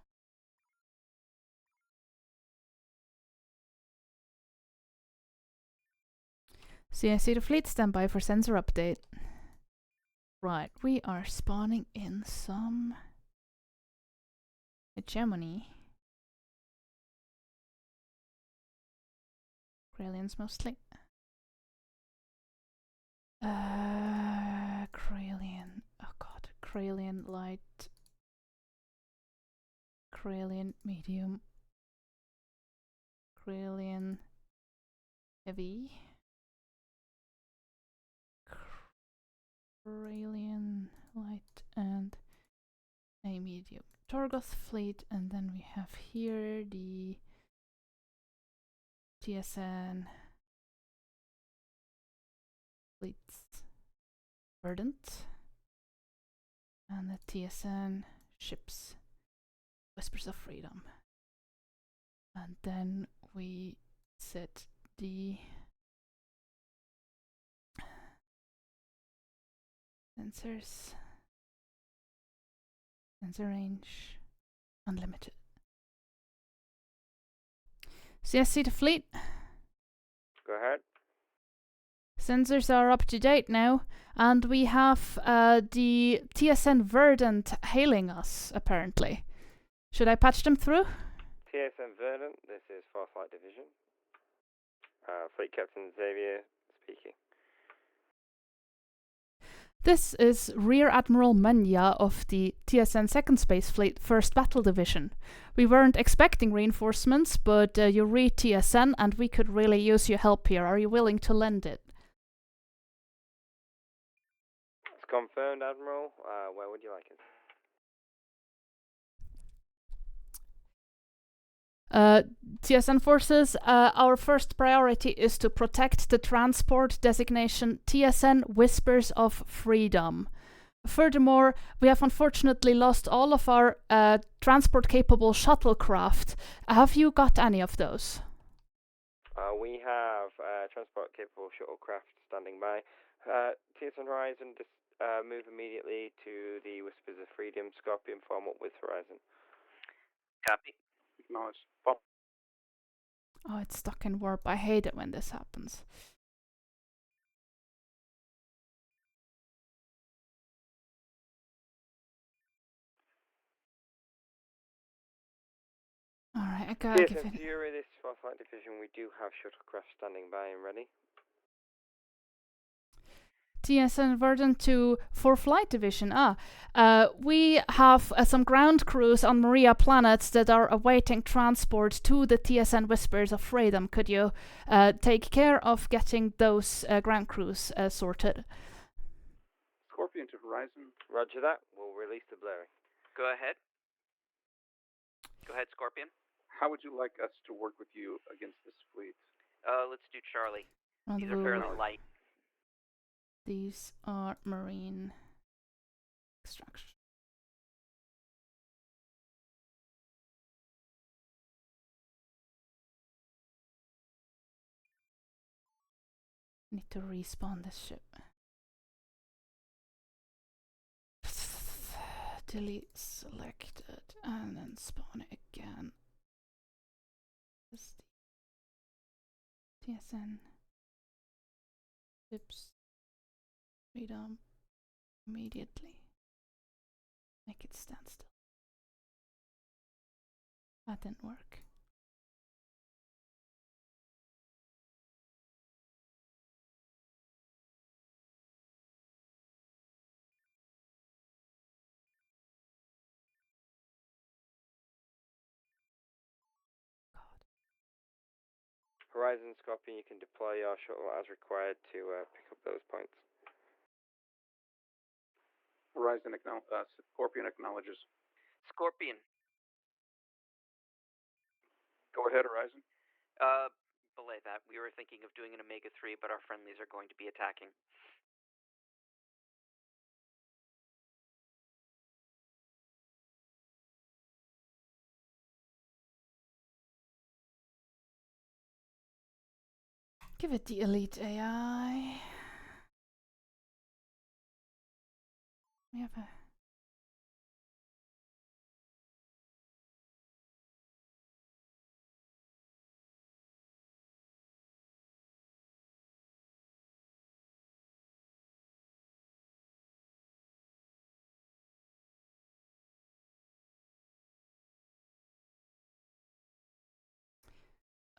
CIC to fleet, standby for sensor update. Right, we are spawning in some hegemony. Kralians mostly. Kralian. Oh god, Kralian light. Kralian medium. Kralian heavy. Kralian light and a medium. Torgoth fleet, and then we have here the TSN fleets Verdant and the TSN ships Whispers of Freedom. And then we set the sensors, sensor range, unlimited. CSC to fleet. Go ahead. Sensors are up to date now, and we have the TSN Verdant hailing us, apparently. Should I patch them through? TSN Verdant, this is Force Light Division. Fleet Captain Xavier speaking. This is Rear Admiral Menya of the TSN Second Space Fleet 1st Battle Division. We weren't expecting reinforcements, but you read TSN and we could really use your help here. Are you willing to lend it? It's confirmed, Admiral. Where would you like it? TSN forces, our first priority is to protect the transport designation TSN Whispers of Freedom. Furthermore, we have unfortunately lost all of our transport-capable shuttlecraft. Have you got any of those? We have transport-capable shuttlecraft standing by. TSN Horizon, move immediately to the Whispers of Freedom. Scorpion, form up with Horizon. Copy. Acknowledged. Oh, it's stuck in warp. I hate it when this happens. Alright, I gotta give it... Fury, this 4th Flight Division, we do have shuttlecraft standing by and ready. TSN Verdant to 4 Flight Division. We have some ground crews on Maria planets that are awaiting transport to the TSN Whispers of Freedom. Could you take care of getting those ground crews sorted? Scorpion to Horizon. Roger that. We'll release the blaring. Go ahead. Go ahead, Scorpion. How would you like us to work with you against this fleet? Let's do Charlie. These are fairly light. These are marine extraction. Need to respawn this ship. Delete selected and then spawn it again. TSN ships freedom immediately. Make it stand still. That didn't work. Horizon, Scorpion, you can deploy your shuttle as required to pick up those points. Horizon, Scorpion acknowledges. Scorpion. Go ahead, Horizon. Belay that. We were thinking of doing an Omega-3, but our friendlies are going to be attacking. Give it the elite AI. We have a...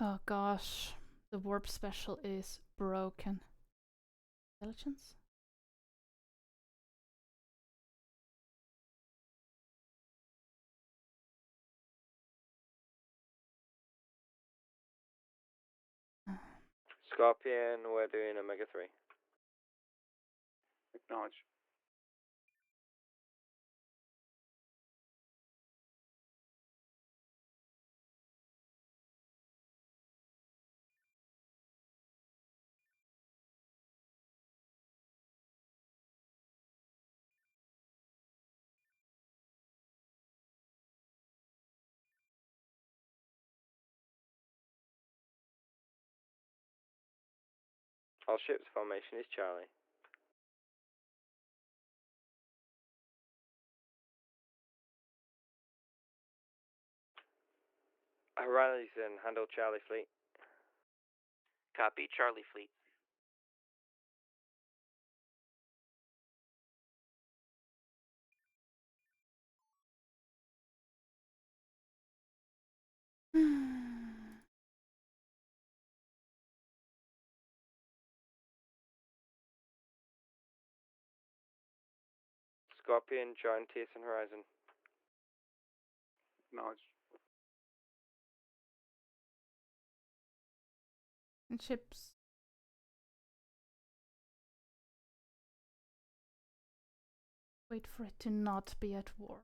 Oh gosh, the warp special is broken. Intelligence? Scorpion, we're doing Omega-3. Acknowledge. All ships formation is Charlie. Horizon, handle Charlie fleet. Copy, Charlie fleet. Scorpion, join TSN Horizon. Acknowledged. And ships. Wait for it to not be at war.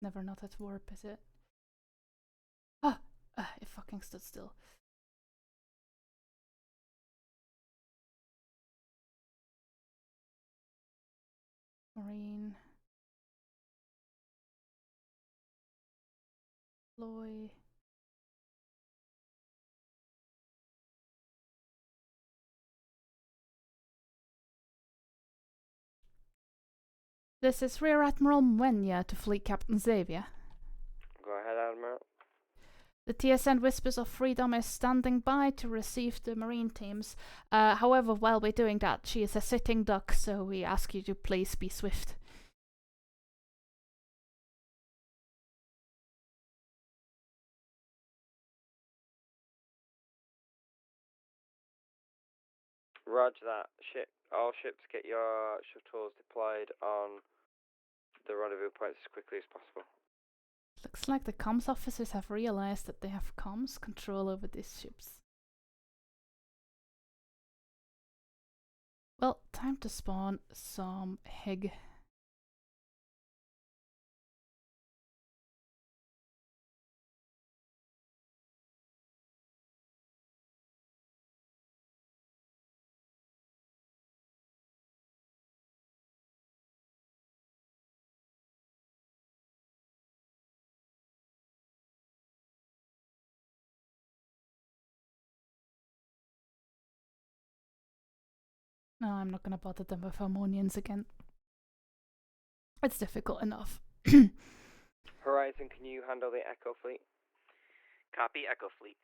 Never not at warp, is it? Ah! It fucking stood still. Marine. Loy. This is Rear Admiral Mwenya to Fleet Captain Xavier. Go ahead, Admiral. The TSN Whispers of Freedom is standing by to receive the Marine teams. However, while we're doing that, she is a sitting duck, so we ask you to please be swift. Roger that. All ships, get your shuttles deployed on the rendezvous points as quickly as possible. Looks like the comms officers have realized that they have comms control over these ships. Well, time to spawn some Hig. No, I'm not gonna bother them with Harmonians again. It's difficult enough. Horizon, can you handle the Echo Fleet? Copy, Echo Fleet.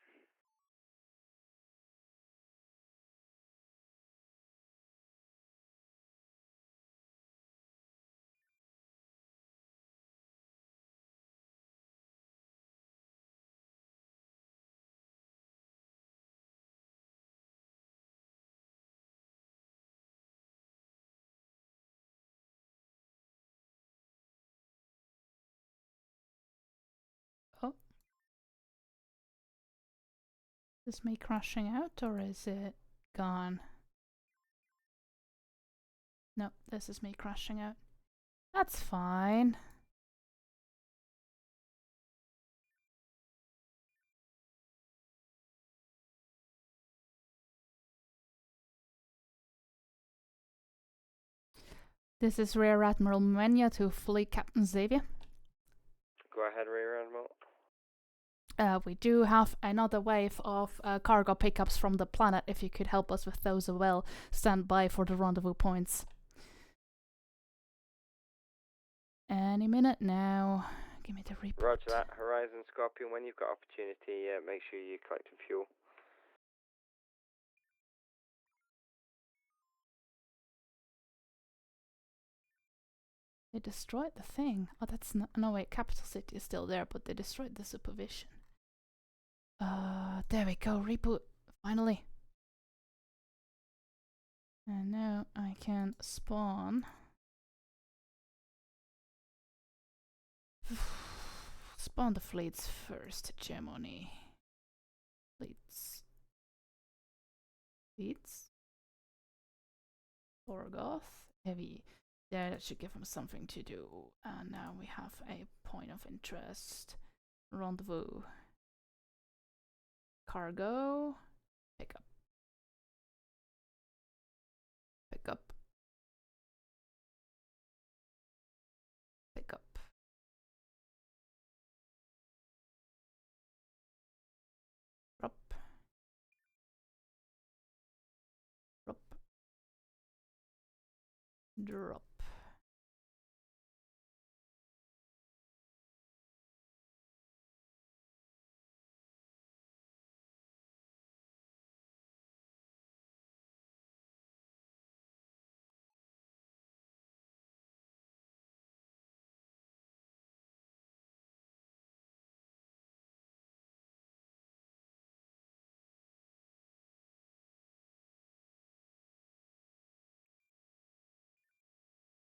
Oh. Is me crashing out or is it gone? No, this is me crashing out. That's fine. This is Rear Admiral Mwenya to Fleet Captain Xavier. Go ahead, Rear Admiral. We do have another wave of cargo pickups from the planet. If you could help us with those as well, stand by for the rendezvous points. Any minute now. Give me the report. Roger that. Horizon, Scorpion, when you've got opportunity, make sure you're collecting fuel. They destroyed the thing. Oh, that's not. No, wait, Capital City is still there, but they destroyed the supervision. There we go. Reboot. Finally. And now I can spawn. Spawn the fleets first. Hegemony. Fleets. Thorgoth. Heavy. There, that should give them something to do. And now we have a point of interest. Rendezvous. Cargo. Pick up. Pick up. Pick up. Drop. Drop. Drop.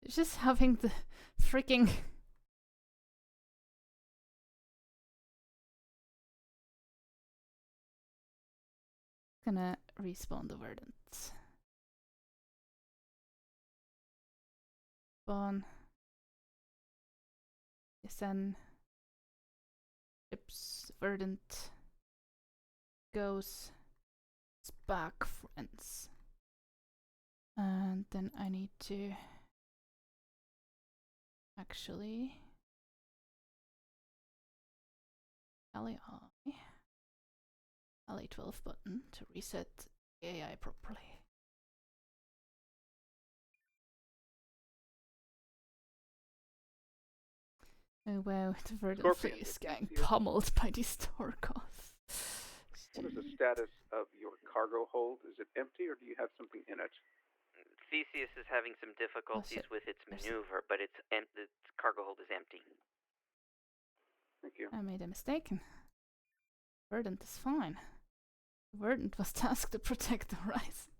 Just having the freaking gonna respawn the verdant. Spawn. TSN. Ships. Verdant. Goes. It's back, friends. And then I need to actually LA12 button to reset the AI properly. Oh wow, the verdant Scorpion, fleet is if getting you see it- pummeled by these Torgoths. What is the status of your cargo hold? Is it empty or do you have something in it? Theseus is having some difficulties it? with its There's it. maneuver, but its cargo hold is empty. Thank you. I made a mistake. Verdant is fine. Verdant was tasked to protect the Horizon.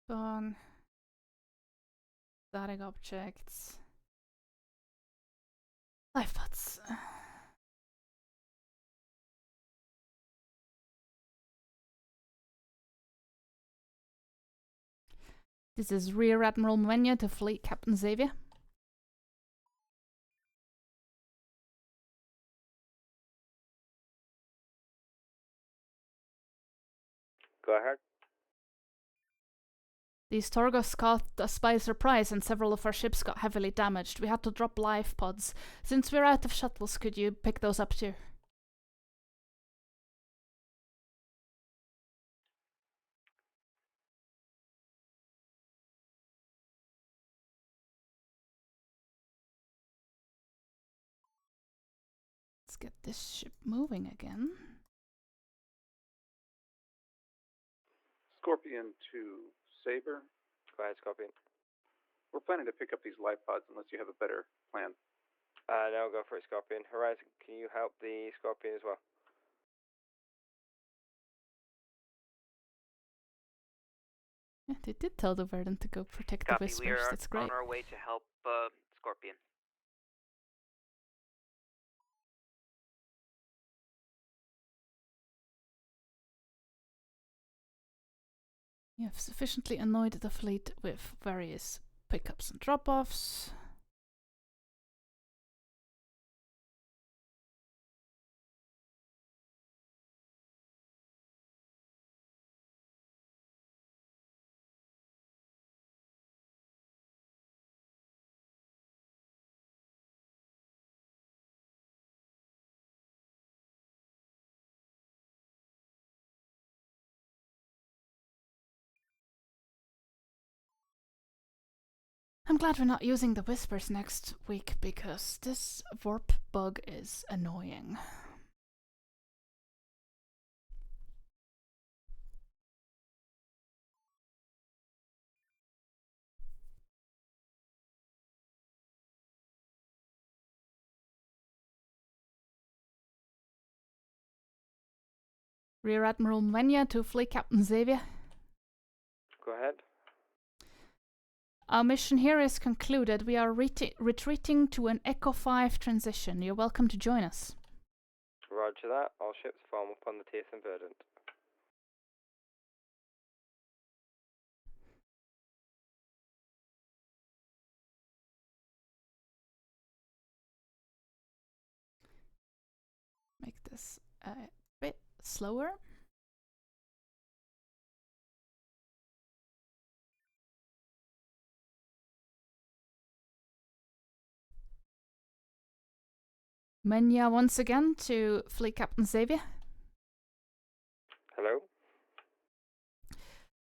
Spawn. Static objects. Life pods. This is Rear Admiral Menya to Fleet Captain Xavier. Go ahead. These Torgoths caught us by surprise and several of our ships got heavily damaged. We had to drop life pods. Since we're out of shuttles, could you pick those up too? Let's get this ship moving again. Scorpion to Saber. Go ahead, Scorpion. We're planning to pick up these life pods unless you have a better plan. No, go for it, Scorpion. Horizon, can you help the Scorpion as well? Yeah, they did tell the Verdant to go protect Copy. the We Whispers. are That's great. on our way to help Scorpion. You have sufficiently annoyed the fleet with various pickups and drop-offs. I'm glad we're not using the Whispers next week because this warp bug is annoying. Rear Admiral Menya to Fleet Captain Xavier. Go ahead. our mission here is concluded. We are retreating to an Echo 5 transition. You're welcome to join us. Roger that. All ships form up on the TSN Verdant. Make this a bit slower. Menya once again to Fleet Captain Xavier. Hello?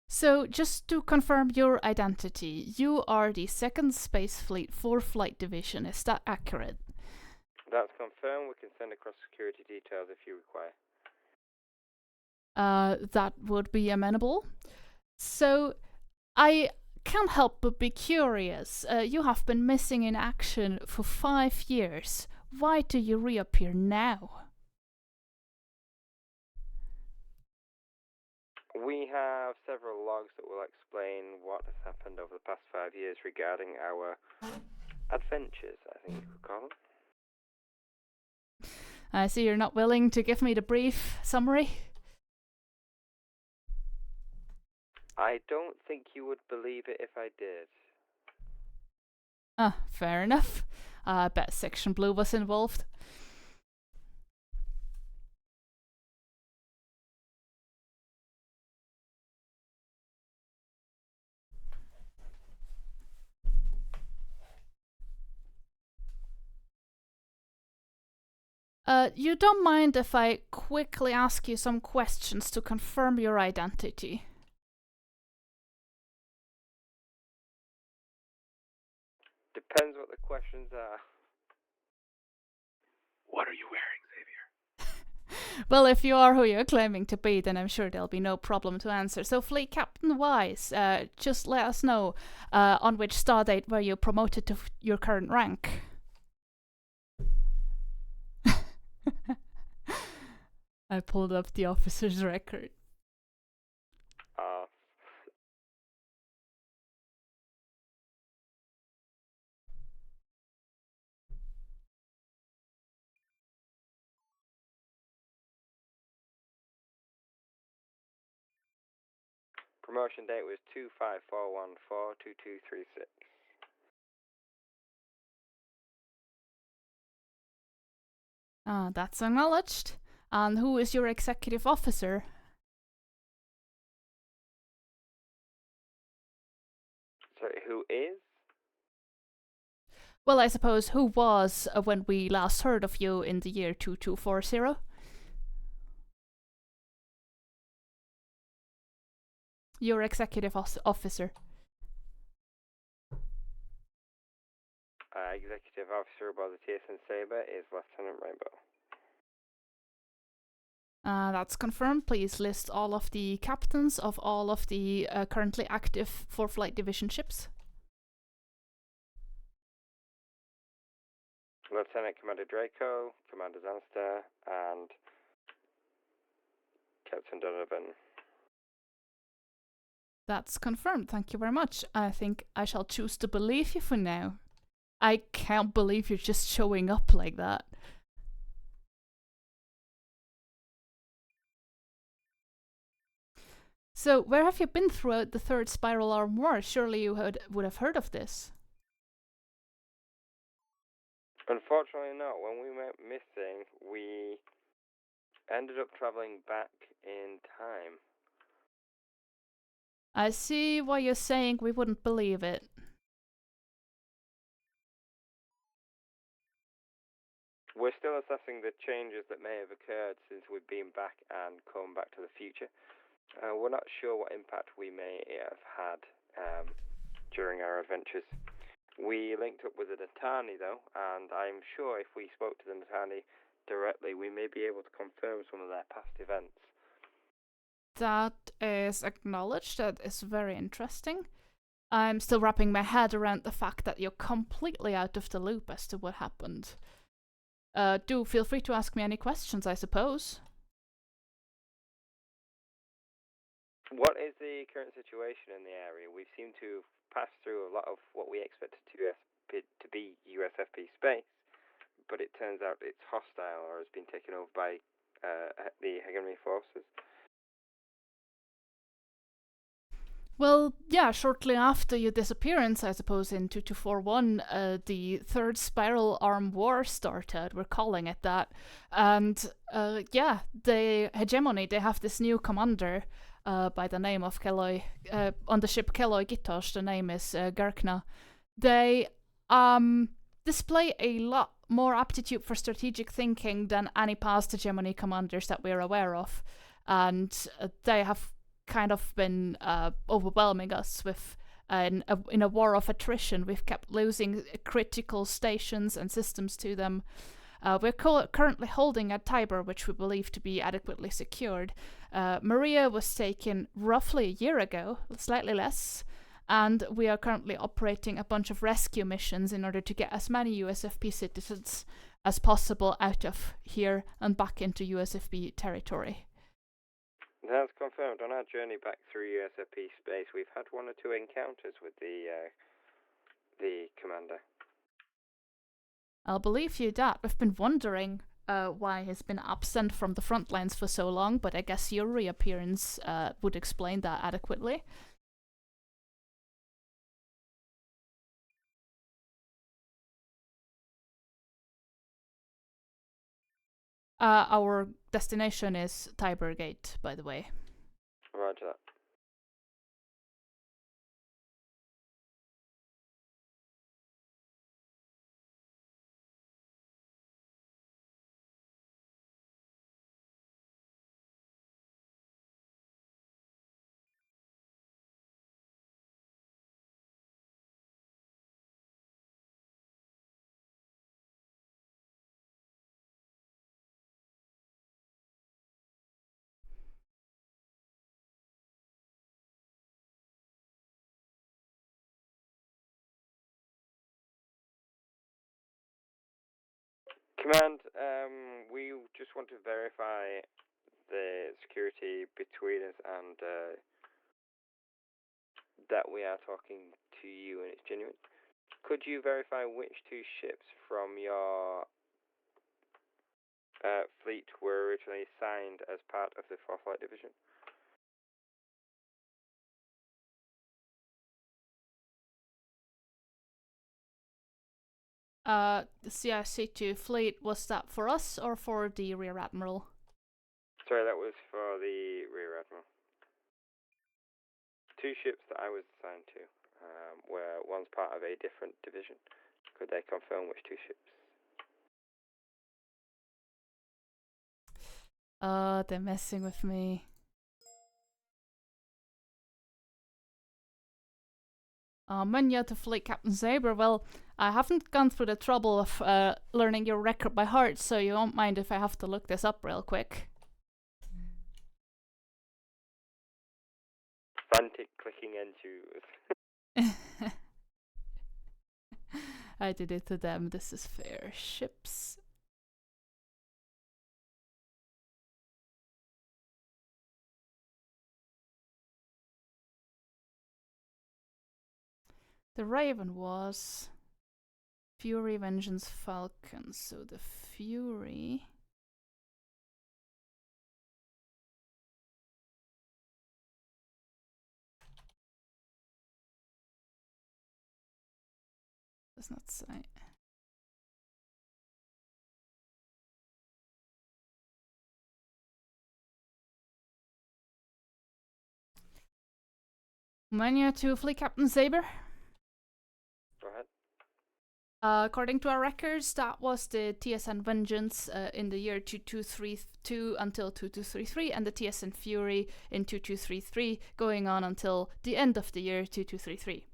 So, just to confirm your identity, you are the 2nd Space Fleet 4 Flight Division, is that accurate? That's confirmed. We can send across security details if you require. That would be amenable. So, I can't help but be curious. You have been missing in action for 5 years. Why do you reappear now? We have several logs that will explain what has happened over the past 5 years regarding our adventures, I think you could call them. I see you're not willing to give me the brief summary. I don't think you would believe it if I did. Ah, fair enough. I bet Section Blue was involved. You don't mind if I quickly ask you some questions to confirm your identity? Depends what the questions are. What are you wearing, Xavier? Well, if you are who you're claiming to be, then I'm sure there'll be no problem to answer. So, Fleet Captain Wise, just let us know on which stardate were you promoted to your current rank. I pulled up the officer's record. Promotion date was 254142236. That's acknowledged. And who is your executive officer? Sorry, who is? Well, I suppose who was when we last heard of you in the year 2240? Your executive officer. Executive officer aboard the TSN Sabre is Lieutenant Rainbow. That's confirmed. Please list all of the captains of all of the currently active 4 Flight Division ships. Lieutenant Commander Draco, Commander Zanster, and Captain Donovan. That's confirmed. Thank you very much. I think I shall choose to believe you for now. I can't believe you're just showing up like that. So, where have you been throughout the 3rd Spiral Arm War? Surely you would have heard of this. Unfortunately not. When we went missing, we ended up traveling back in time. I see why you're saying we wouldn't believe it. We're still assessing the changes that may have occurred since we've been back and come back to the future. We're not sure what impact we may have had during our adventures. We linked up with the Natani though, and I'm sure if we spoke to the Natani directly, we may be able to confirm some of their past events. That is acknowledged. That is very interesting. I'm still wrapping my head around the fact that you're completely out of the loop as to what happened. Do feel free to ask me any questions, I suppose. What is the current situation in the area? We seem to pass through a lot of what we expected to be USFP space, but it turns out it's hostile or has been taken over by the hegemony forces. Well, yeah, shortly after your disappearance, I suppose, in 2241, the Third Spiral Arm War started, we're calling it that. And yeah, the hegemony, they have this new commander by the name of Kelloy, on the ship Kelloy Gitosh, the name is Garkna. They display a lot more aptitude for strategic thinking than any past hegemony commanders that we're aware of. And they have kind of been overwhelming us with in a war of attrition. We've kept losing critical stations and systems to them. We're currently holding at Tiber, which we believe to be adequately secured. Maria was taken roughly a year ago, slightly less, and we are currently operating a bunch of rescue missions in order to get as many USFP citizens as possible out of here and back into USFP territory. That's confirmed. On our journey back through USFP space, we've had one or two encounters with the commander. I'll believe you that. We've been wondering why he's been absent from the front lines for so long, but I guess your reappearance would explain that adequately. Our destination is Tiber Gate, by the way. Roger that. Command, we just want to verify the security between us and that we are talking to you and it's genuine. Could you verify which two ships from your fleet were originally signed as part of the 4th Light Division? The CIC2 fleet, was that for us or for the Rear Admiral? Sorry, that was for the Rear Admiral. Two ships that I was assigned to were one's part of a different division. Could they confirm which two ships? They're messing with me. Manya to Fleet Captain Saber. Well, I haven't gone through the trouble of learning your record by heart, so you won't mind if I have to look this up real quick. Frantic clicking into. I did it to them. This is fair. Ships. The Raven was Fury, Vengeance, Falcon. So the Fury. Does not say. Mania to Fleet Captain Saber. Go ahead. According to our records, that was the TSN Vengeance in the year 2232 until 2233, and the TSN Fury in 2233, going on until the end of the year 2233.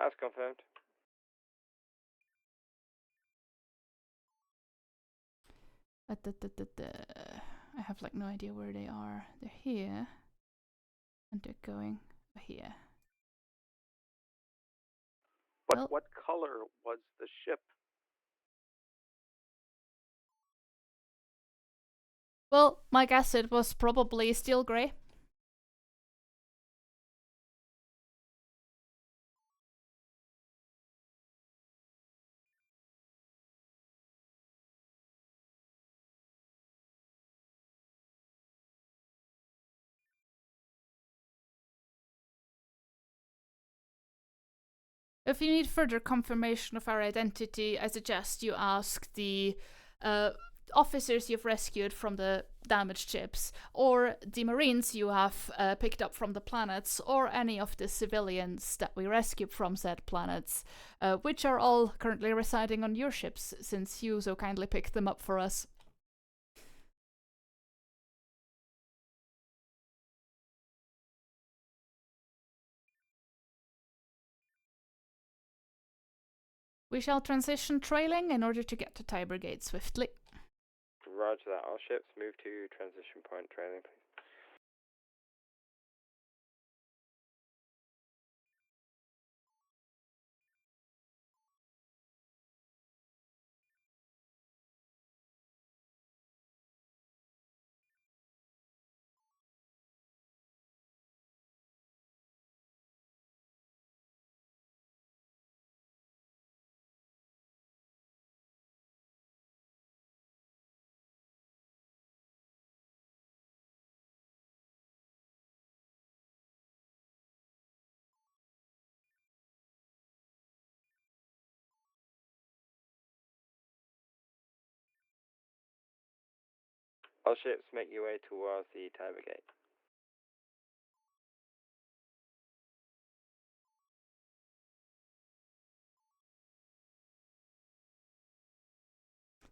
As confirmed. I have like no idea where they are. They're here, and they're going here. But Well, what color was the ship? Well, my guess it was probably steel grey. If you need further confirmation of our identity, I suggest you ask the officers you've rescued from the damaged ships, or the Marines you have picked up from the planets, or any of the civilians that we rescued from said planets, which are all currently residing on your ships, since you so kindly picked them up for us. We shall transition trailing in order to get to Tie Brigade swiftly. Roger that. All ships move to transition point trailing, please. All ships make your way towards the Tie Brigade.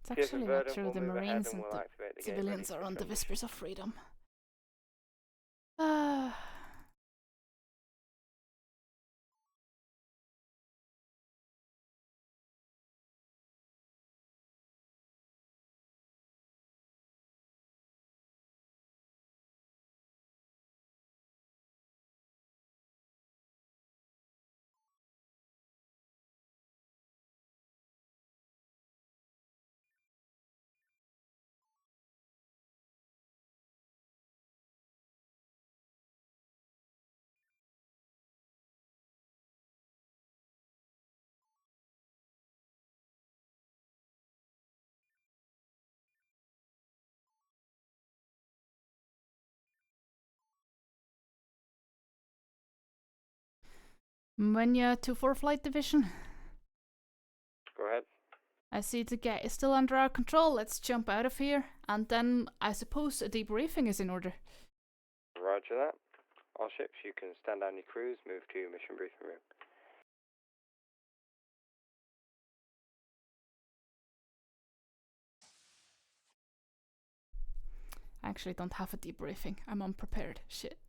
It's actually not true. The Marines and the civilians are on the Whispers of Freedom. Menya 2-4 Flight Division. Go ahead. I see the gate is still under our control. Let's jump out of here, and then I suppose a debriefing is in order. Roger that. All ships, you can stand down your crews, move to mission briefing room. I actually don't have a debriefing. I'm unprepared. Shit.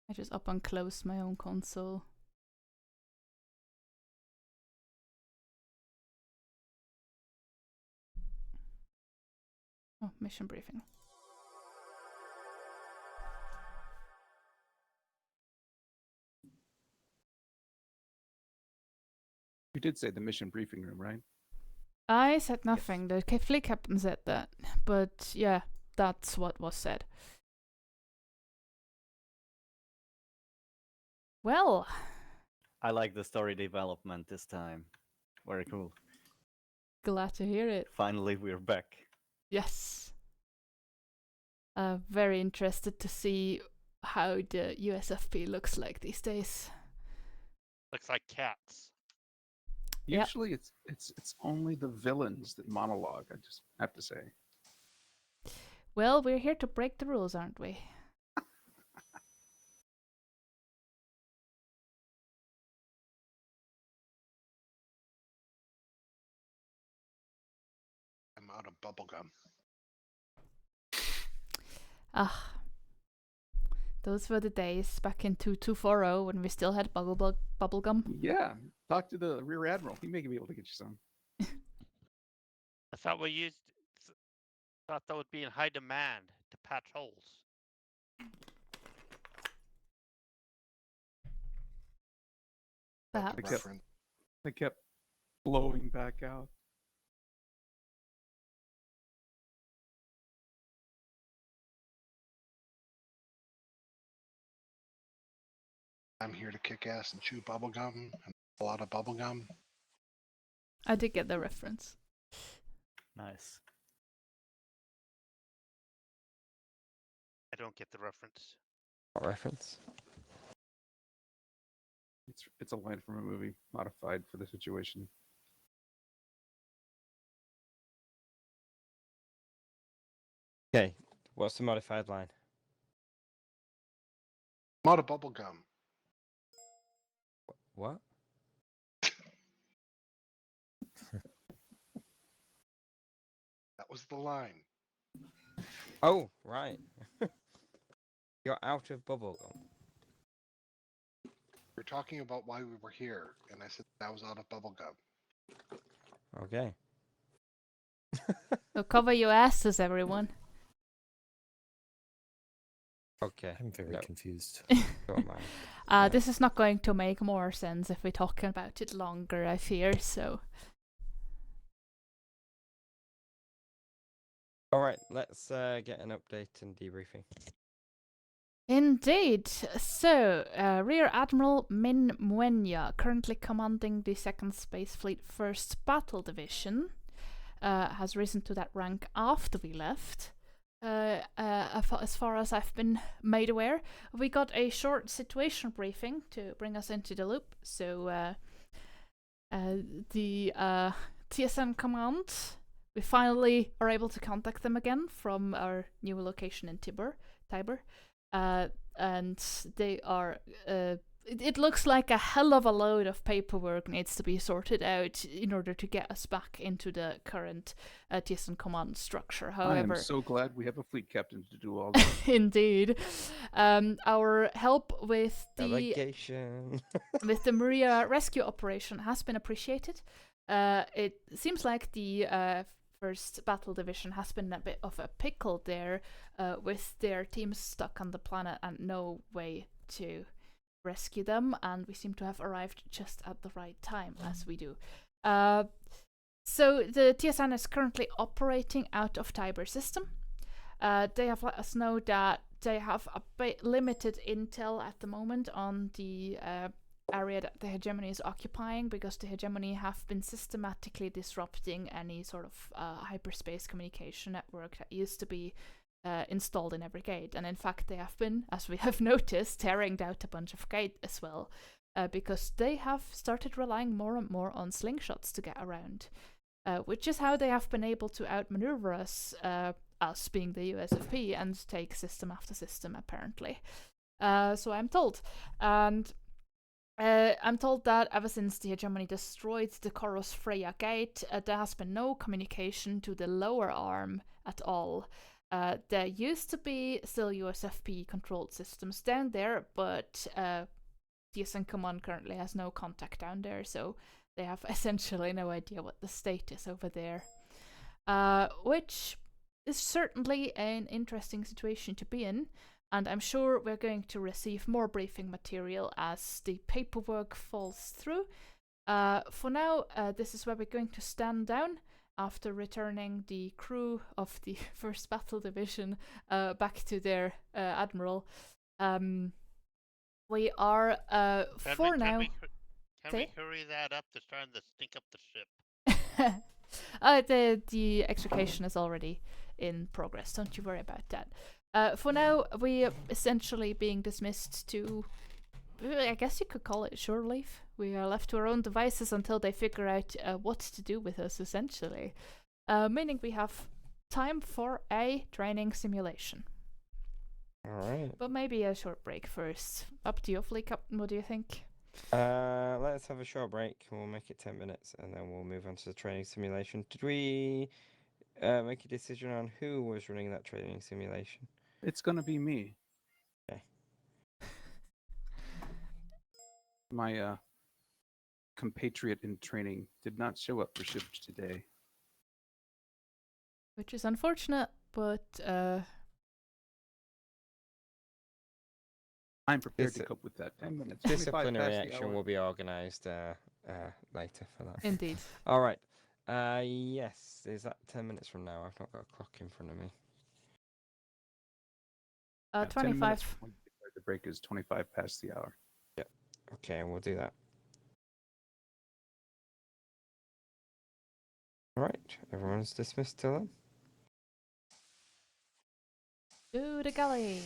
I just up and close my own console. Oh, mission briefing. You did say the mission briefing room, right? I said nothing. The fleet captain said that. But yeah, that's what was said. Well. I like the story development this time. Very cool. Glad to hear it. Finally, we're back. Yes. Very interested to see how the USFP looks like these days. Looks like cats. Usually it's only the villains that monologue, I just have to say. Well, we're here to break the rules, aren't we? I'm out of bubblegum. Ah. Those were the days back in 2240 when we still had bubblegum. Yeah, talk to the Rear Admiral. He may be able to get you some. I thought that would be in high demand. to patch holes. Perhaps. They kept blowing back out. I'm here to kick ass and chew bubblegum, and a lot of bubblegum. I did get the reference. Nice. I don't get the reference. What reference? It's a line from a movie, modified for the situation. Okay, what's the modified line? I'm out of bubblegum. What? That was the line. Oh, right. You're out of bubblegum. We're talking about why we were here, and I said I was out of bubblegum. Okay. So cover your asses, everyone. Okay. I'm very confused. This is not going to make more sense if we talk about it longer, I fear, so... Alright, let's get an update and debriefing. Indeed. So, Rear Admiral Min Muenya, currently commanding the 2nd Space Fleet 1st Battle Division, has risen to that rank after we left. As far as I've been made aware, we got a short situation briefing to bring us into the loop. So, the TSN command, we finally are able to contact them again from our new location in Tiber. And they are it looks like a hell of a load of paperwork needs to be sorted out in order to get us back into the current TSN command structure. However, I am so glad we have a fleet captain to do all this. Indeed. Our help with the delegation with the Maria rescue operation has been appreciated. It seems like the 1st Battle Division has been a bit of a pickle there, with their teams stuck on the planet and no way to rescue them, and we seem to have arrived just at the right time, as we do. So the TSN is currently operating out of Tiber system. They have let us know that they have a bit limited intel at the moment on the area that the hegemony is occupying, because the hegemony have been systematically disrupting any sort of hyperspace communication network that used to be installed in every gate. And in fact, they have been, as we have noticed, tearing out a bunch of gate as well, because they have started relying more and more on slingshots to get around, which is how they have been able to outmaneuver us, us being the USFP, and take system after system, apparently. So I'm told. And I'm told that ever since the hegemony destroyed the Koros Freya gate, there has been no communication to the lower arm at all. There used to be still USFP controlled systems down there, but TSN Command currently has no contact down there, so they have essentially no idea what the state is over there. Which is certainly an interesting situation to be in, and I'm sure we're going to receive more briefing material as the paperwork falls through. For now, this is where we're going to stand down after returning the crew of the 1st Battle Division back to their admiral. We are, for now... Can we hurry that up? They're starting to stink up the ship. The extrication is already in progress, don't you worry about that. For now, we are essentially being dismissed to, I guess you could call it shore leave. We are left to our own devices until they figure out what to do with us, essentially. Meaning we have time for a training simulation. Alright. But maybe a short break first. Up to you, Fleet Captain, what do you think? Let's have a short break. We'll make it 10 minutes and then we'll move on to the training simulation. Did we make a decision on who was running that training simulation? It's gonna be me. Okay. My compatriot in training did not show up for shift today. Which is unfortunate, but I'm prepared to Dis- cope with that. 10 minutes. 25 Disciplinary past the action hour. will be organised later for that. Indeed. All right. Yes. Is that 10 minutes from now? I've not got a clock in front of me. 10 minutes 25. from when we declare the break is 25 past the hour. Yep. Okay, we'll do that. All right. Everyone's dismissed till then. To the galley.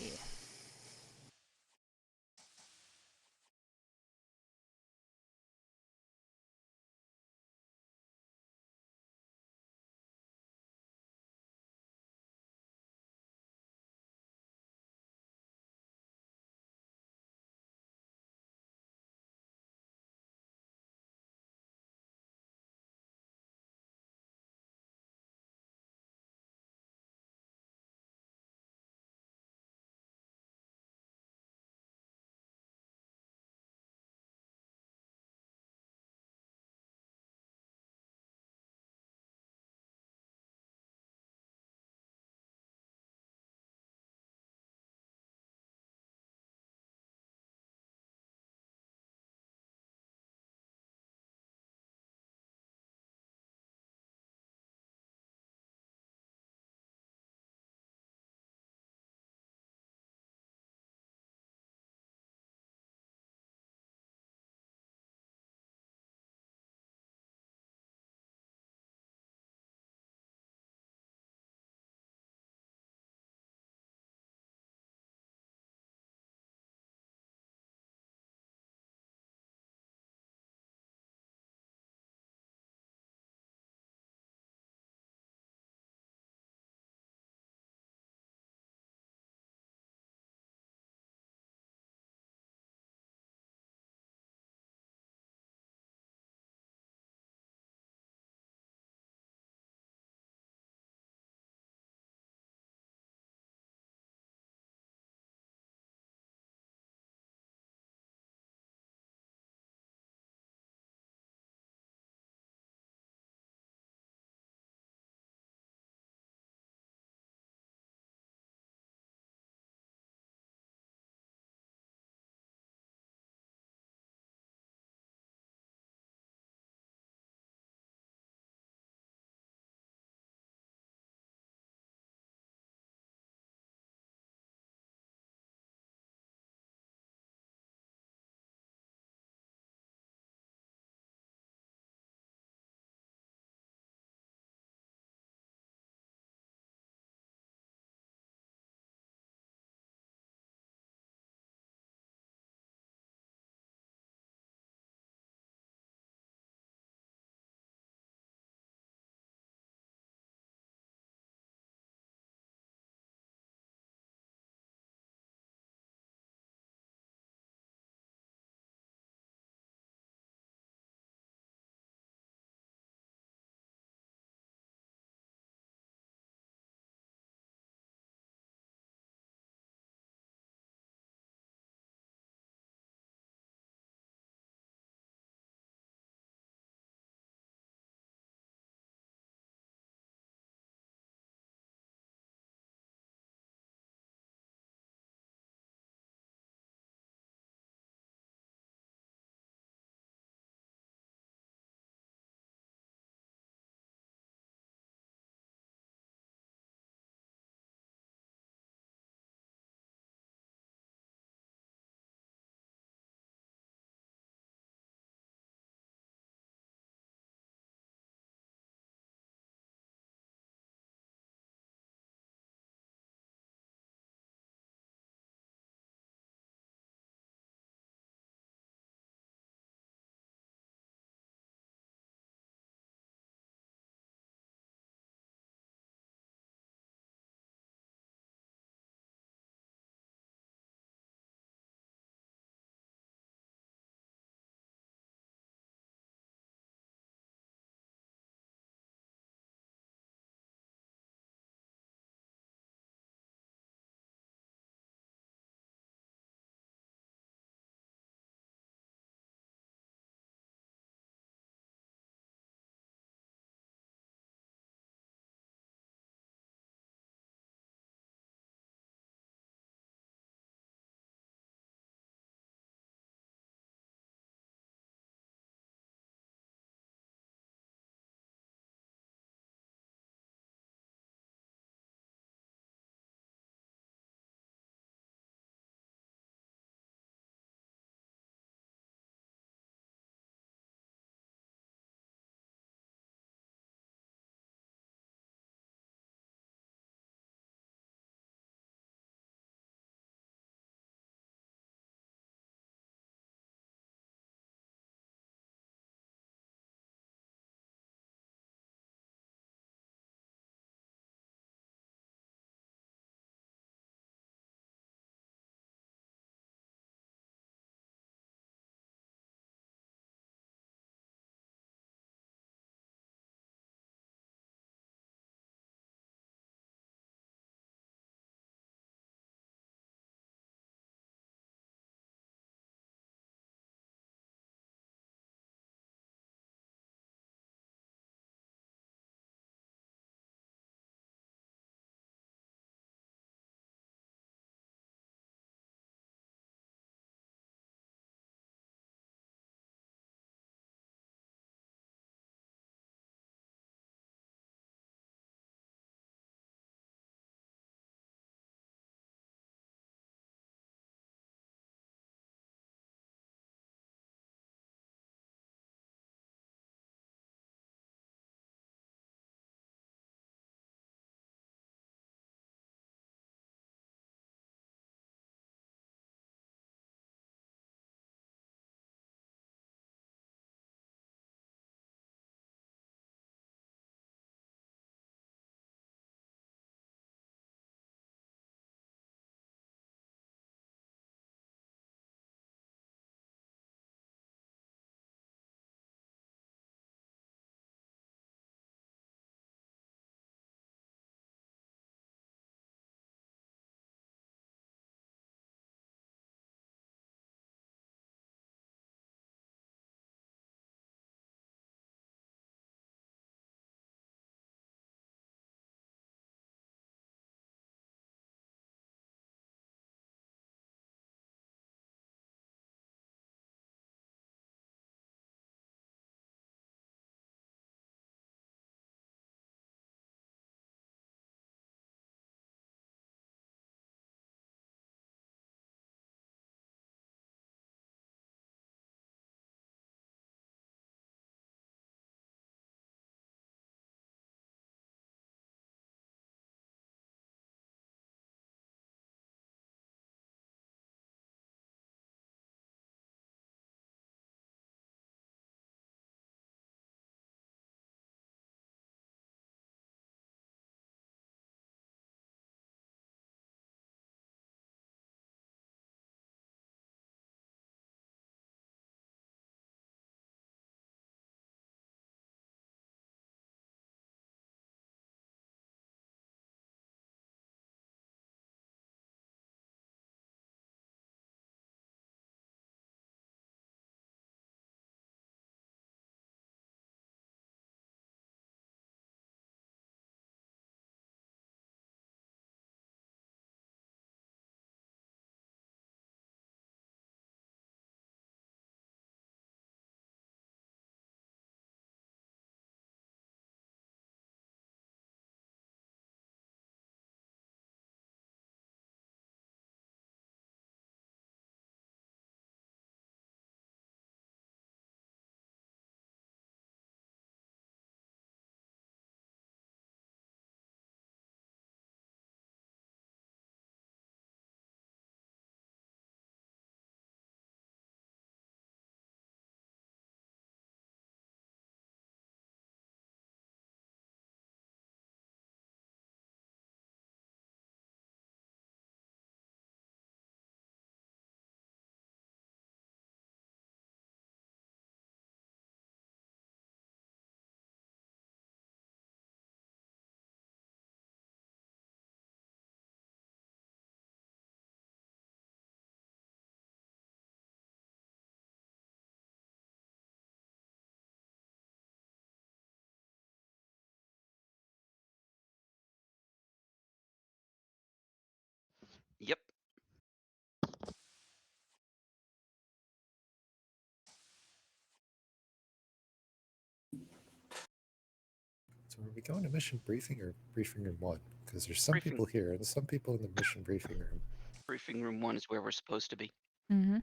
we going to mission briefing or briefing room 1? Because there's some Briefing. people here and some people in the mission briefing room. Briefing room 1 is where we're supposed to be. Mm-hmm.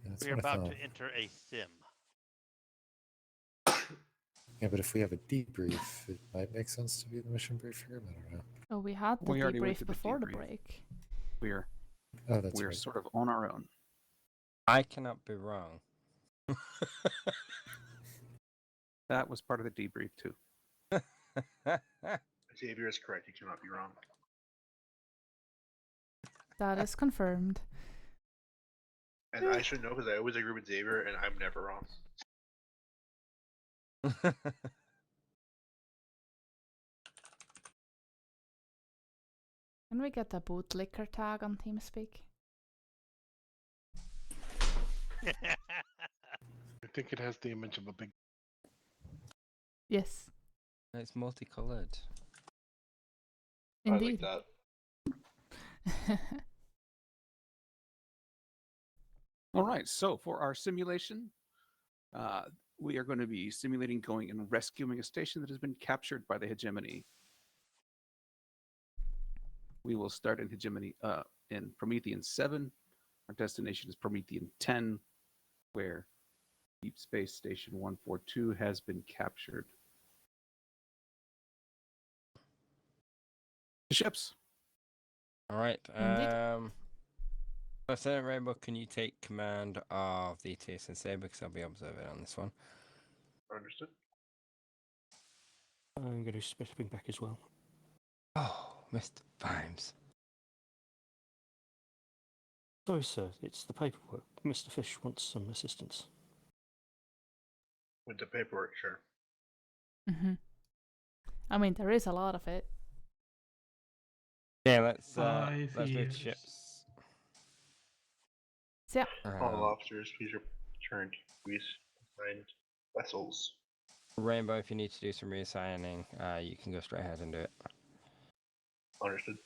That's We're what I about thought. to enter a sim. Yeah, but if we have a debrief, it might make sense to be in the mission briefing room. I don't know. Oh, we had the We already went debrief to the before the debrief. break. We're Oh, that's we're right. sort of on our own. I cannot be wrong. That was part of the debrief too. Xavier is correct. You cannot be wrong. That is confirmed. And I should know because I always agree with Xavier, and I'm never wrong. Can we get a bootlicker tag on TeamSpeak? I think it has the image of a big. Yes. It's multicolored. Indeed. I like that. All right, so for our simulation, we are going to be simulating going and rescuing a station that has been captured by the hegemony. We will start in hegemony in Promethean 7. Our destination is Promethean 10, where Deep Space Station 142 has been captured. The ships. All right. Indeed. Lieutenant Rainbow, can you take command of the TSN Sabre because I'll be observing on this one. Understood. I'm going to stepping back as well. Oh, Mr. Vimes. Sorry, sir. It's the paperwork. Mr. Fish wants some assistance. With the paperwork, sure. Mm-hmm. I mean, there is a lot of it. Yeah, let's 5 move to years. ships. Yeah. All officers, please return to Greece. Assigned vessels. Rainbow, if you need to do some reassigning, you can go straight ahead and do it. Understood.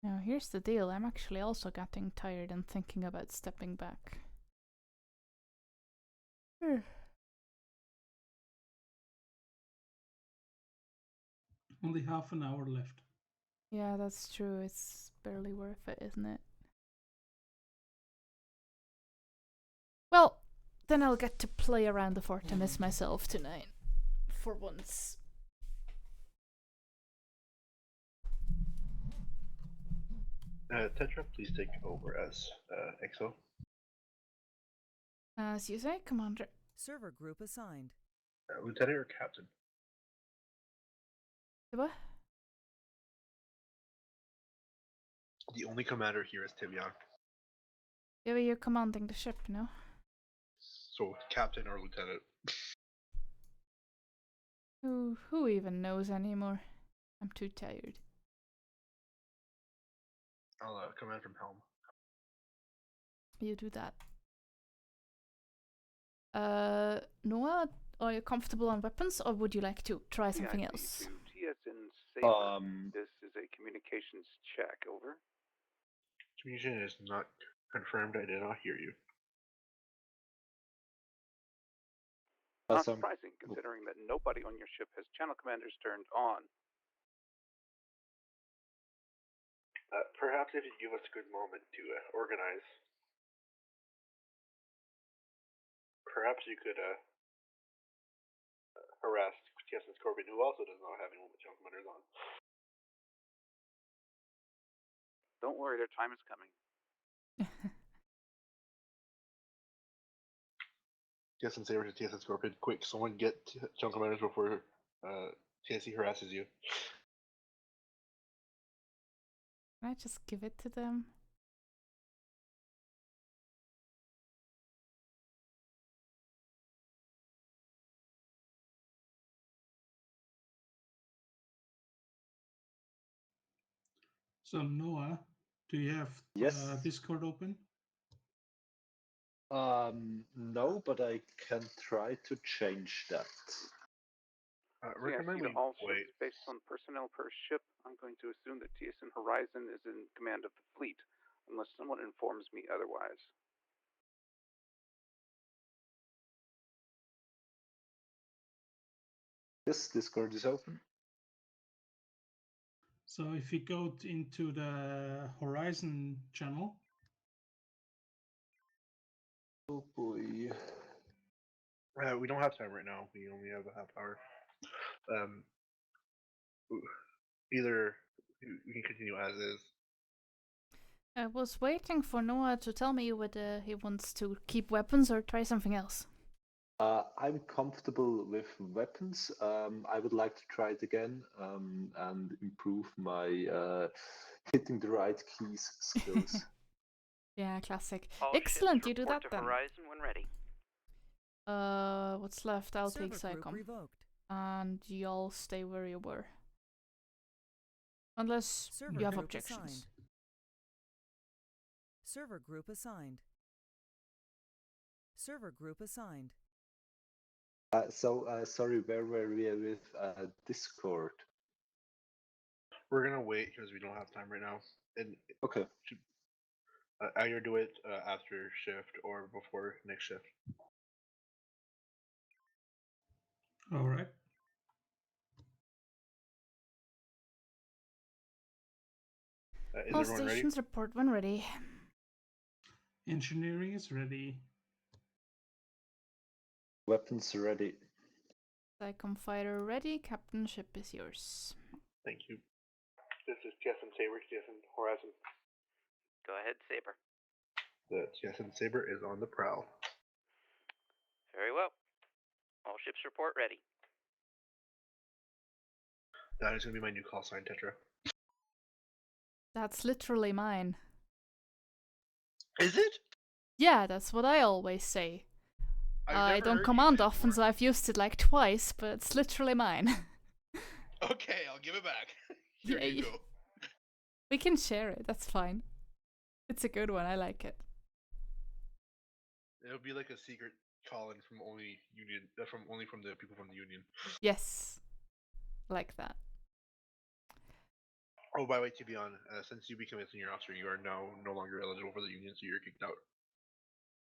Now, here's the deal. I'm actually also getting tired and thinking about stepping back. Only half an hour left. Yeah, that's true. It's barely worth it, isn't it? Well, then I'll get to play around the Fortimus myself tonight. For once. Tetra, please take over as XO. As you say, Commander. Server group assigned. Lieutenant or Captain? What? The only commander here is Tivian. Yeah, but you're commanding the ship, no? So, Captain or Lieutenant? Who even knows anymore? I'm too tired. I'll command from helm. You do that. Noah, are you comfortable on weapons, or would you like to try something else? TSN Saber. This is a communications check. Over. Communication is not confirmed. I did not hear you. Not surprising, considering that nobody on your ship has channel commanders turned on. Perhaps if you give us a good moment to organize. Perhaps you could harass TSN Scorpion, who also does not have anyone with channel commanders on. Don't worry, their time is coming. TSN Saber to TSN Scorpion. Quick, someone get channel commanders before TSC harasses you. Can I just give it to them? So Noah, do you have Discord open? No, but I can try to change that. Recommend we all wait. ships based on personnel per ship. I'm going to assume that TSN Horizon is in command of the fleet. unless someone informs me otherwise. Yes, Discord is open. So if you go into the Horizon channel. Oh boy. We don't have time right now. We only have a half hour. Either we can continue as is. I was waiting for Noah to tell me whether he wants to keep weapons or try something else. I'm comfortable with weapons. I would like to try it again and improve my hitting the right keys skills. Yeah, classic. All Excellent, ships you do report that to then. Horizon when ready. What's left? I'll take Server group Psycom. revoked. And y'all stay where you were. Unless Server you have group objections. assigned. Server group assigned. Server group assigned. Sorry, where were we with Discord? We're gonna wait because we don't have time right now. And okay, either do it after shift or before next shift. All right. Is All everyone ready? stations report when ready. Engineering is ready. Weapons ready. Psycom fighter ready. Captain ship is yours. Thank you. This is TSN Saber, TSN Horizon. Go ahead, Saber. The TSN Saber is on the prowl. Very well. All ships report ready. That is gonna be my new call sign, Tetra. That's literally mine. Is it? Yeah, that's what I always say. I don't command often, so I've used it like twice, but it's literally mine. Okay, I'll give it back. Here Yeah, you go. We can share it, that's fine. It's a good one, I like it. It'll be like a secret call-in from only from the people from the union. Yes. Like that. Oh, by the way, Tibion, since you became a senior officer, you are now no longer eligible for the union, so you're kicked out.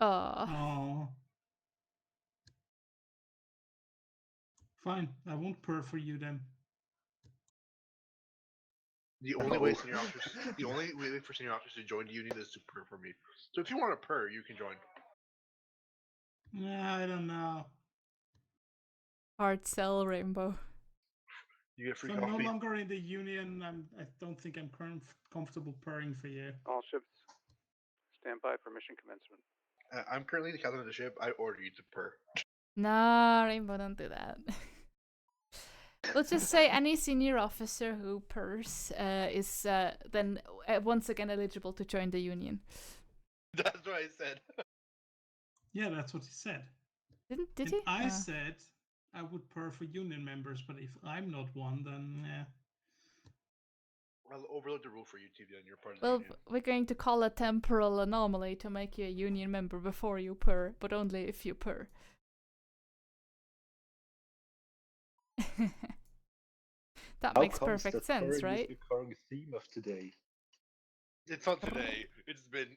Oh. Fine, I won't purr for you then. The only way for senior officers to join the union is to purr for me. So if you want to purr, you can join. I don't know. Hard sell, Rainbow. You get free if I'm coffee. no longer in the union, I don't think I'm comfortable purring for you. All ships, stand by for mission commencement. I'm currently the captain of the ship. I order you to purr. Nah, Rainbow, don't do that. Let's just say any senior officer who purrs is then once again eligible to join the union. That's what I said. Yeah, that's what he said. Did he? I said I would purr for union members, but if I'm not one, then yeah. I'll overload the rule for you, Tibion. You're part of the Well, union. we're going to call a temporal anomaly to make you a union member before you purr, but only if you purr. That How makes comes perfect that sense, purring right? is the current theme of today? It's not today. It's been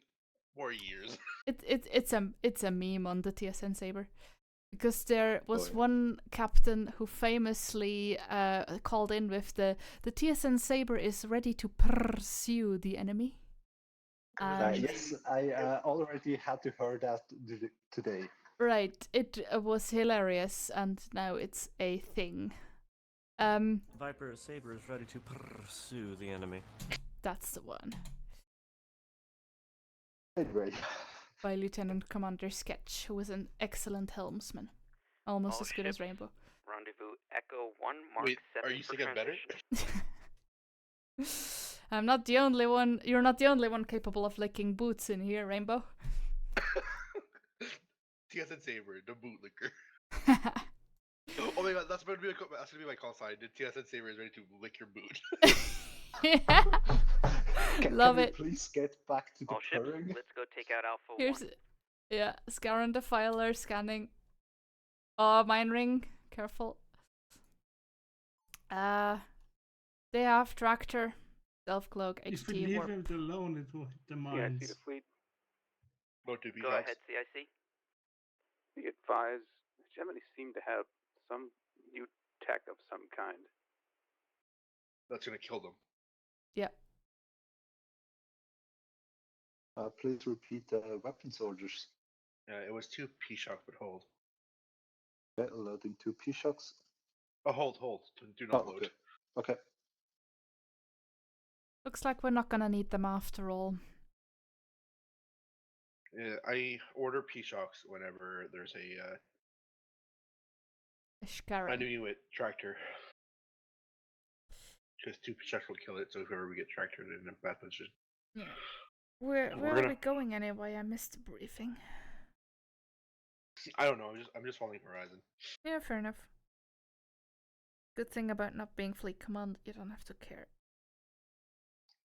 4 years. It's a meme on the TSN Saber. Because there was one captain who famously called in with the TSN Saber is ready to pursue the enemy. Yes, I already had to hear that today. Right, it was hilarious, and now it's a thing. Viper Saber is ready to pursue the enemy. That's the one. Anyway. By Lieutenant Commander Sketch, who was an excellent helmsman. Almost All as good as ships, Rainbow. Rendezvous Echo 1, Mark Wait, 7 are you for saying better? I'm not the only one. You're not the only one capable of licking boots in here, Rainbow. TSN Saber, the bootlicker. Oh my god, that's gonna be my call sign. The TSN Saber is ready to lick your boot. Love can it. We please get back to the All ships, purring? let's go take out Alpha Here's 1. yeah, Scaran Defiler scanning. Oh, mine ring. Careful. They have tractor. Stealth cloak, If we HT, leave warp. it alone, it will hit the Yeah, I mines. see the fleet. Boat to be Go ahead, CIC. Be advised, Gemini seem to have some new tech of some kind. That's gonna kill them. Yeah. Please repeat weapons orders. It was 2 P-shock, but hold. Okay, loading 2 P-shocks. Oh, hold. Do not load. Okay. Looks like we're not gonna need them after all. Yeah, I order P-shocks whenever there's a Inuit tractor. Because 2 P-shocks will kill it, so whoever we get tractored in a bad position. Yeah. Where are we going anyway? I missed the briefing. I don't know. I'm just following Horizon. Yeah, fair enough. Good thing about not being fleet command, you don't have to care.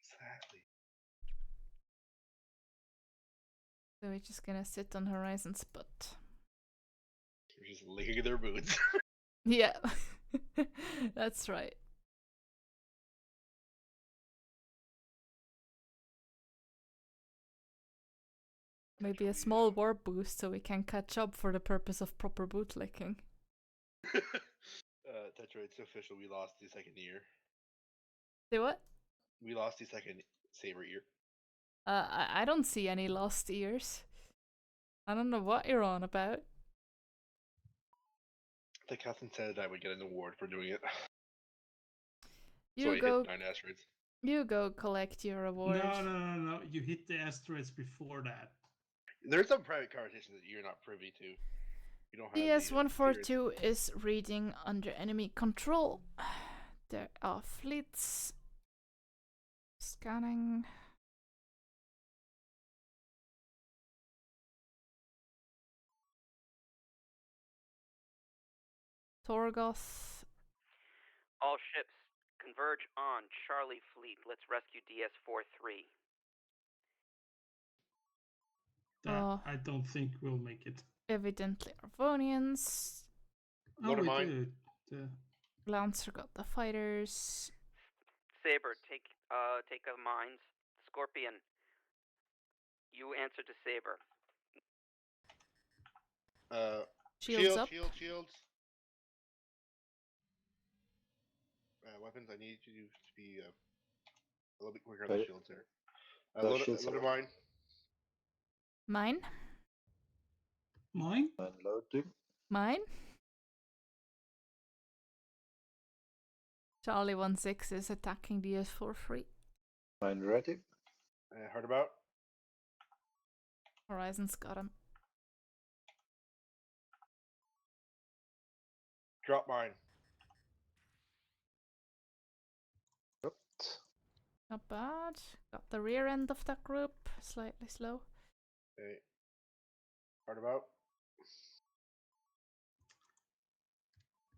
Exactly. So we're just gonna sit on Horizon's butt. They're just licking their boots. Yeah, that's right. Maybe a small warp boost so we can catch up for the purpose of proper bootlicking. That's right, it's official. We lost the second ear. Say what? We lost the second saber ear. I don't see any lost ears. I don't know what you're on about. The captain said I would get an award for doing it. You so go. I hit 9 asteroids. You go collect your award. No. You hit the asteroids before that. There's some private conversations that you're not privy to. You don't have DS-142 is reading under enemy control. There are fleets. Scanning. Torgoth. All ships converge on Charlie Fleet. Let's rescue DS-43. I don't think we'll make it. Evidently Arvonians. Oh, we do. Lancer got the fighters. Saber, take a mines. Scorpion, you answer to Saber. Shields up. Shields. Weapons, I need you to be a little bit quicker on the shields there. Load a mine. Mine? Mine? Loading. Mine? Charlie 16 is attacking DS for free. Mine ready. Hard about. Horizon's got him. Drop mine. Not bad. Got the rear end of that group. Slightly slow. Okay. Hard about.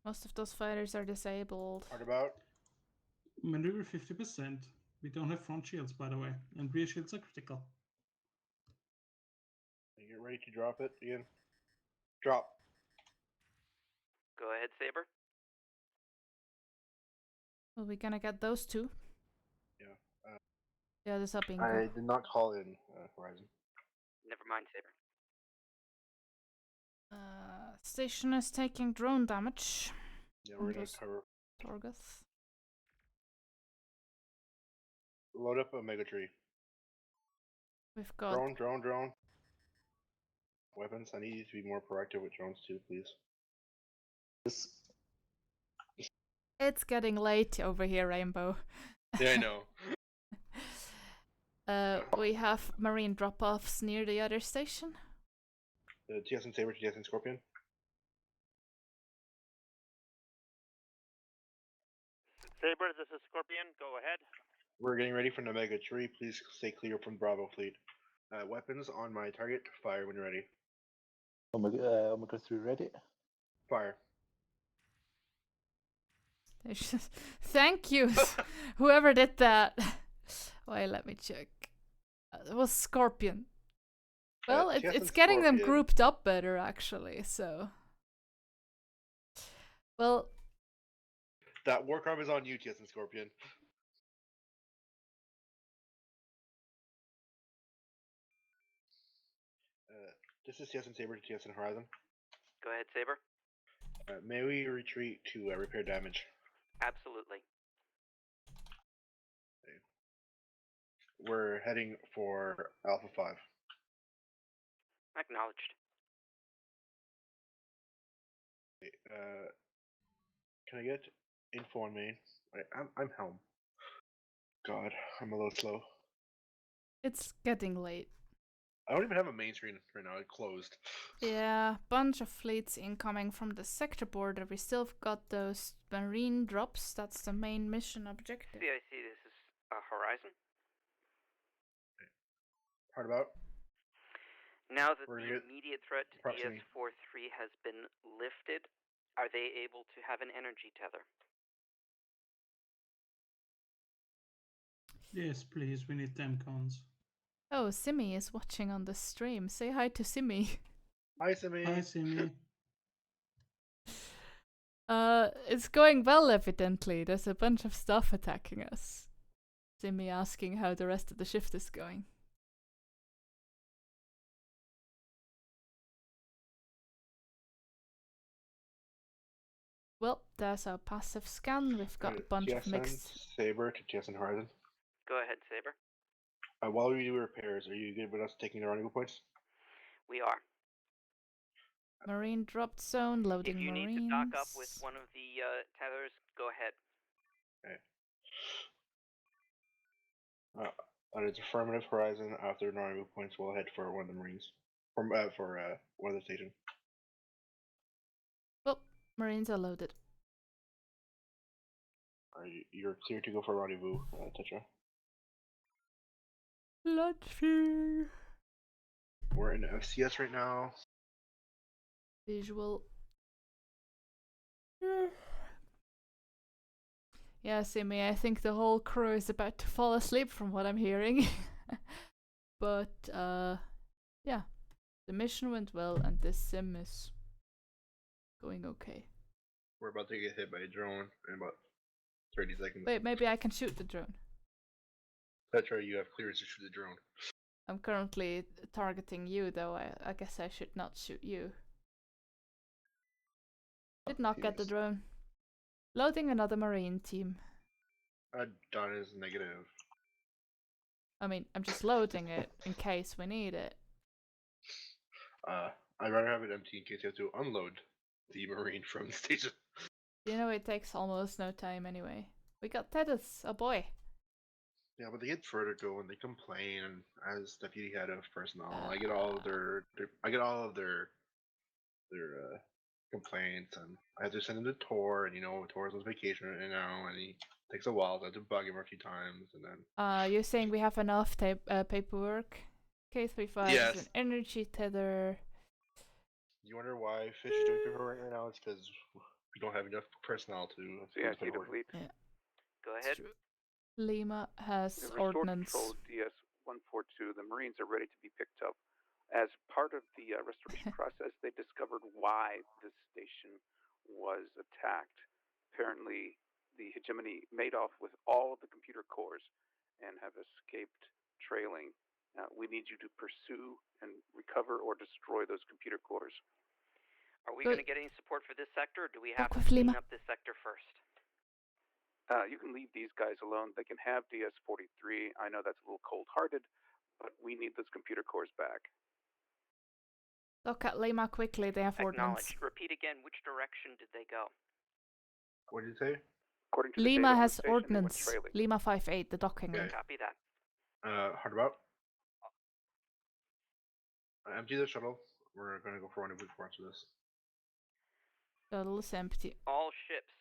Most of those fighters are disabled. Hard about. Maneuver 50%. We don't have front shields, by the way, and rear shields are critical. Get ready to drop it again. Drop. Go ahead, Saber. Well, we're gonna get those two. Yeah. Yeah, this up in. I did not call in Horizon. Never mind, Saber. Station is taking drone damage. Yeah, we're gonna cover. Torgoth. Load up a mega tree. We've got drone. Weapons, I need you to be more proactive with drones too, please. It's getting late over here, Rainbow. Yeah, I know. We have marine drop-offs near the other station. TSN Saber, TSN Scorpion. Saber, this is Scorpion. Go ahead. We're getting ready for the mega tree. Please stay clear from Bravo fleet. Weapons on my target. Fire when you're ready. Omega 3 ready. Fire. Thank you, whoever did that. Wait, let me check. It was Scorpion. Well, it's getting them grouped up better, actually, so. Well. That war crime is on you, TSN Scorpion. This is TSN Saber to TSN Horizon. Go ahead, Saber. May we retreat to repair damage? Absolutely. Okay. We're heading for Alpha 5. Acknowledged. Okay, can I get info on main? I'm Helm. God, I'm a little slow. It's getting late. I don't even have a main screen right now. It closed. Yeah, bunch of fleets incoming from the sector border. We still got those marine drops. That's the main mission objective. CIC, this is Horizon. Hard about? Now that We're the gonna get immediate threat to proximity. DS-43 has been lifted, are they able to have an energy tether? Yes, please. We need them cons. Oh, Simi is watching on the stream. Say hi to Simi. Hi, Simi. Hi, Simi. It's going well, evidently. There's a bunch of stuff attacking us. Simi asking how the rest of the shift is going. Well, there's our passive scan. We've got a bunch of TSN mixed. Saber to TSN Horizon. Go ahead, Saber. While we do repairs, are you good with us taking the rendezvous points? We are. Marine dropped zone, loading If you marines. need to dock up with one of the tethers, go ahead. Okay. It's affirmative Horizon. After the rendezvous points, we'll head for one of the marines. For one of the station. Well, marines are loaded. You're clear to go for rendezvous, Tetra. Launching. We're in FCS right now. Visual. Yeah, Simi, I think the whole crew is about to fall asleep from what I'm hearing. But, yeah. The mission went well and this sim is going okay. We're about to get hit by a drone in about 30 seconds. Wait, maybe I can shoot the drone. Petra, you have clearance to shoot the drone. I'm currently targeting you, though. I guess I should not shoot you. Did not get the drone. Loading another marine team. Done is negative. I mean, I'm just loading it in case we need it. I'd rather have it empty in case you have to unload the marine from the station. You know, it takes almost no time anyway. We got Tethers, oh boy. Yeah, but they get further go and they complain. And as deputy head of personnel, I get all of their complaints, and I have to send him to Tor, and Tor's on vacation right now, and he takes a while. So I have to bug him a few times, and then. You're saying we have enough paperwork? K35 Yes. is an energy tether. You wonder why Fish is doing paperwork right now? It's because we don't have enough personnel to. Yeah, see the fleet. Yeah. Go ahead. Lima has Restored ordnance. Control DS-142. The Marines are ready to be picked up. As part of the restoration process, they discovered why this station was attacked. Apparently, the hegemony made off with all of the computer cores and have escaped trailing. We need you to pursue and recover or destroy those computer cores. Are we going to get any support for this sector, or do we have to with clean Lima. up this sector first? You can leave these guys alone. They can have DS-43. I know that's a little cold-hearted, but we need those computer cores back. Look at Lima quickly, they have ordnance. Acknowledged. Repeat again, which direction did they go? What did you say? According to Lima the data on the has station, they went ordnance. trailing. Lima 58, the docking Okay. rig. Copy that. Hard about. Empty the shuttle. We're gonna go for rendezvous points for this. Shuttle is empty. All ships.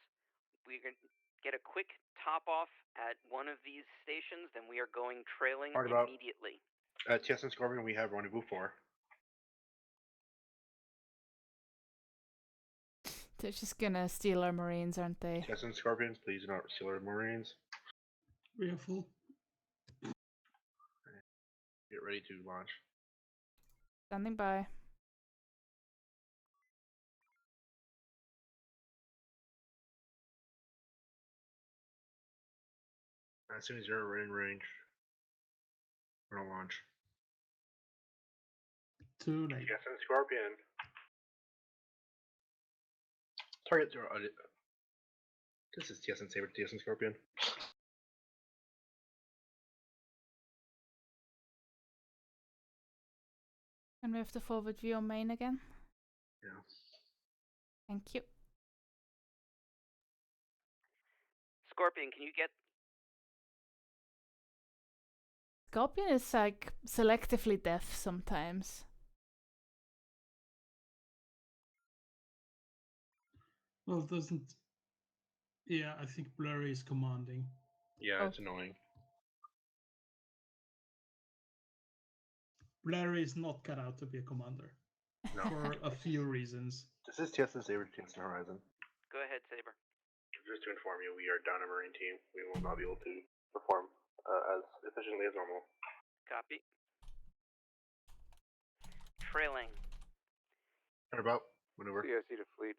We're going to get a quick top off at one of these stations, then we are going trailing Hard about. immediately. TSN Scorpion, we have rendezvous 4. They're just gonna steal our marines, aren't they? TSN Scorpions, please do not steal our marines. We are full. Get ready to launch. Standing by. As soon as you're in range, we're gonna launch. Too late. TSN Scorpion. Target zero. This is TSN Saber, TSN Scorpion. And we have the forward view on main again. Yeah. Thank you. Scorpion, can you get... Scorpion is like selectively deaf sometimes. Well, it doesn't. Yeah, I think blurry is commanding. Yeah, it's annoying. Blurry is not cut out to be a commander. No. For a few reasons. This is TSN Saber, TSN Horizon. Go ahead, Saber. Just to inform you, we are down a Marine team. We will not be able to perform as efficiently as normal. Copy. Trailing. Turnabout, maneuver. CIC to fleet.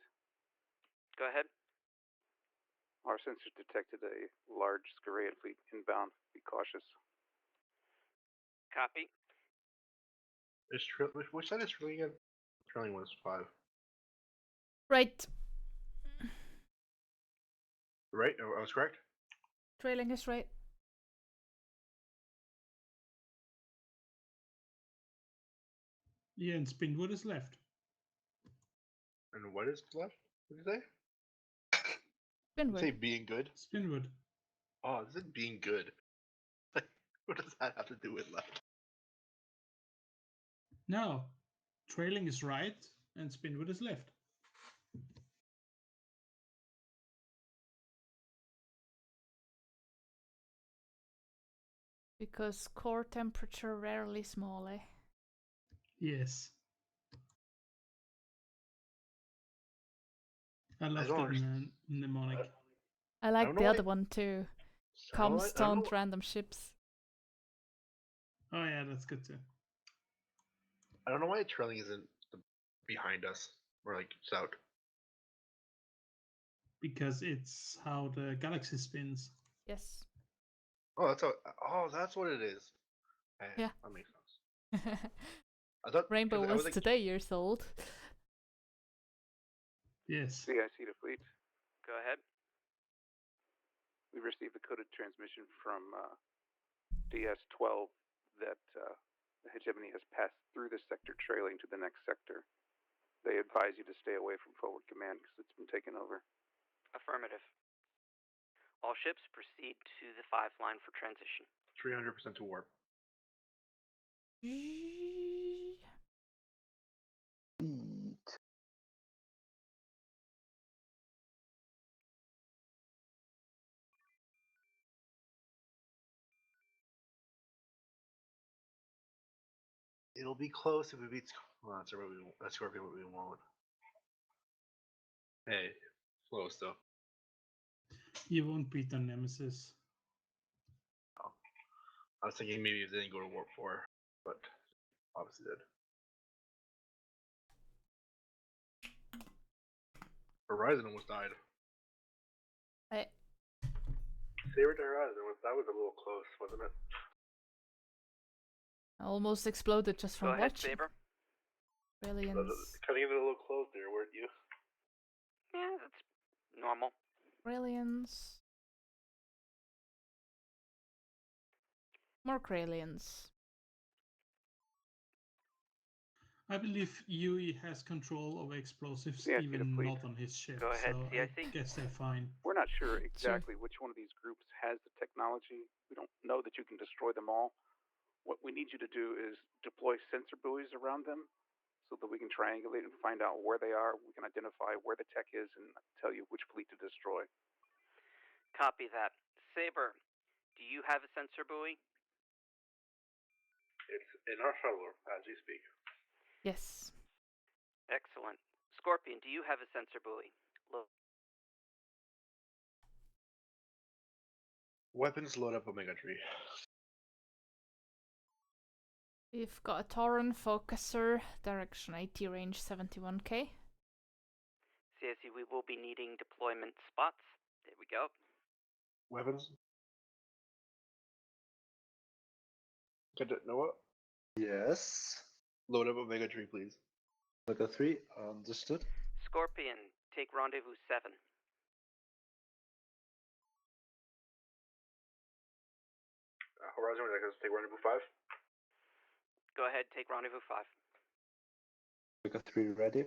Go ahead. Our sensors detected a large Skarayan fleet inbound. Be cautious. Copy. Which side is trailing again? Trailing was 5. Right. Right? I was correct? Trailing is right. Yeah, and Spinwood is left. And what is left? What did you say? Spinwood. Say being good? Spinwood. Oh, this is being good. What does that have to do with left? No. Trailing is right, and Spinwood is left. Because core temperature rarely small, eh? Yes. I love the mnemonic. I like the other one too. Constant random ships. Oh yeah, that's good too. I don't know why trailing isn't behind us. Or like south. Because it's how the galaxy spins. Yes. Oh, that's what it is. Yeah. That makes sense. I thought Rainbow was like, today years old. Yes. CIC to fleet. Go ahead. We received a coded transmission from DS-12 that the hegemony has passed through this sector, trailing to the next sector. They advise you to stay away from forward command because it's been taken over. Affirmative. All ships proceed to the 5 line for transition. 300% to warp. It'll be close if we beat. Well, that's Scorpion what we want. Hey, close though. You won't beat the Nemesis. Oh. I was thinking maybe if they didn't go to warp 4, but obviously did. Horizon almost died. Saber to Horizon, that was a little close, wasn't it? I almost exploded just from Go ahead, watching. Saber. Brilliance. Cutting it a little close there, weren't you? Yeah, that's normal. Brilliance. More Kralians. I believe Yui has control over explosives, Yeah, even not on his ship. Go ahead, so CIC. I guess they're fine. We're not sure exactly which one of these groups has the technology. We don't know that you can destroy them all. What we need you to do is deploy sensor buoys around them so that we can triangulate and find out where they are. We can identify where the tech is and tell you which fleet to destroy. Copy that. Saber, do you have a sensor buoy? It's in our shuttler as we speak. Yes. Excellent. Scorpion, do you have a sensor buoy? Look. Weapons load up Omega Tree. We've got a Tauren focuser, direction 80, range 71k. CSC, we will be needing deployment spots. There we go. Weapons? Noah? Yes. Load up Omega 3, please. Omega 3, understood. Scorpion, take rendezvous 7. Horizon, would you like us to take rendezvous 5? Go ahead, take rendezvous 5. Omega 3 ready.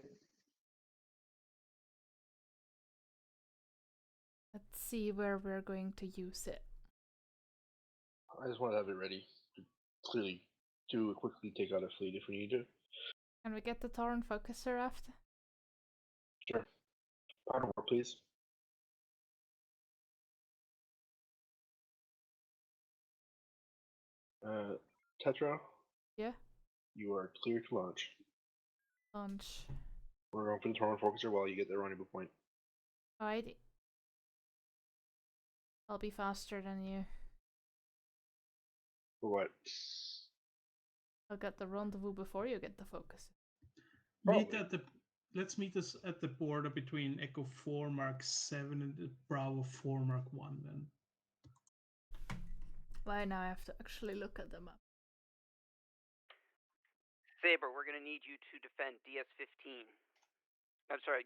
Let's see where we're going to use it. I just want to have it ready to clearly to quickly take out a fleet if we need to. Can we get the Torrent Focuser after? Sure. Power war, please. Tetra? Yeah? You are clear to launch. Launch. We're going for the Torrent Focuser while you get the rendezvous point. Alrighty. I'll be faster than you. For what? I'll get the rendezvous before you get the focus. Meet at the. Let's meet us at the border between Echo 4 Mark 7 and the Bravo 4 Mark 1 then. Why now I have to actually look at the map. Saber, we're going to need you to defend DS-15. I'm sorry,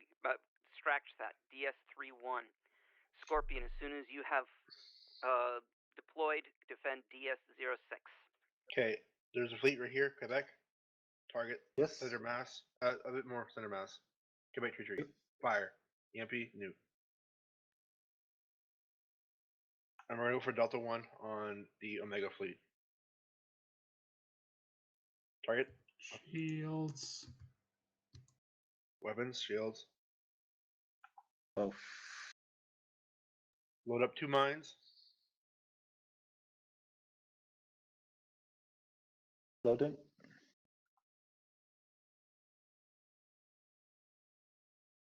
scratch that. DS-31. Scorpion, as soon as you have deployed, defend DS-06. Okay, there's a fleet right here, Quebec. Target. Yes. Center mass. A bit more center mass. Quebec retreat. Fire. EMP, nuke. I'm going to go for Delta 1 on the Omega fleet. Target. Shields. Weapons, shields. Oh. Load up 2 mines. Loading.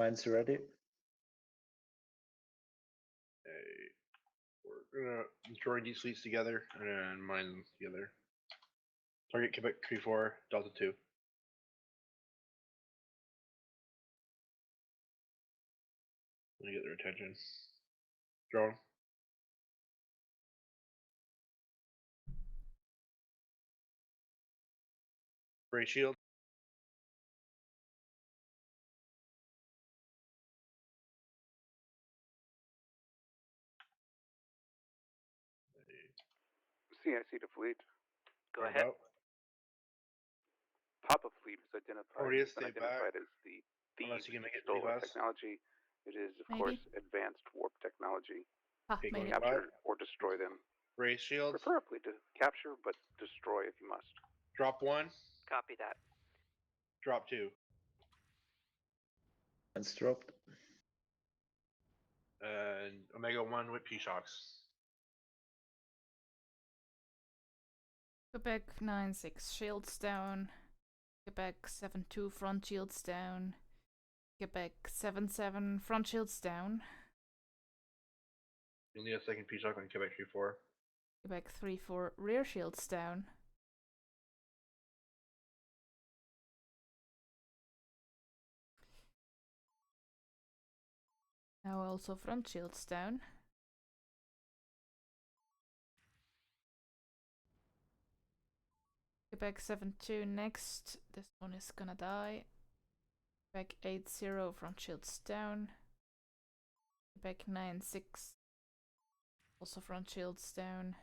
Mines ready. Okay. We're gonna join these fleets together and mine them together. Target Quebec 3-4, Delta 2. Let me get their attention. Drone. Ray shield. CIC to fleet. Go ahead. Papa fleet is identified, Proteus, been stay back. identified as the Unless you can make it stolen fast. technology. It is, of Maybe. course, advanced warp technology. Ah, Okay, made it. Capture or destroy them. Ray shields. Preferably to capture, but destroy if you must. Drop 1. Copy that. Drop 2. Mines dropped. And Omega 1 with P-Shocks. Quebec 9-6 shields down. Quebec 7-2 front shields down. Quebec 7-7 front shields down. You'll need a second P-Shock on Quebec 3-4. Quebec 3-4 rear shields down. Now also front shields down. Quebec 7-2 next. This one is gonna die. Quebec 8-0 front shields down. Quebec 9-6 also front shields down.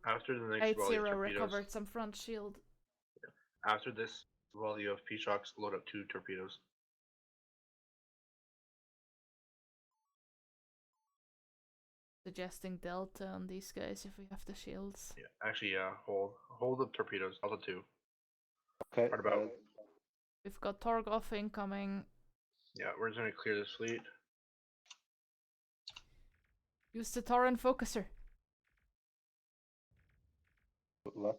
After the next volley of 8-0 torpedoes. recovered some front shield. After this volley of P-Shocks, load up 2 torpedoes. Suggesting Delta on these guys if we have the shields. Yeah, actually, yeah. Hold the torpedoes. Delta 2. Okay. What about? We've got Torgoff incoming. Yeah, we're just gonna clear this fleet. Use the Torrent Focuser. Left.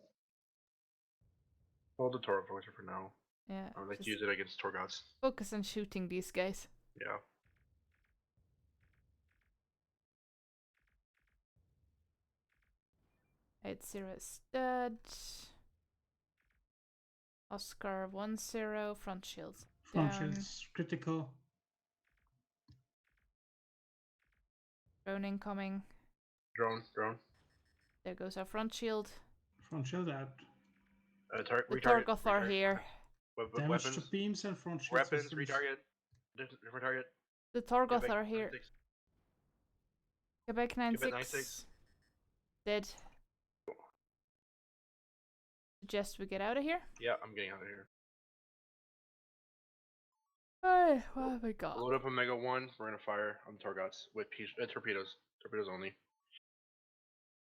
Hold the Torrent Focuser for now. Yeah. I would like to just use it against Torgots. focus on shooting these guys. Yeah. Eight 0 is dead. Oscar 1-0 front shields Front down. shields critical. Drone incoming. Drone. There goes our front shield. Front shield out. The Torgoth are here. Damage to Weapons. beams and front shield Weapons. systems. Retarget. Different target. The Torgoth Quebec are here. 96. Quebec Quebec 96. Dead. Suggest we get out of here? Yeah, I'm getting out of here. Alright, what have we got? Load up Omega 1. We're gonna fire on Torgoths with torpedoes. Torpedoes only.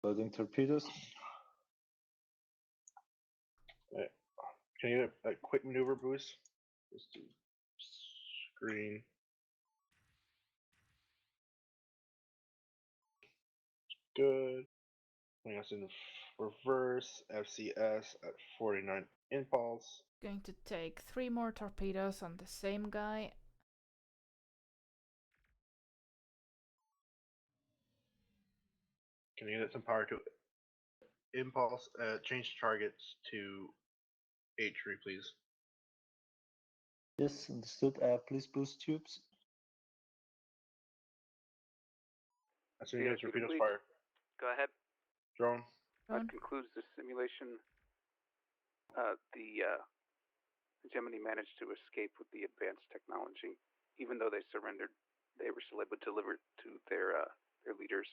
Loading torpedoes. Right. Can you get a quick maneuver boost? Let's do screen. Good. Bring us in reverse. FCS at 49 impulse. Going to take 3 more torpedoes on the same guy. Can you get some power to impulse? Change targets to H3, please. Yes, understood. Please boost tubes. As soon as you get torpedoes, complete. fire. Go ahead. Drone. That concludes the simulation. The Gemini managed to escape with the advanced technology. Even though they surrendered, they were still able to deliver to their leaders.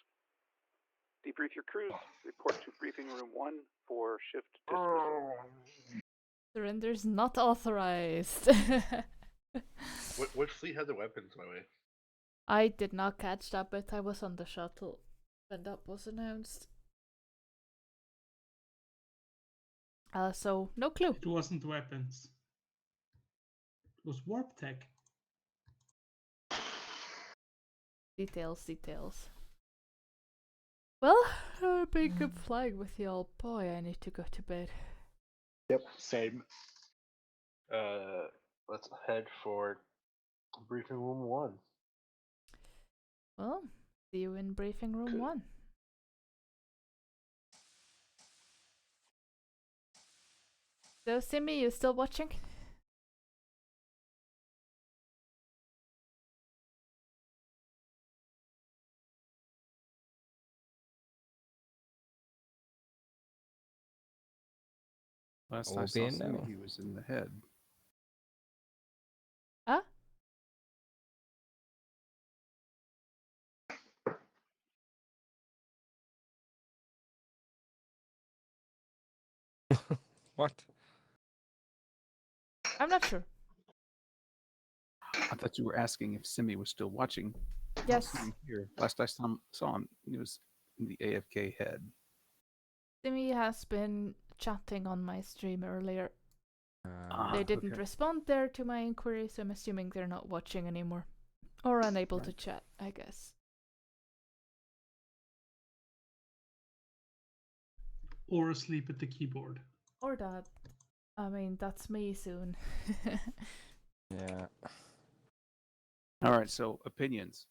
Debrief your crews. Report to briefing room 1 for shift dismissal. Surrender's not authorized. What fleet had the weapons, by the way? I did not catch that bit. I was on the shuttle when that was announced. So no clue. It wasn't weapons. It was warp tech. Details. Well, been good flying with y'all. Boy, I need to go to bed. Yep, same. Let's head for briefing room 1. Well, see you in briefing room 1. So, Simi, you still watching? Last I saw Simi, he was in the head. Huh? What? I'm not sure. I thought you were asking if Simi was still watching. Yes. Here. Last I saw him, he was in the AFK head. Simi has been chatting on my stream earlier. They didn't respond there to my inquiry, so I'm assuming they're not watching anymore. Or unable to chat, I guess. Or asleep at the keyboard. Or that. I mean, that's me soon. Yeah. All right, so opinions.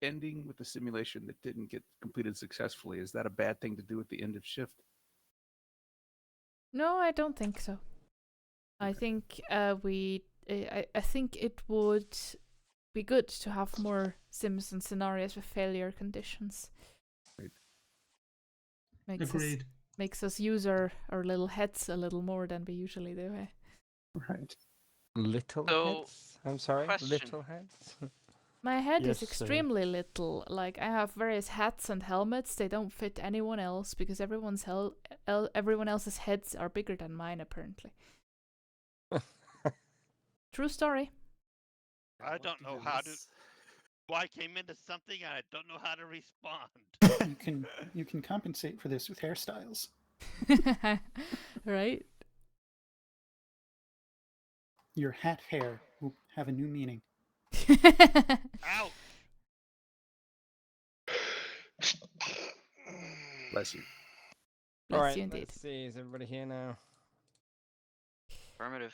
Ending with the simulation that didn't get completed successfully, is that a bad thing to do at the end of shift? No, I don't think so. I think I think it would be good to have more sims and scenarios with failure conditions. Right. Makes us use our little heads a little more than we usually do. Right. Little heads? I'm sorry? question. Little heads? My head Yes, is extremely little. Like, I have various hats and helmets. They don't fit anyone else because everyone else's heads are bigger than mine, apparently. True story. I don't know how to. Well, I came into something and I don't know how to respond. You can compensate for this with hairstyles. Right? Your hat hair will have a new meaning. Ouch! Bless you. Bless Alright, you indeed. let's see. Is everybody here now? Affirmative.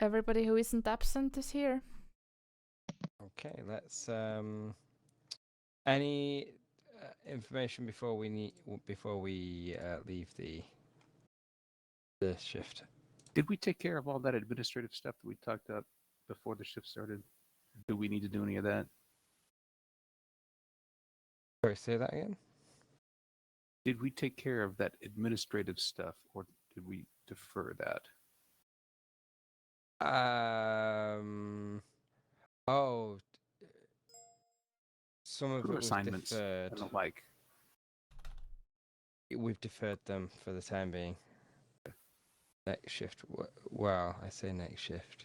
Everybody who isn't absent is here. Okay, let's any information before we leave the shift. Did we take care of all that administrative stuff that we talked about before the shift started? Do we need to do any of that? Sorry, say that again? Did we take care of that administrative stuff, or did we defer that? Oh. Some of Crew it was assignments deferred. and the like. We've deferred them for the time being. Next shift. Well, I say next shift.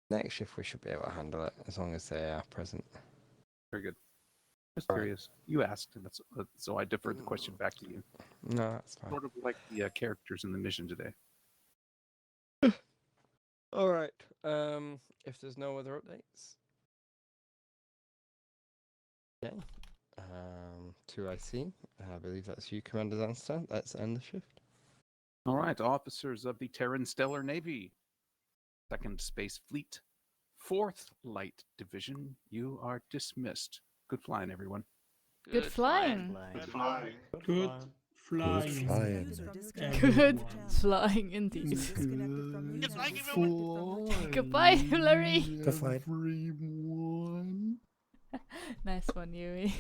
Next shift we should be able to handle it as long as they are present. Very good. Just Right. curious. You asked, and that's so I deferred the question back to you. No, that's fine. Sort of like the characters in the mission today. All right. If there's no other updates. Okay. 2 I see. I believe that's you, Commander Zanster. Let's end the shift. All right, officers of the Terran Stellar Navy, 2nd Space Fleet, 4th Light Division, you are dismissed. Good flying, everyone. Good flying. Good flying. Good flying. flying. Good everyone. flying indeed. Good flying, everyone. Goodbye, Hillary. Good flight. Everyone. Nice one, Yui.